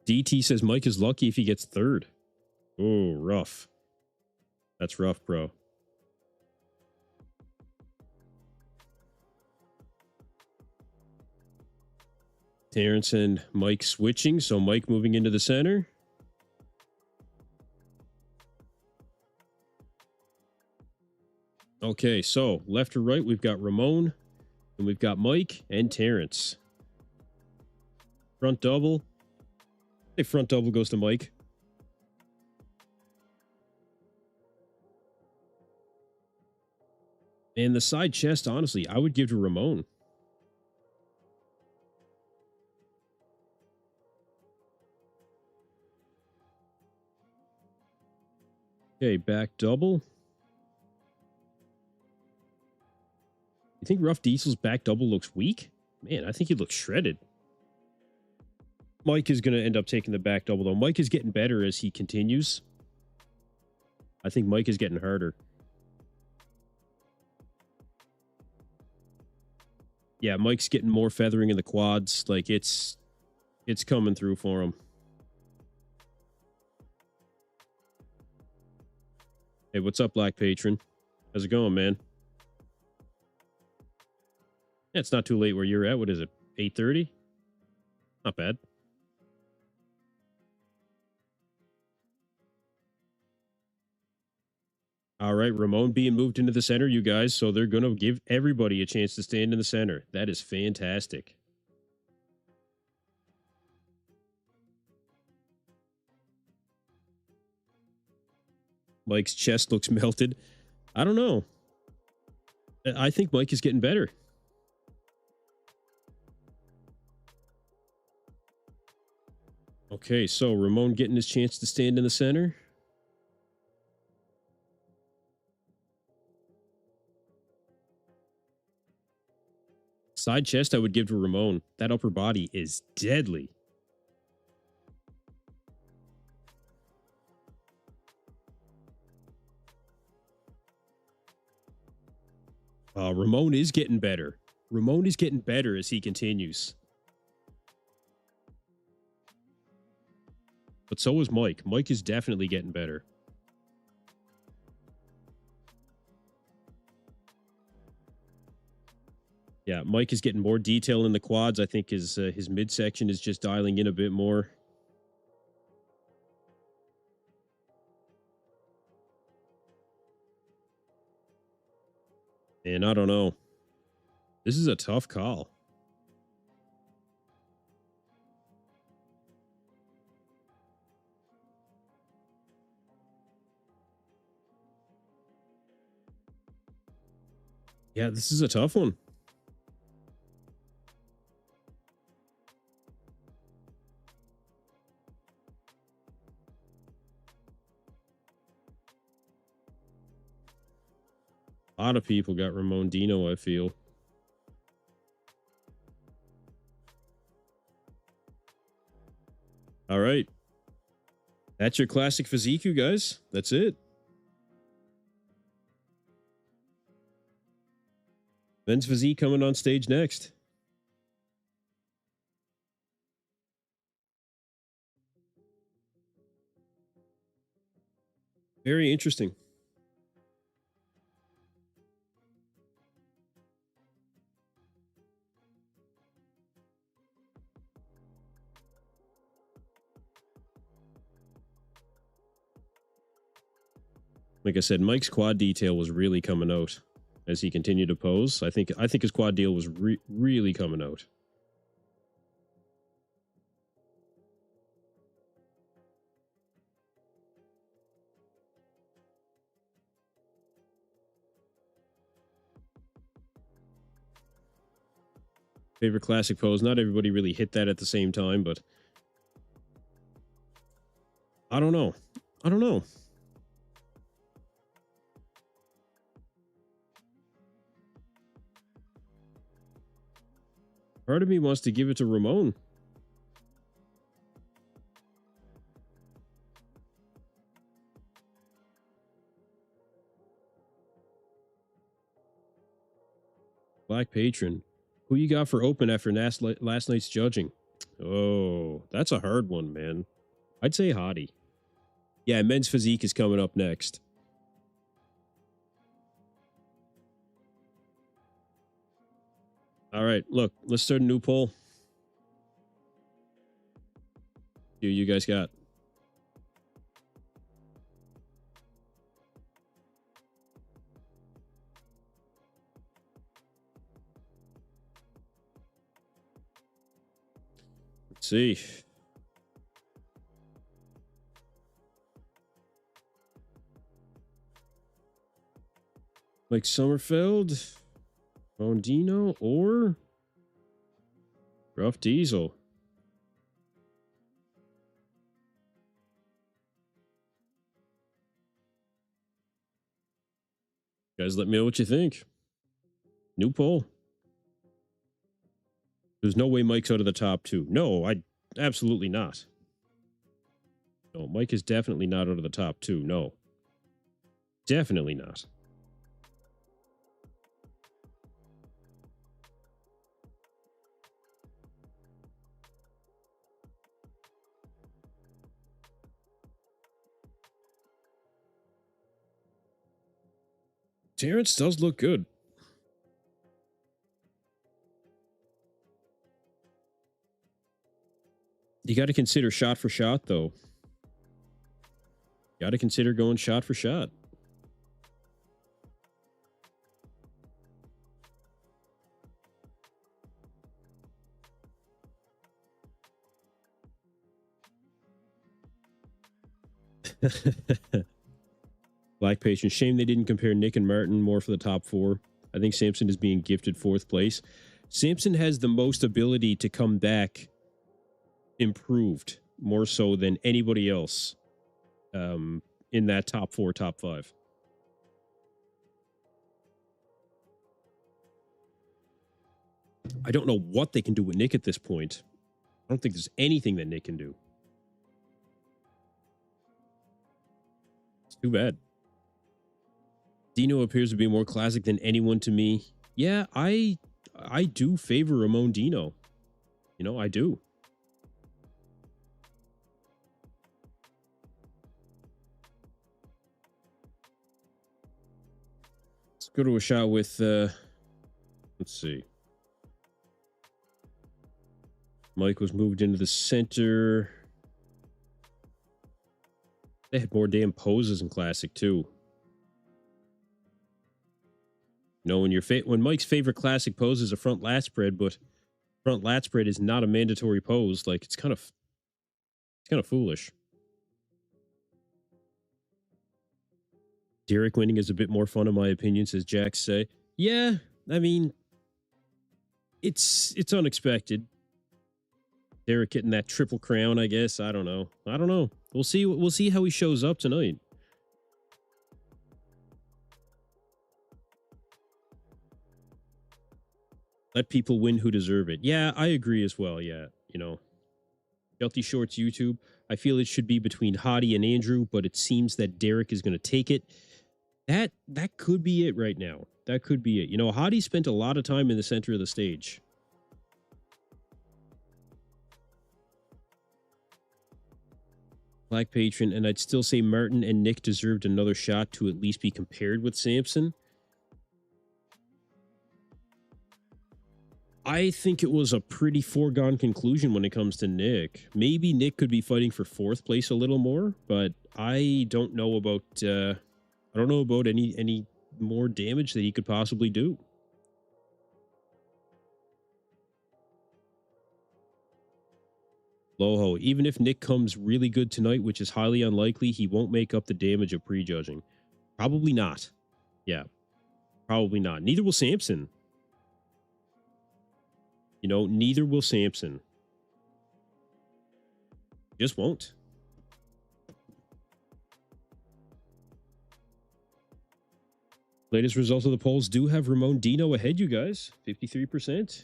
S1: DT says Mike is lucky if he gets third. Oh, rough. That's rough, bro. Terrence and Mike switching, so Mike moving into the center. Okay, so left or right, we've got Ramon, and we've got Mike and Terrence. Front double. Hey, front double goes to Mike. And the side chest, honestly, I would give to Ramon. Okay, back double. You think Rough Diesel's back double looks weak? Man, I think he looks shredded. Mike is going to end up taking the back double, though. Mike is getting better as he continues. I think Mike is getting harder. Yeah, Mike's getting more feathering in the quads. Like, it's coming through for him. Hey, what's up, Black Patron? How's it going, man? Yeah, it's not too late where you're at. What is it? 8:30? Not bad. All right, Ramon being moved into the center, you guys. So they're going to give everybody a chance to stand in the center. That is fantastic. Mike's chest looks melted. I don't know. I think Mike is getting better. Okay, so Ramon getting his chance to stand in the center. Side chest, I would give to Ramon. That upper body is deadly. Ramon is getting better. Ramon is getting better as he continues. But so is Mike. Mike is definitely getting better. Yeah, Mike is getting more detail in the quads. I think his midsection is just dialing in a bit more. And I don't know. This is a tough call. Yeah, this is a tough one. A lot of people got Ramon Dino, I feel. All right. That's your classic physique, you guys. That's it. Men's physique coming on stage next. Very interesting. Like I said, Mike's quad detail was really coming out as he continued to pose. I think his quad deal was really coming out. Favorite classic pose. Not everybody really hit that at the same time, but I don't know. I don't know. Part of me wants to give it to Ramon. Black Patron. Who you got for open after last night's judging? Oh, that's a hard one, man. I'd say Hottie. Yeah, men's physique is coming up next. All right, look, let's start a new poll. Who you guys got? Let's see. Like Sommerfeld, Mondino, or Rough Diesel. Guys, let me know what you think. New poll. There's no way Mike's out of the top two. No, absolutely not. No, Mike is definitely not out of the top two. No. Definitely not. Terrence does look good. You got to consider shot for shot, though. Got to consider going shot for shot. Black Patient. Shame they didn't compare Nick and Martin more for the top four. I think Samson is being gifted fourth place. Samson has the most ability to come back improved, more so than anybody else in that top four, top five. I don't know what they can do with Nick at this point. I don't think there's anything that Nick can do. It's too bad. Dino appears to be more classic than anyone to me. Yeah, I do favor Ramon Dino. You know, I do. Let's go to a shot with, let's see. Mike was moved into the center. They had more damn poses in Classic, too. You know, when Mike's favorite Classic pose is a front lat spread, but front lat spread is not a mandatory pose. Like, it's kind of foolish. Derek winning is a bit more fun, in my opinion, says Jack say. Yeah, I mean, it's unexpected. Derek getting that triple crown, I guess. I don't know. We'll see how he shows up tonight. Let people win who deserve it. Yeah, I agree as well. Yeah, you know, Healthy Shorts YouTube. I feel it should be between Hottie and Andrew, but it seems that Derek is going to take it. That could be it right now. That could be it. You know, Hottie spent a lot of time in the center of the stage. Black Patron, and I'd still say Martin and Nick deserved another shot to at least be compared with Samson. I think it was a pretty foregone conclusion when it comes to Nick. Maybe Nick could be fighting for 4th place a little more, but I don't know about any more damage that he could possibly do. Loho, even if Nick comes really good tonight, which is highly unlikely, he won't make up the damage of prejudging. Probably not. Yeah, probably not. Neither will Samson. You know, neither will Samson. Just won't. Latest results of the polls do have Ramon Dino ahead, you guys. 53%.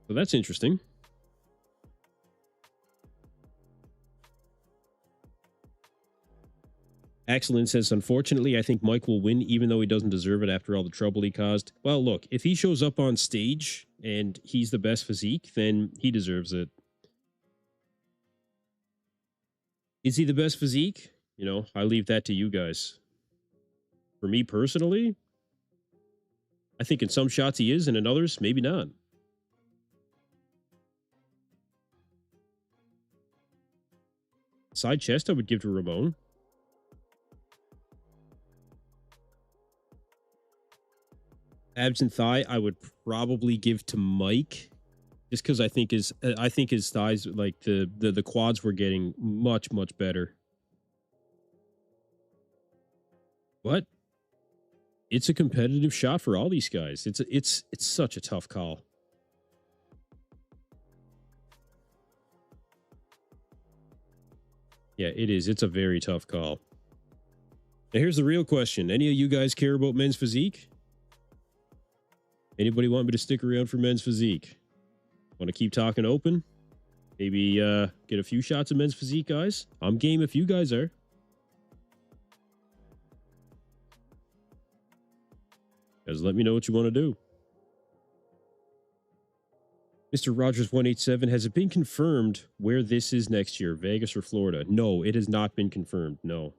S1: So that's interesting. Excellent says, unfortunately, I think Mike will win, even though he doesn't deserve it after all the trouble he caused. Well, look, if he shows up on stage and he's the best physique, then he deserves it. Is he the best physique? You know, I leave that to you guys. For me personally, I think in some shots he is, and in others, maybe not. Side chest, I would give to Ramon. Abs and thigh, I would probably give to Mike, just because I think his thighs, like the quads, were getting much better. But it's a competitive shot for all these guys. It's such a tough call. Yeah, it is. It's a very tough call. Now, here's the real question. Any of you guys care about men's physique? Anybody want me to stick around for men's physique? Want to keep talking open? Maybe get a few shots of men's physique, guys? I'm game if you guys are. Guys, let me know what you want to do. Mr. Rogers 187, has it been confirmed where this is next year, Vegas or Florida? No, it has not been confirmed. No.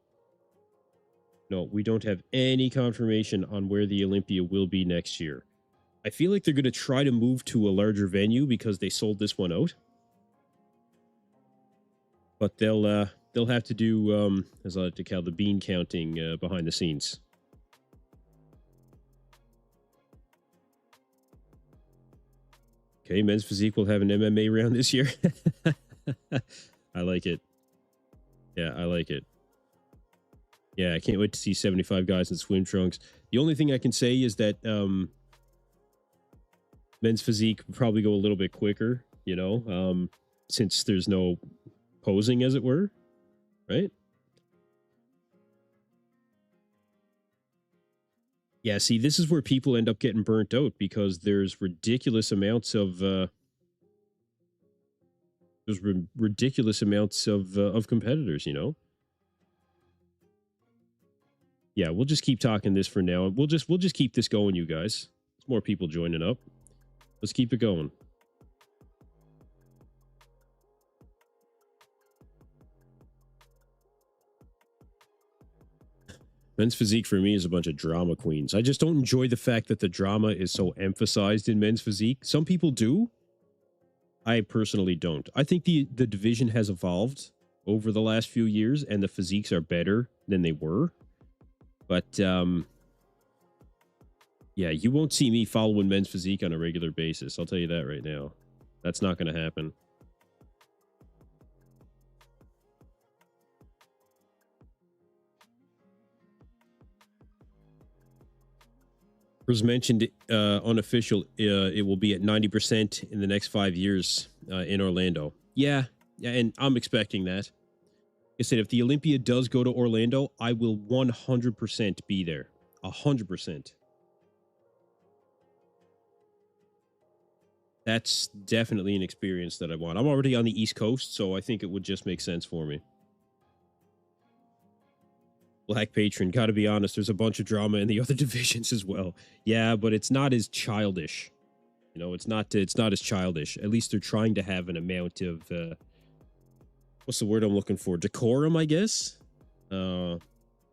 S1: No, we don't have any confirmation on where the Olympia will be next year. I feel like they're going to try to move to a larger venue because they sold this one out. But they'll have to do, as I like to call, the bean counting behind the scenes. Okay, men's physique will have an MMA round this year. I like it. Yeah, I like it. Yeah, I can't wait to see 75 guys in swim trunks. The only thing I can say is that men's physique will probably go a little bit quicker, you know, since there's no posing, as it were, right? Yeah, see, this is where people end up getting burnt out because there's ridiculous amounts of competitors, you know. Yeah, we'll just keep talking this for now. We'll just keep this going, you guys. There's more people joining up. Let's keep it going. Men's physique for me is a bunch of drama queens. I just don't enjoy the fact that the drama is so emphasized in men's physique. Some people do. I personally don't. I think the division has evolved over the last few years, and the physiques are better than they were. But, yeah, you won't see me following men's physique on a regular basis. I'll tell you that right now. That's not going to happen. As mentioned, unofficial, it will be at 90% in the next 5 years in Orlando. Yeah, and I'm expecting that. Like I said, if the Olympia does go to Orlando, I will 100% be there. 100%. That's definitely an experience that I want. I'm already on the East Coast, so I think it would just make sense for me. Black Patron, gotta be honest, there's a bunch of drama in the other divisions as well. Yeah, but it's not as childish. You know, it's not as childish. At least they're trying to have an amount of what's the word I'm looking for? Decorum, I guess.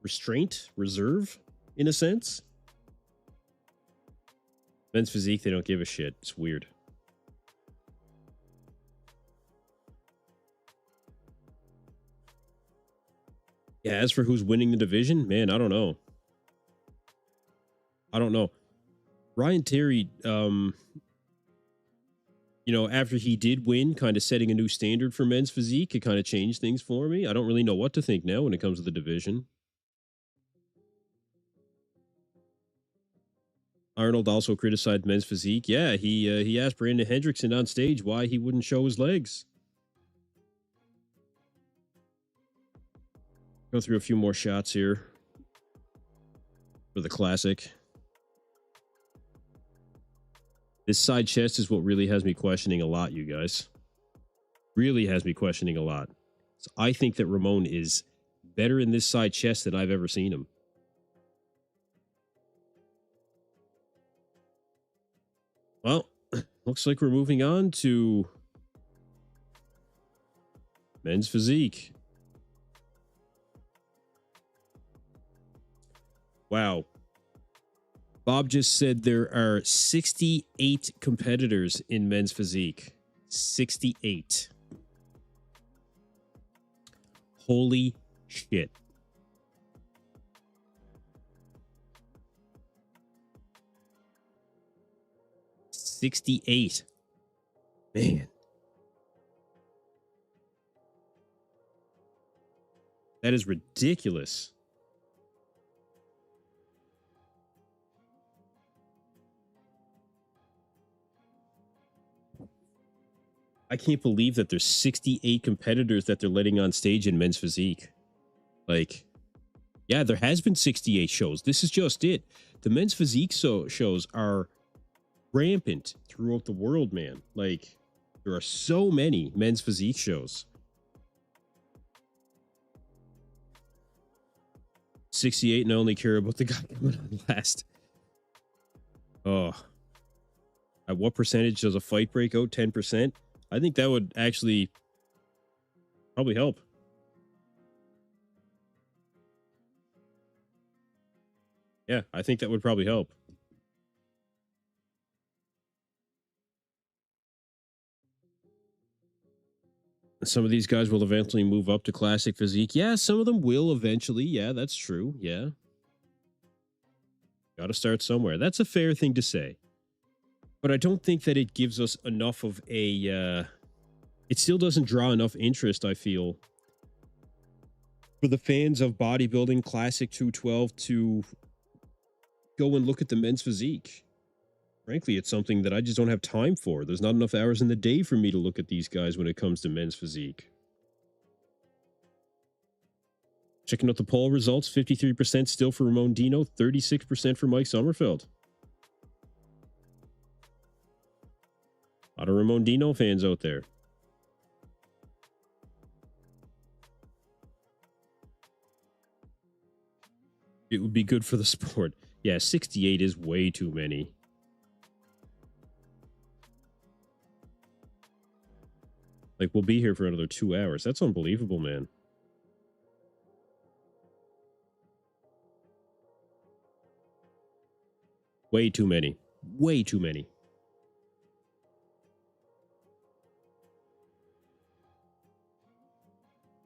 S1: Restraint, reserve, in a sense. Men's physique, they don't give a shit. It's weird. Yeah, as for who's winning the division, man, I don't know. I don't know. Ryan Terry, you know, after he did win, kind of setting a new standard for men's physique, it kind of changed things for me. I don't really know what to think now when it comes to the division. Arnold also criticized men's physique. Yeah, he asked Brandon Hendrickson on stage why he wouldn't show his legs. Go through a few more shots here for the classic. This side chest is what really has me questioning a lot, you guys. Really has me questioning a lot. So I think that Ramon is better in this side chest than I've ever seen him. Well, looks like we're moving on to men's physique. Wow. Bob just said there are 68 competitors in men's physique. 68. Holy shit. $68. Man. That is ridiculous. I can't believe that there's 68 competitors that they're letting on stage in men's physique. Like, yeah, there has been 68 shows. This is just it. The men's physique shows are rampant throughout the world, man. Like, there are so many men's physique shows. 68, and I only care about the guy coming on last. Oh. At what percentage does a fight break out? 10%? I think that would actually probably help. Yeah, I think that would probably help. Some of these guys will eventually move up to classic physique. Yeah, some of them will eventually. Yeah, that's true. Yeah. Got to start somewhere. That's a fair thing to say. But I don't think that it gives us enough of a... it still doesn't draw enough interest, I feel, for the fans of bodybuilding classic 212 to go and look at the men's physique. Frankly, it's something that I just don't have time for. There's not enough hours in the day for me to look at these guys when it comes to men's physique. Checking out the poll results, 53% still for Ramon Dino, 36% for Mike Sommerfeld. A lot of Ramon Dino fans out there. It would be good for the sport. Yeah, 68 is way too many. Like, we'll be here for another 2 hours. That's unbelievable, man. Way too many. Way too many.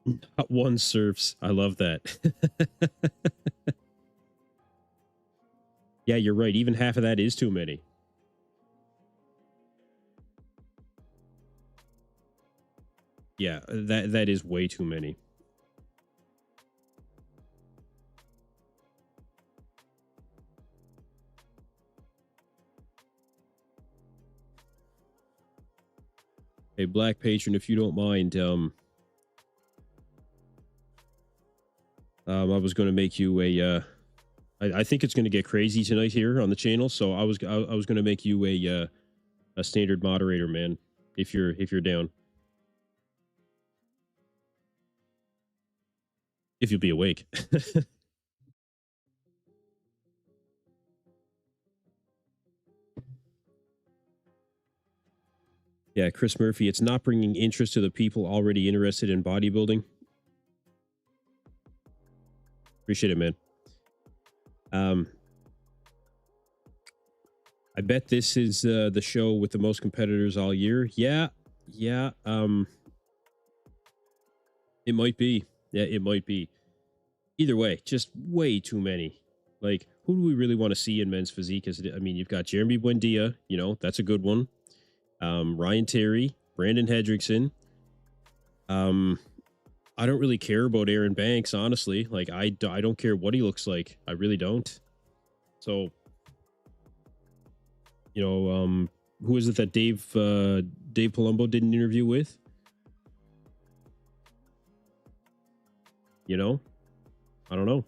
S1: Not one surfs. I love that. Yeah, you're right. Even half of that is too many. Yeah, that is way too many. Hey, Black Patron, if you don't mind, I was going to make you a. I think it's going to get crazy tonight here on the channel, so I was going to make you a standard moderator, man. If you're down, if you'll be awake. Yeah, Chris Murphy, it's not bringing interest to the people already interested in bodybuilding. Appreciate it, man. I bet this is the show with the most competitors all year. Yeah. It might be. Yeah, it might be. Either way, just way too many. Like, who do we really want to see in men's physique? I mean, you've got Jeremy Buendia, you know, that's a good one. Ryan Terry, Brandon Hendrickson. I don't really care about Aaron Banks, honestly. Like, I don't care what he looks like. I really don't. So, you know, who is it that Dave Palumbo did an interview with? You know, I don't know.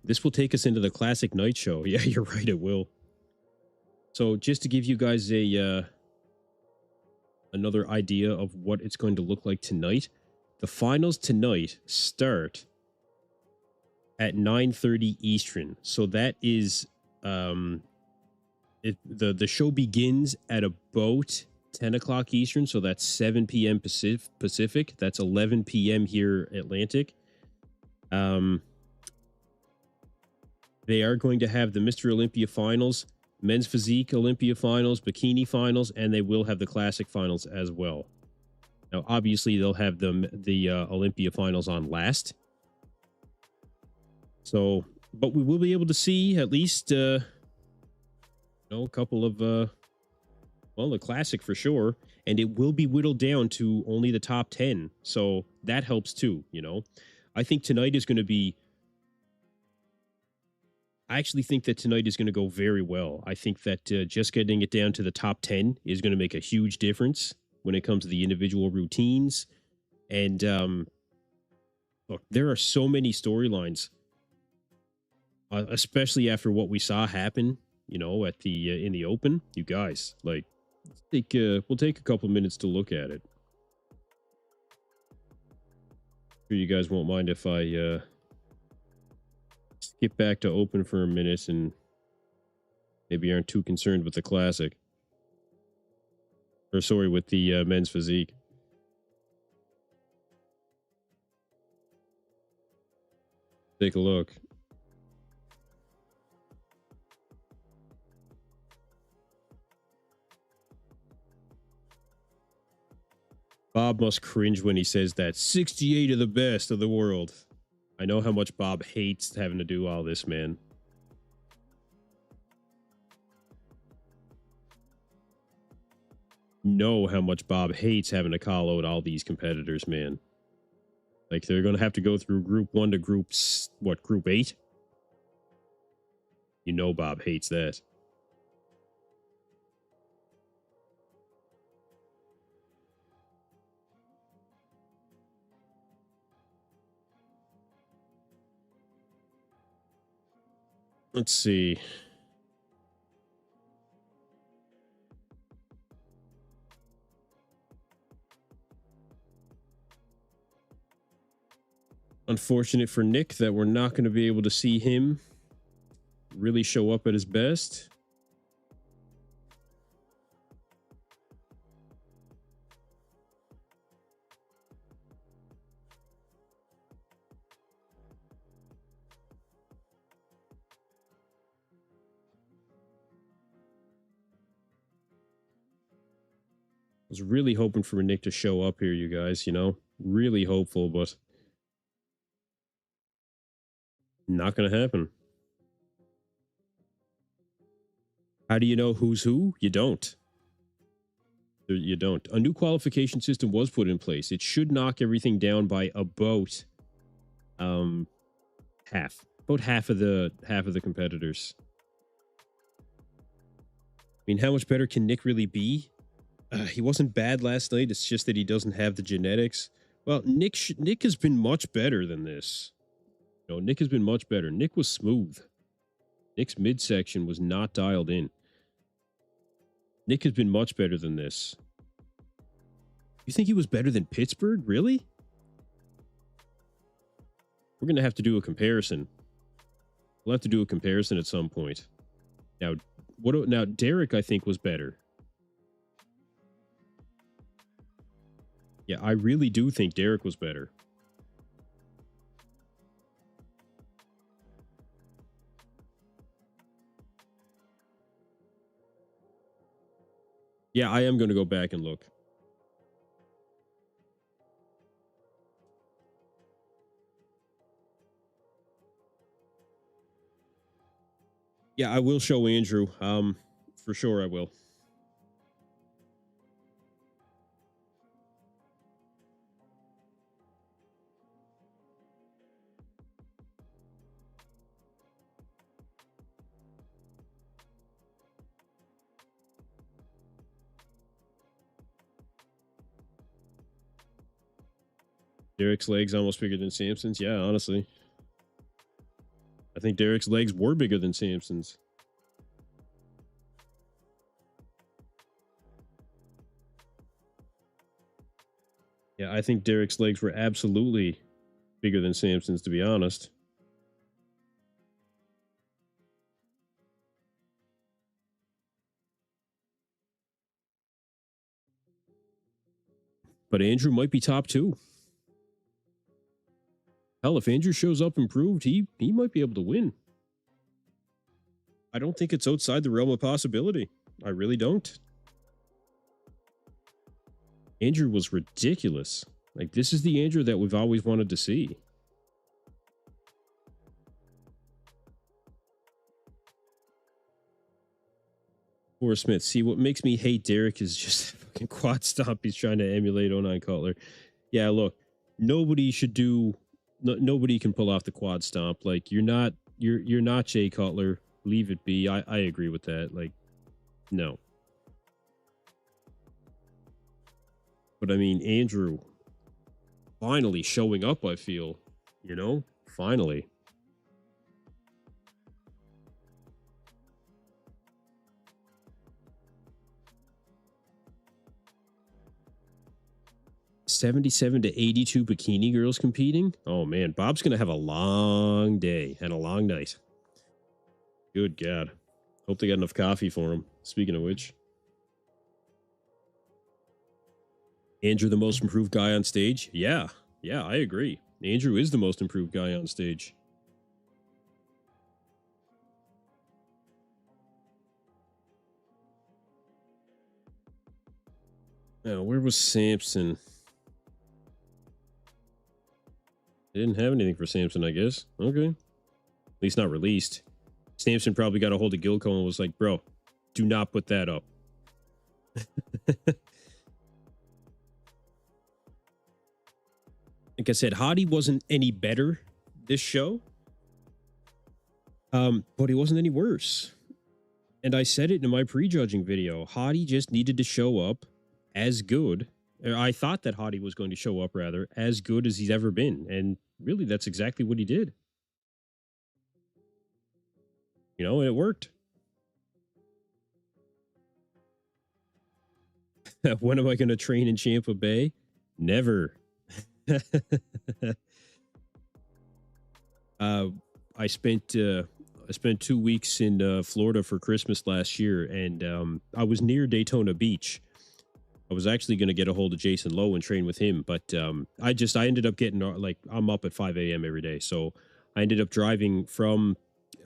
S1: This will take us into the classic night show. Yeah, you're right. It will. So just to give you guys a another idea of what it's going to look like tonight, the finals tonight start at 9:30 Eastern. So that is the show begins at about 10 o'clock Eastern. So that's 7 p.m. Pacific. That's 11 p.m. here Atlantic. They are going to have the Mr. Olympia finals, men's physique Olympia finals, bikini finals, and they will have the classic finals as well. Now, obviously, they'll have the Olympia finals on last. So, but we will be able to see at least, a couple of, well, the classic for sure. And it will be whittled down to only the top 10. So that helps too, you know. I think tonight is going to be, I actually think that tonight is going to go very well. I think that just getting it down to the top 10 is going to make a huge difference when it comes to the individual routines. And look, there are so many storylines, especially after what we saw happen, you know, at the in the Open. You guys, like, we'll take a couple minutes to look at it. Sure, you guys won't mind if I skip back to Open for a minute and maybe aren't too concerned with the classic. Or sorry, with the men's physique. Take a look. Bob must cringe when he says that 68 of the best of the world. I know how much Bob hates having to do all this, man. Know how much Bob hates having to call out all these competitors, man. Like, they're going to have to go through group 1 to group 8? You know Bob hates that. Let's see. Unfortunate for Nick that we're not going to be able to see him really show up at his best. Was really hoping for Nick to show up here, you guys, you know? Really hopeful, but not going to happen. How do you know who's who? You don't. You don't. A new qualification system was put in place. It should knock everything down by about half. About half of the competitors. I mean, how much better can Nick really be? He wasn't bad last night. It's just that he doesn't have the genetics. Well, Nick has been much better than this. No, Nick has been much better. Nick was smooth. Nick's midsection was not dialed in. Nick has been much better than this. You think he was better than Pittsburgh? Really? We're going to have to do a comparison. We'll have to do a comparison at some point. Now, Derek, I think, was better. Yeah, I really do think Derek was better. Yeah, I am going to go back and look. Yeah, I will show Andrew. For sure I will. Derek's legs almost bigger than Samson's. Yeah, honestly. I think Derek's legs were bigger than Samson's. Yeah, I think Derek's legs were absolutely bigger than Samson's, to be honest. But Andrew might be top 2. Hell, if Andrew shows up improved, he might be able to win. I don't think it's outside the realm of possibility. I really don't. Andrew was ridiculous. Like, this is the Andrew that we've always wanted to see. Poor Smith. See, what makes me hate Derek is just fucking quad stomp he's trying to emulate 09 Cutler. Yeah, look, nobody should do... nobody can pull off the quad stomp. Like, you're not Jay Cutler. Leave it be. I agree with that. Like, no. But I mean, Andrew finally showing up, I feel, you know, finally. $77 to $82 bikini girls competing. Oh man, Bob's gonna have a long day and a long night. Good God. Hope they got enough coffee for him. Speaking of which. Andrew, the most improved guy on stage? Yeah, I agree. Andrew is the most improved guy on stage. Now, where was Samson? They didn't have anything for Samson, I guess. Okay. At least not released. Samson probably got a hold of Gilco and was like, bro, do not put that up. Like I said, Hottie wasn't any better this show. But he wasn't any worse. And I said it in my prejudging video. Hottie just needed to show up as good. I thought that Hottie was going to show up, rather, as good as he's ever been. And really, that's exactly what he did. You know, and it worked. When am I going to train in Champa Bay? Never. I spent 2 weeks in Florida for Christmas last year, and I was near Daytona Beach. I was actually going to get a hold of Jason Lowe and train with him, but I ended up getting, like, I'm up at 5 a.m. every day, so I ended up driving from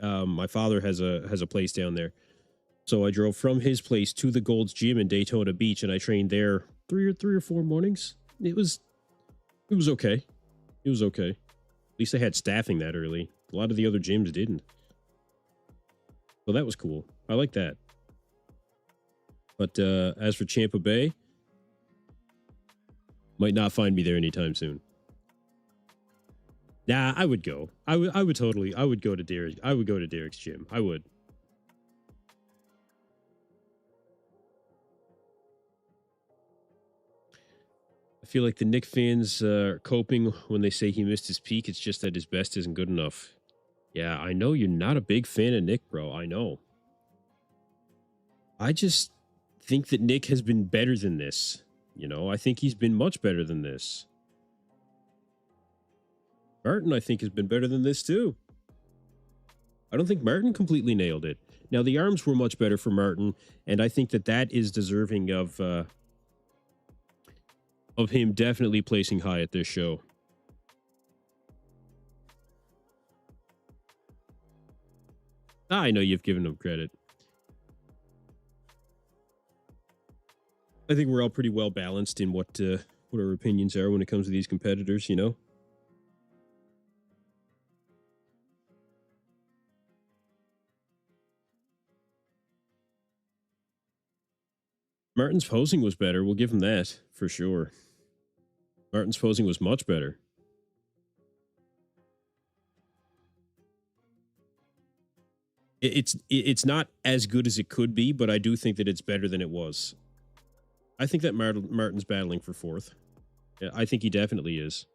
S1: my father has a place down there, so I drove from his place to the Gold's Gym in Daytona Beach, and I trained there three or four mornings. It was okay. It was okay. At least I had staffing that early. A lot of the other gyms didn't. So that was cool. I like that. But as for Champa Bay, might not find me there anytime soon. Nah, I would go. I would go to Derek. I would go to Derek's gym. I would. I feel like the Nick fans are coping when they say he missed his peak. It's just that his best isn't good enough. Yeah, I know you're not a big fan of Nick, bro. I know. I just think that Nick has been better than this. You know, I think he's been much better than this. Martin, I think, has been better than this, too. I don't think Martin completely nailed it. Now, the arms were much better for Martin, and I think that is deserving of of him definitely placing high at this show. I know you've given him credit. I think we're all pretty well balanced in what our opinions are when it comes to these competitors, you know? Martin's posing was better. We'll give him that for sure. Martin's posing was much better. It's not as good as it could be, but I do think that it's better than it was. I think that Martin's battling for fourth. Yeah, I think he definitely is.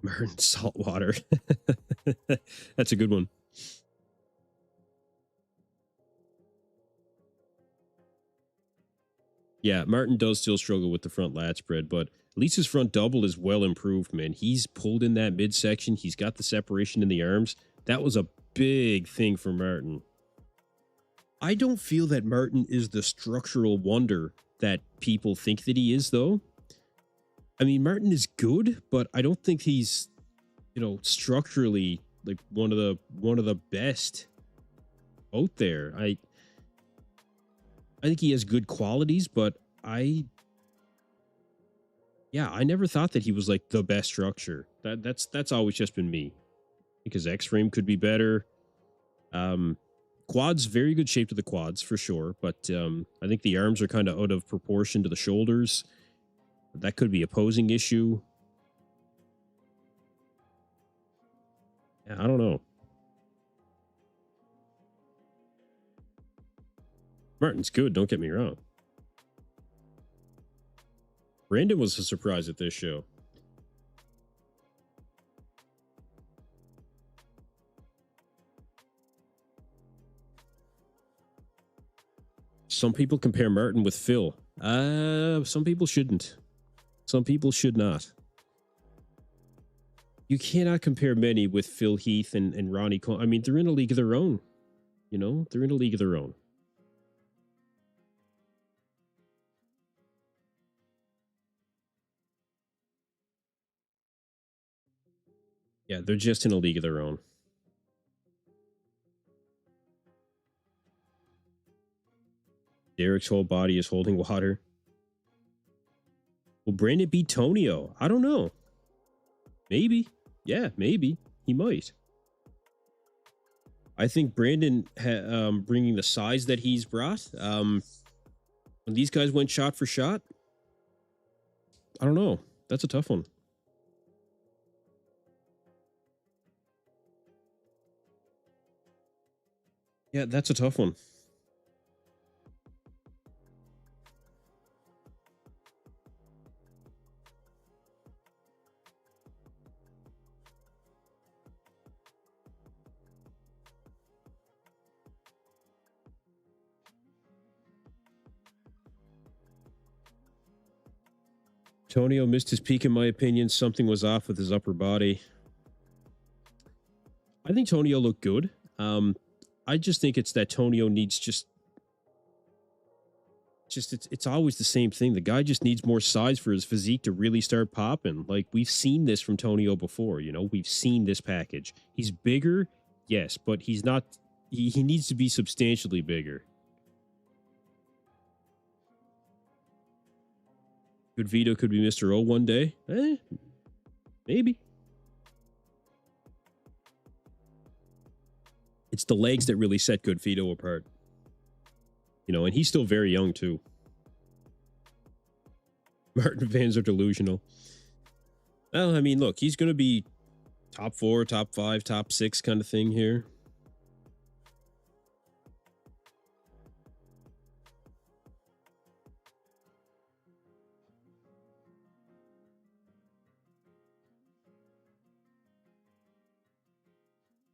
S1: Martin saltwater. That's a good one. Yeah, Martin does still struggle with the front lat spread, but at least his front double is well improved, man. He's pulled in that midsection. He's got the separation in the arms. That was a big thing for Martin. I don't feel that Martin is the structural wonder that people think that he is, though. I mean, Martin is good, but I don't think he's, you know, structurally like one of the best out there. I think he has good qualities, but I never thought that he was like the best structure. That's always just been me. Because X-frame could be better. Quads, very good shape to the quads for sure, but I think the arms are kind of out of proportion to the shoulders. That could be a posing issue. Yeah, I don't know. Martin's good, don't get me wrong. Brandon was a surprise at this show. Some people compare Martin with Phil. Some people shouldn't. Some people should not. You cannot compare many with Phil Heath and Ronnie Coleman. I mean, they're in a league of their own. You know, they're in a league of their own. Yeah, they're just in a league of their own. Derek's whole body is holding water. Will Brandon beat Tonio? I don't know. Maybe. Yeah, maybe. He might. I think Brandon bringing the size that he's brought, when these guys went shot for shot, I don't know. That's a tough one. Yeah, that's a tough one. Tonio missed his peak, in my opinion. Something was off with his upper body. I think Tonio looked good. I just think it's that Tonio needs it's always the same thing. The guy just needs more size for his physique to really start popping. Like, we've seen this from Tonio before, you know, we've seen this package. He's bigger, yes, but he's not, he needs to be substantially bigger. Good Vito could be Mr. O one day. Maybe. It's the legs that really set Good Vito apart. You know, and he's still very young, too. Martin fans are delusional. Well, I mean, look, he's going to be top 4, top 5, top 6 kind of thing here.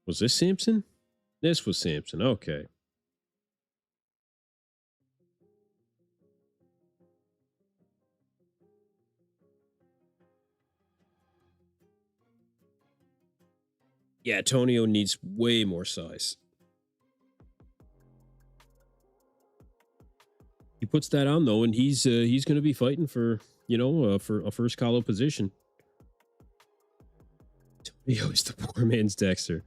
S1: Was this Sampson? This was Sampson. Okay. Yeah, Tonio needs way more size. puts that on though, and he's going to be fighting for, you know, for a first call out position. Tonio is the poor man's Dexter.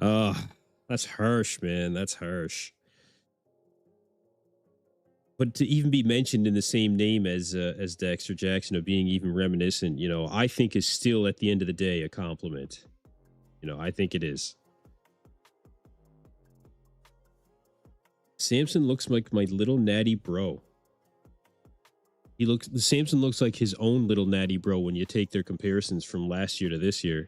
S1: That's harsh, man. That's harsh. But to even be mentioned in the same name as Dexter Jackson, of being even reminiscent, you know, I think is still at the end of the day a compliment. You know, I think it is. Samson looks like my little natty bro. Samson looks like his own little natty bro when you take their comparisons from last year to this year.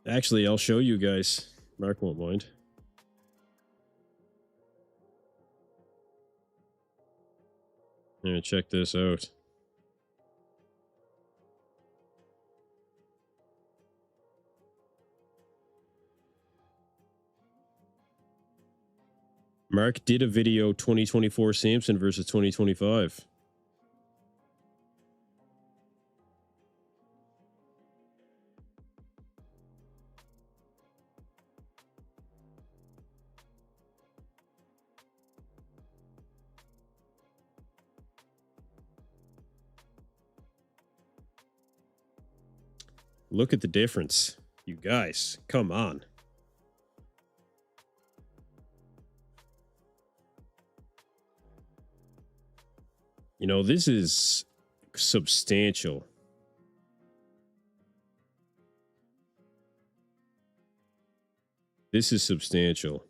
S1: Actually, I'll show you guys. Mark won't mind. Here, check this out. Mark did a video 2024 Samson versus 2025. Look at the difference. You guys, come on. You know, this is substantial. This is substantial.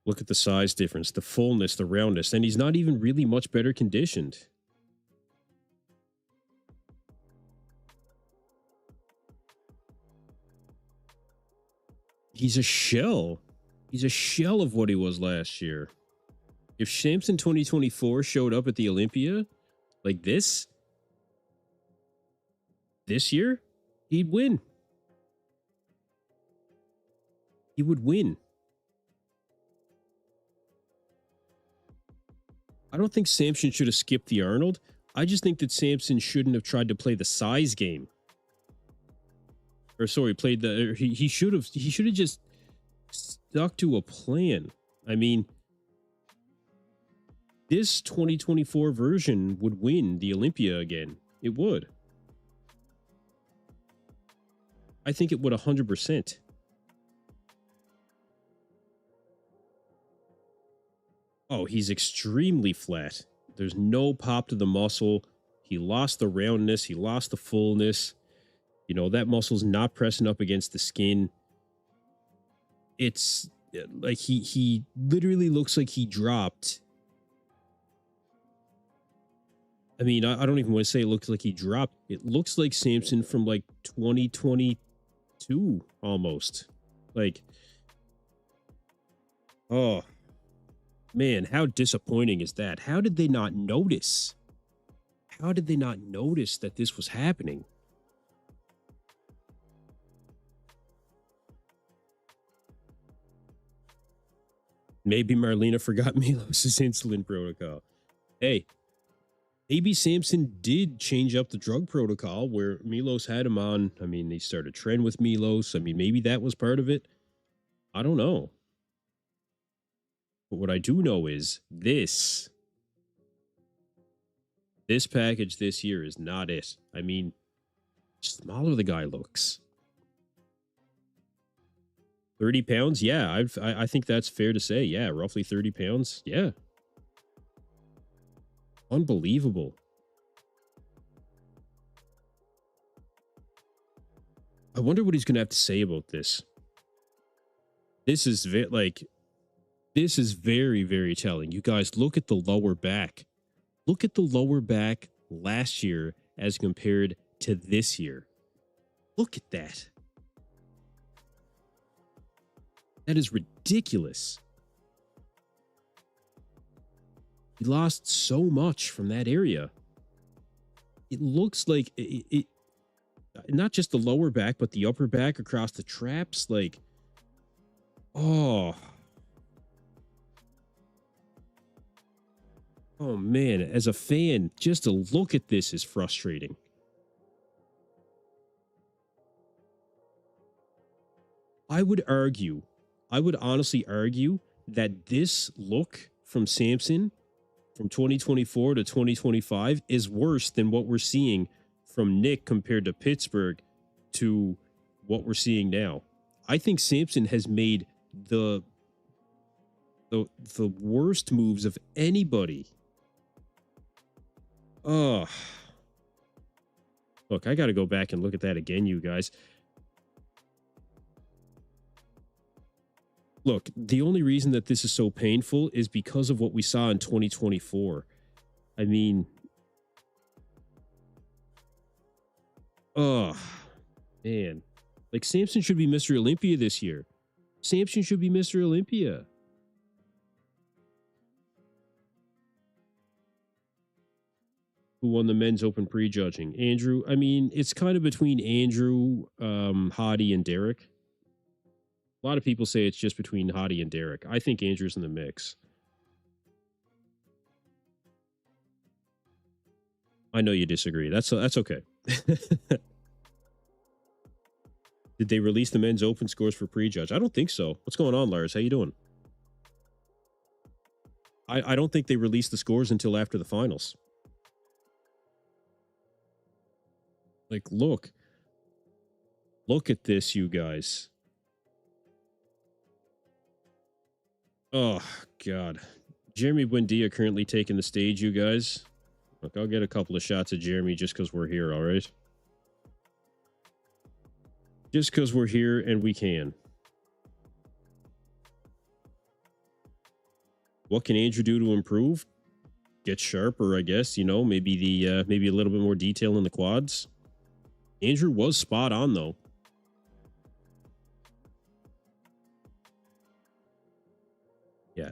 S1: Look at the size difference, the fullness, the roundness, and he's not even really much better conditioned. He's a shell. He's a shell of what he was last year. If Samson 2024 showed up at the Olympia like this year, he'd win. He would win. I don't think Samson should have skipped the Arnold. I just think that Samson shouldn't have tried to play the size game. Or sorry, played the he should have just stuck to a plan. I mean, this 2024 version would win the Olympia again. It would. I think it would 100%. Oh, he's extremely flat. There's no pop to the muscle. He lost the roundness. He lost the fullness. You know, that muscle's not pressing up against the skin. It's like he literally looks like he dropped. I mean, I don't even want to say it looks like he dropped. It looks like Samson from like 2022 almost. Like, oh, man, how disappointing is that? How did they not notice? How did they not notice that this was happening? Maybe Marlena forgot Milos's insulin protocol. Hey, maybe Samson did change up the drug protocol where Milos had him on. I mean, they started a trend with Milos. I mean, maybe that was part of it. I don't know. But what I do know is this package this year is not it. I mean, smaller the guy looks. 30 pounds? Yeah, I think that's fair to say. Yeah, roughly 30 pounds. Yeah. Unbelievable. I wonder what he's going to have to say about this. This is very, very telling. You guys, look at the lower back. Look at the lower back last year as compared to this year. Look at that. That is ridiculous. He lost so much from that area. It looks like it not just the lower back, but the upper back across the traps. Like, oh. Oh, man, as a fan, just to look at this is frustrating. I would honestly argue that this look from Samson from 2024 to 2025 is worse than what we're seeing from Nick compared to Pittsburgh to what we're seeing now. I think Samson has made the worst moves of anybody. Oh, look, I got to go back and look at that again, you guys. Look, the only reason that this is so painful is because of what we saw in 2024. I mean, oh, man. Like, Samson should be Mr. Olympia this year. Samson should be Mr. Olympia. Who won the men's open prejudging? Andrew. I mean, it's kind of between Andrew, Hottie, and Derek. A lot of people say it's just between Hottie and Derek. I think Andrew's in the mix. I know you disagree. That's okay. Did they release the men's open scores for prejudge? I don't think so. What's going on, Lars? How you doing? I don't think they released the scores until after the finals. Like, look at this, you guys. Oh, God. Jeremy Buendia currently taking the stage, you guys. Look, I'll get a couple of shots at Jeremy just because we're here, all right? Just because we're here and we can. What can Andrew do to improve? Get sharper, I guess. You know, maybe a little bit more detail in the quads. Andrew was spot on, though. Yeah.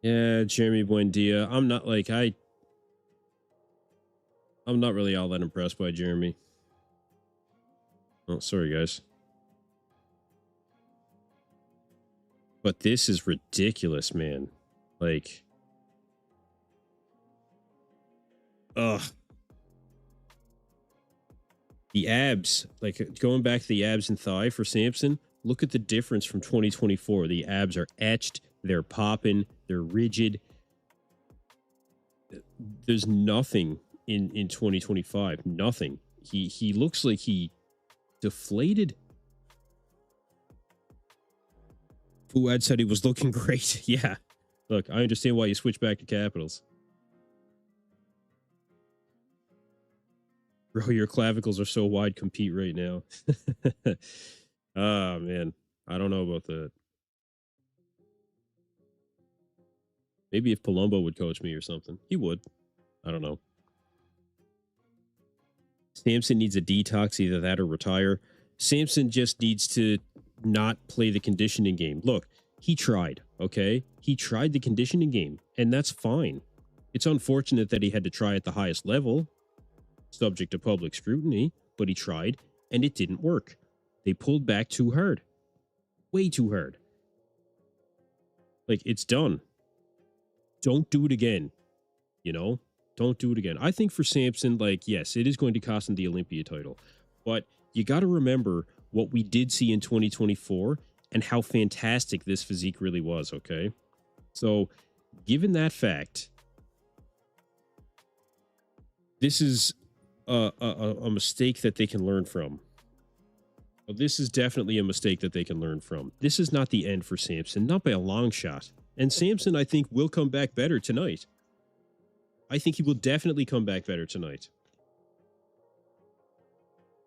S1: Yeah, Jeremy Buendia. I'm not really all that impressed by Jeremy. Oh, sorry, guys. But this is ridiculous, man. Like, ugh. The abs, like going back to the abs and thigh for Samson, look at the difference from 2024. The abs are etched, they're popping, they're rigid. There's nothing in 2025. Nothing. He looks like he deflated. Fuad said he was looking great. Yeah. Look, I understand why you switch back to Capitals. Bro, your clavicles are so wide, compete right now. Oh, man. I don't know about that. Maybe if Palumbo would coach me or something. He would. I don't know. Samson needs a detox, either that or retire. Samson just needs to not play the conditioning game. Look, he tried, okay? He tried the conditioning game, and that's fine. It's unfortunate that he had to try at the highest level, subject to public scrutiny, but he tried, and it didn't work. They pulled back too hard. Way too hard. Like, it's done. Don't do it again. You know? Don't do it again. I think for Samson, like, yes, it is going to cost him the Olympia title, but you got to remember what we did see in 2024 and how fantastic this physique really was, okay? So, given that fact, this is a mistake that they can learn from. This is definitely a mistake that they can learn from. This is not the end for Samson, not by a long shot. And Samson, I think, will come back better tonight. I think he will definitely come back better tonight.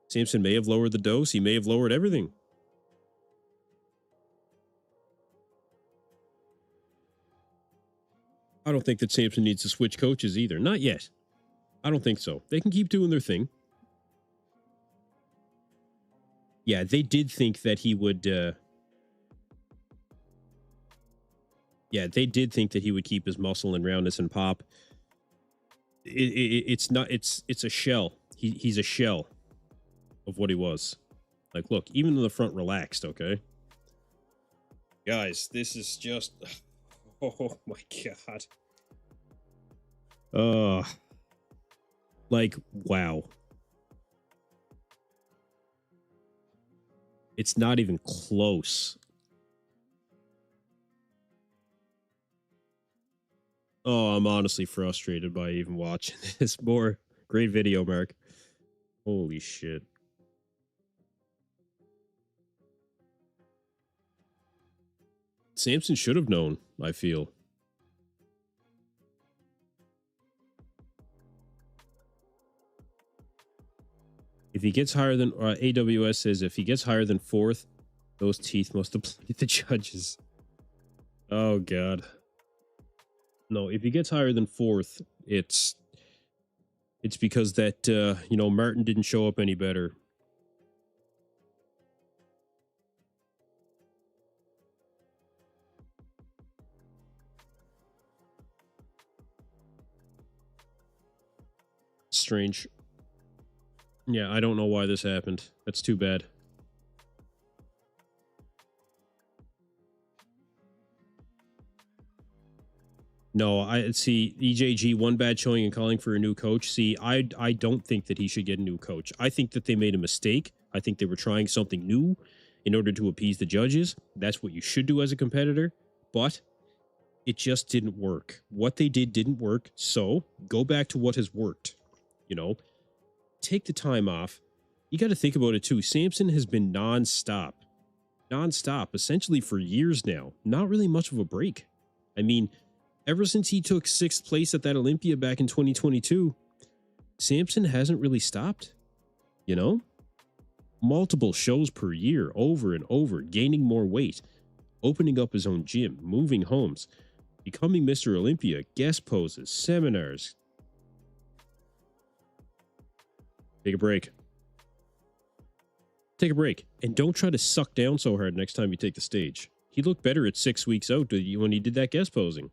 S1: Samson may have lowered the dose. He may have lowered everything. I don't think that Samson needs to switch coaches either. Not yet. I don't think so. They can keep doing their thing. Yeah, they did think that he would... yeah, they did think that he would keep his muscle and roundness and pop. It's not... It's a shell. He's a shell of what he was. Like, look, even in the front relaxed, okay? Guys, this is just... Oh my god. Uh, like, wow. It's not even close. Oh, I'm honestly frustrated by even watching this more. Great video, Mark. Holy shit. Samson should have known, I feel. If he gets higher than... AWS says if he gets higher than 4th, those teeth must have played the judges. Oh, God. No, if he gets higher than 4th, it's because that, you know, Martin didn't show up any better. Strange. Yeah, I don't know why this happened. That's too bad. No, I see EJG, one bad showing and calling for a new coach. See, I don't think that he should get a new coach. I think that they made a mistake. I think they were trying something new in order to appease the judges. That's what you should do as a competitor. But it just didn't work. What they did didn't work. So go back to what has worked. You know, take the time off. You got to think about it too. Samson has been nonstop, essentially for years now. Not really much of a break. I mean, ever since he took 6th place at that Olympia back in 2022, Samson hasn't really stopped. You know, multiple shows per year, over and over, gaining more weight, opening up his own gym, moving homes, becoming Mr. Olympia, guest poses, seminars. Take a break. Take a break. And don't try to suck down so hard next time you take the stage. He looked better at 6 weeks out when he did that guest posing,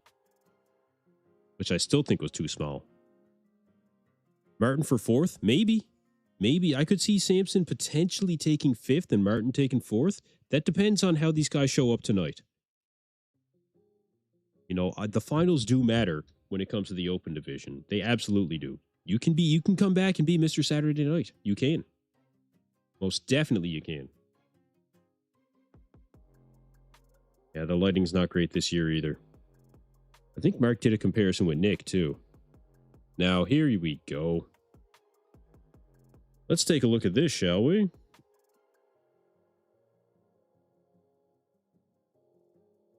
S1: which I still think was too small. Martin for 4th? Maybe. Maybe. I could see Samson potentially taking 5th and Martin taking 4th. That depends on how these guys show up tonight. You know, the finals do matter when it comes to the open division. They absolutely do. You can come back and be Mr. Saturday Night. You can. Most definitely you can. Yeah, the lighting's not great this year either. I think Mark did a comparison with Nick too. Now, here we go. Let's take a look at this, shall we?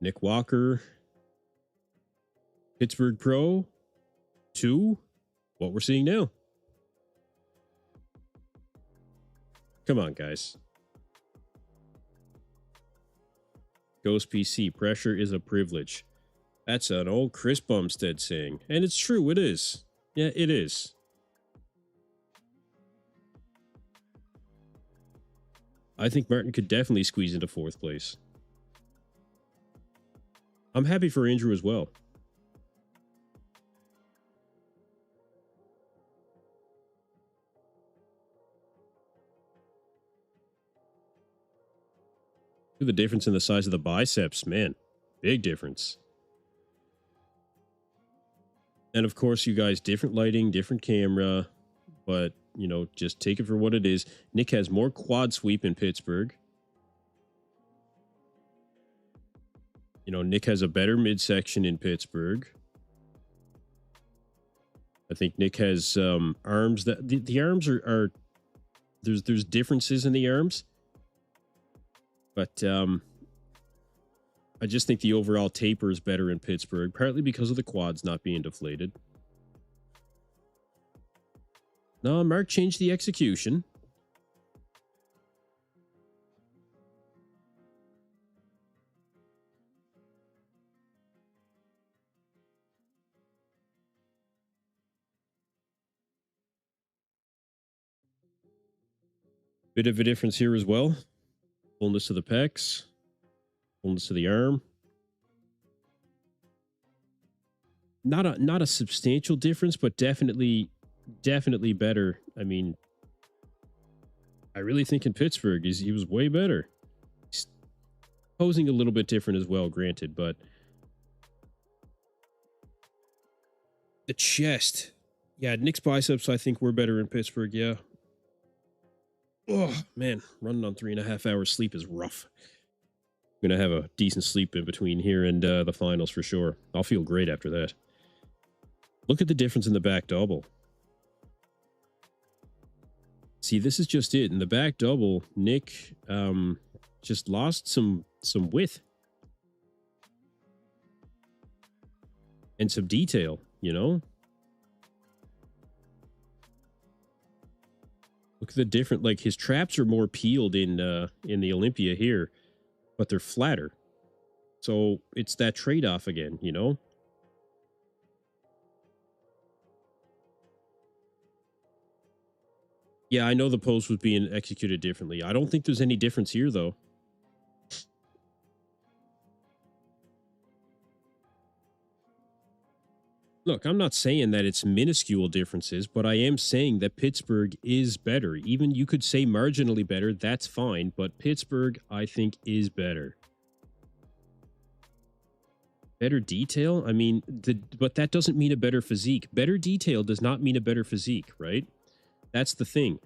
S1: Nick Walker. Pittsburgh Pro. 2. What we're seeing now. Come on, guys. Ghost PC, pressure is a privilege. That's an old Chris Bumstead saying. And it's true, it is. Yeah, it is. I think Martin could definitely squeeze into 4th place. I'm happy for Andrew as well. The difference in the size of the biceps, man, big difference. And of course, you guys, different lighting, different camera, but you know, just take it for what it is. Nick has more quad sweep in Pittsburgh. You know, Nick has a better midsection in Pittsburgh. I think Nick has arms that the arms are there's differences in the arms. But I just think the overall taper is better in Pittsburgh, partly because of the quads not being deflated. No, Mark changed the execution. Bit of a difference here as well. Fullness of the pecs. Fullness of the arm. Not a substantial difference, but definitely better. I mean, I really think in Pittsburgh he was way better. Posing a little bit different as well, granted, but the chest. Yeah, Nick's biceps, I think we're better in Pittsburgh, yeah. Oh, man, running on 3.5 hours sleep is rough. I'm going to have a decent sleep in between here and the finals for sure. I'll feel great after that. Look at the difference in the back double. See, this is just it. In the back double, Nick just lost some width. And some detail, you know? Look at the different, like his traps are more peeled in the Olympia here, but they're flatter. So it's that trade-off again, you know? Yeah, I know the pose was being executed differently. I don't think there's any difference here, though. Look, I'm not saying that it's minuscule differences, but I am saying that Pittsburgh is better. Even you could say marginally better, that's fine, but Pittsburgh, I think, is better. Better detail? I mean, but that doesn't mean a better physique. Better detail does not mean a better physique, right? That's the thing.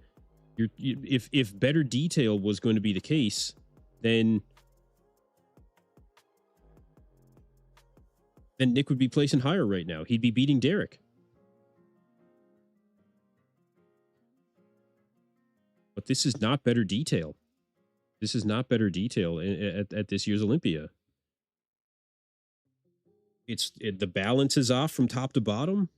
S1: If better detail was going to be the case, then Nick would be placing higher right now. He'd be beating Derek. But this is not better detail. This is not better detail at this year's Olympia. The balance is off from top to bottom.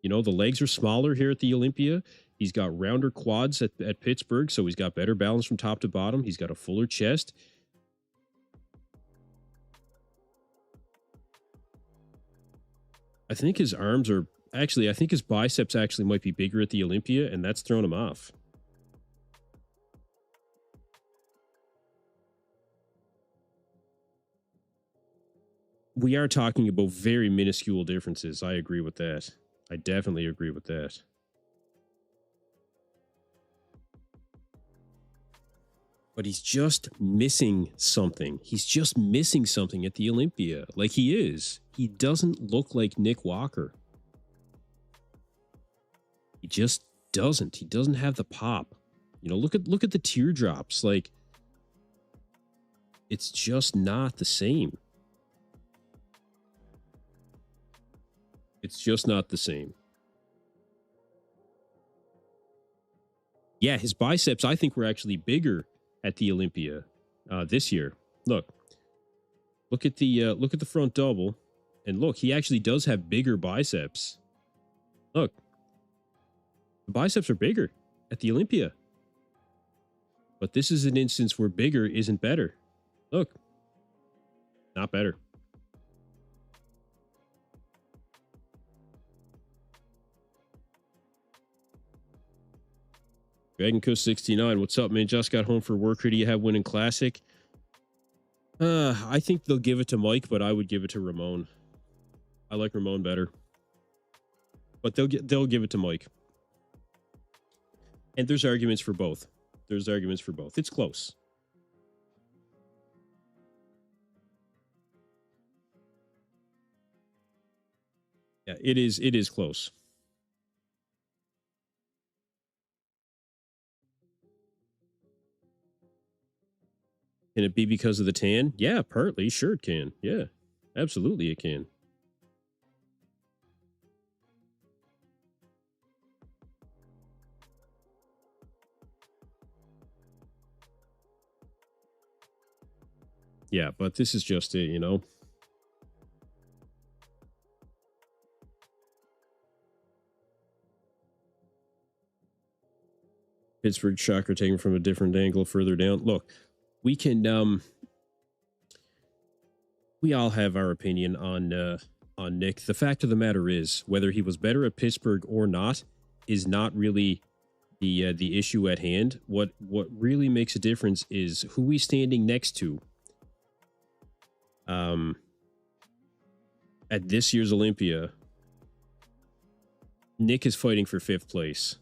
S1: You know, the legs are smaller here at the Olympia. He's got rounder quads at Pittsburgh, so he's got better balance from top to bottom. He's got a fuller chest. I think his arms are... Actually, I think his biceps actually might be bigger at the Olympia, and that's thrown him off. We are talking about very minuscule differences. I agree with that. I definitely agree with that. But he's just missing something. He's just missing something at the Olympia. Like he is. He doesn't look like Nick Walker. He just doesn't. He doesn't have the pop. You know, look at the teardrops. Like, it's just not the same. It's just not the same. Yeah, his biceps, I think, were actually bigger at the Olympia this year. Look at the front double, and look, he actually does have bigger biceps. Look, the biceps are bigger at the Olympia, but this is an instance where bigger isn't better. Look, not better. Dragon Coast 69, what's up, man? Just got home for work. Who do you have winning Classic? I think they'll give it to Mike, but I would give it to Ramon. I like Ramon better, but they'll give it to Mike. And there's arguments for both. There's arguments for both. It's close. Yeah, it is. It is close. Can it be because of the tan? Yeah, partly. Sure it can. Yeah, absolutely it can. Yeah, but this is just it, you know? Pittsburgh chakra taken from a different angle further down. Look, we can we all have our opinion on Nick. The fact of the matter is, whether he was better at Pittsburgh or not is not really the issue at hand. What really makes a difference is who he's standing next to. At this year's Olympia, Nick is fighting for 5th place.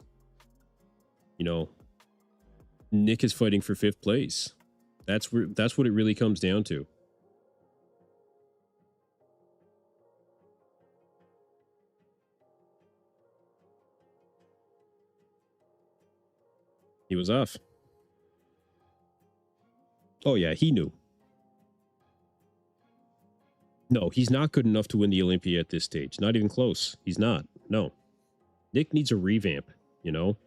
S1: You know, Nick is fighting for 5th place. That's what it really comes down to. He was off. Oh, yeah, he knew. No, he's not good enough to win the Olympia at this stage. Not even close. He's not. No. Nick needs a revamp, you know?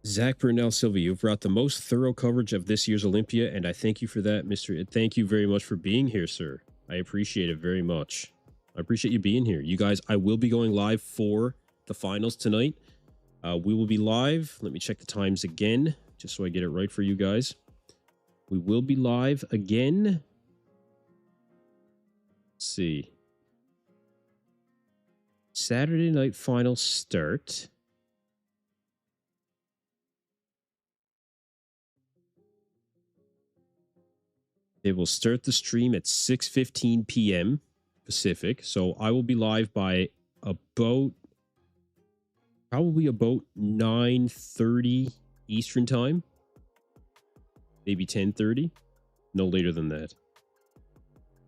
S1: Zach Burnell Silva, you've brought the most thorough coverage of this year's Olympia, and I thank you for that, Mr. Thank you very much for being here, sir. I appreciate it very much. I appreciate you being here. You guys, I will be going live for the finals tonight. We will be live. Let me check the times again, just so I get it right for you guys. We will be live again. Let's see. Saturday night final start. They will start the stream at 6:15 p.m. Pacific. So I will be live by probably about 9:30 Eastern time. Maybe 10:30. No later than that.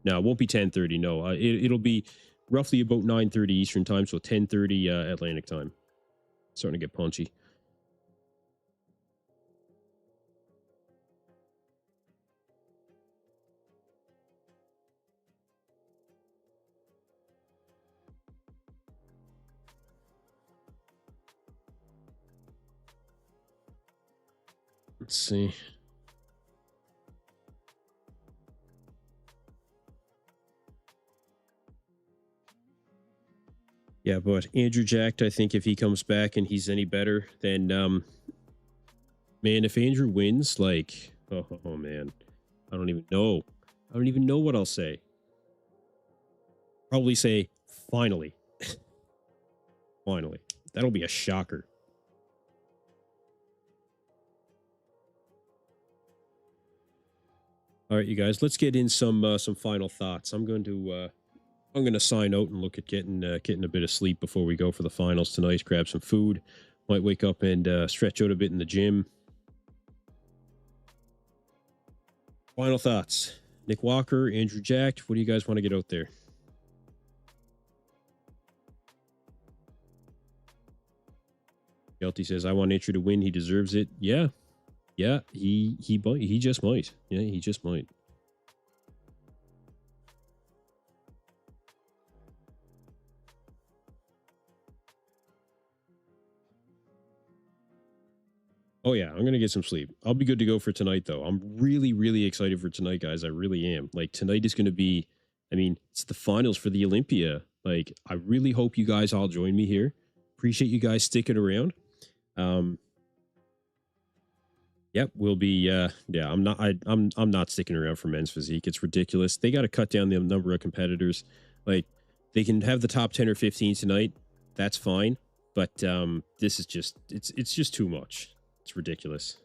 S1: No, it won't be 10:30. No, it'll be roughly about 9:30 Eastern time. So 10:30 Atlantic time. Starting to get punchy. Let's see. Yeah, but Andrew Jacked, I think if he comes back and he's any better, then, man, if Andrew wins, like, oh man, I don't even know. I don't even know what I'll say. Probably say, finally. Finally. That'll be a shocker. All right, you guys, let's get in some final thoughts. I'm going to sign out and look at getting a bit of sleep before we go for the finals tonight. Grab some food. Might wake up and stretch out a bit in the gym. Final thoughts. Nick Walker, Andrew Jacked. What do you guys want to get out there? Shelty says, I want Andrew to win. He deserves it. Yeah. Yeah, he just might. Yeah, he just might. Oh yeah, I'm going to get some sleep. I'll be good to go for tonight though. I'm really, really excited for tonight, guys. I really am. Like tonight is going to be, I mean, it's the finals for the Olympia. Like I really hope you guys all join me here. Appreciate you guys sticking around. Yep, we'll be yeah, I'm not sticking around for men's physique. It's ridiculous. They got to cut down the number of competitors. Like they can have the top 10 or 15 tonight. That's fine, but this is just it's just too much. It's ridiculous.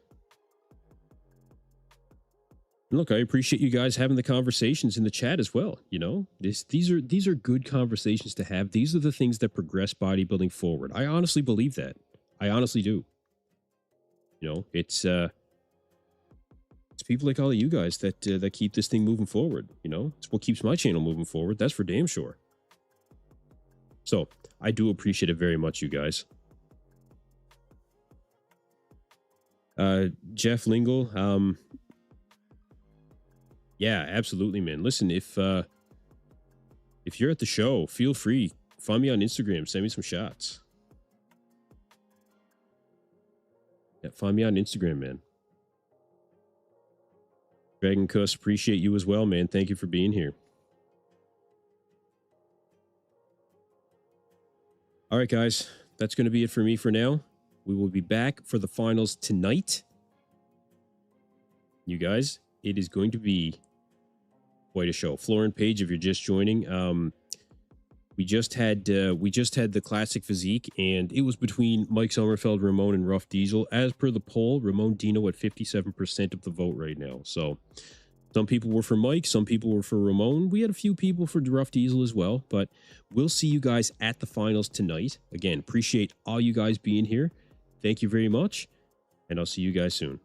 S1: And look, I appreciate you guys having the conversations in the chat as well. You know, these are good conversations to have. These are the things that progress bodybuilding forward. I honestly believe that. I honestly do. You know, it's people like all of you guys that that keep this thing moving forward. You know, it's what keeps my channel moving forward. That's for damn sure. So I do appreciate it very much, you guys. Jeff Lingle, yeah, absolutely, man. Listen, if you're at the show, feel free, find me on Instagram, send me some shots. Yeah, find me on Instagram, man. Dragon Cuss, appreciate you as well, man. Thank you for being here. All right, guys, that's going to be it for me for now. We will be back for the finals tonight. You guys, it is going to be quite a show. Florent Page, if you're just joining, we just had the Classic Physique, and it was between Mike Sommerfeld, Ramon, and Rough Diesel. As per the poll, Ramon Dino at 57% of the vote right now. So some people were for Mike, some people were for Ramon. We had a few people for Rough Diesel as well, but we'll see you guys at the finals tonight. Again, appreciate all you guys being here. Thank you very much, and I'll see you guys soon.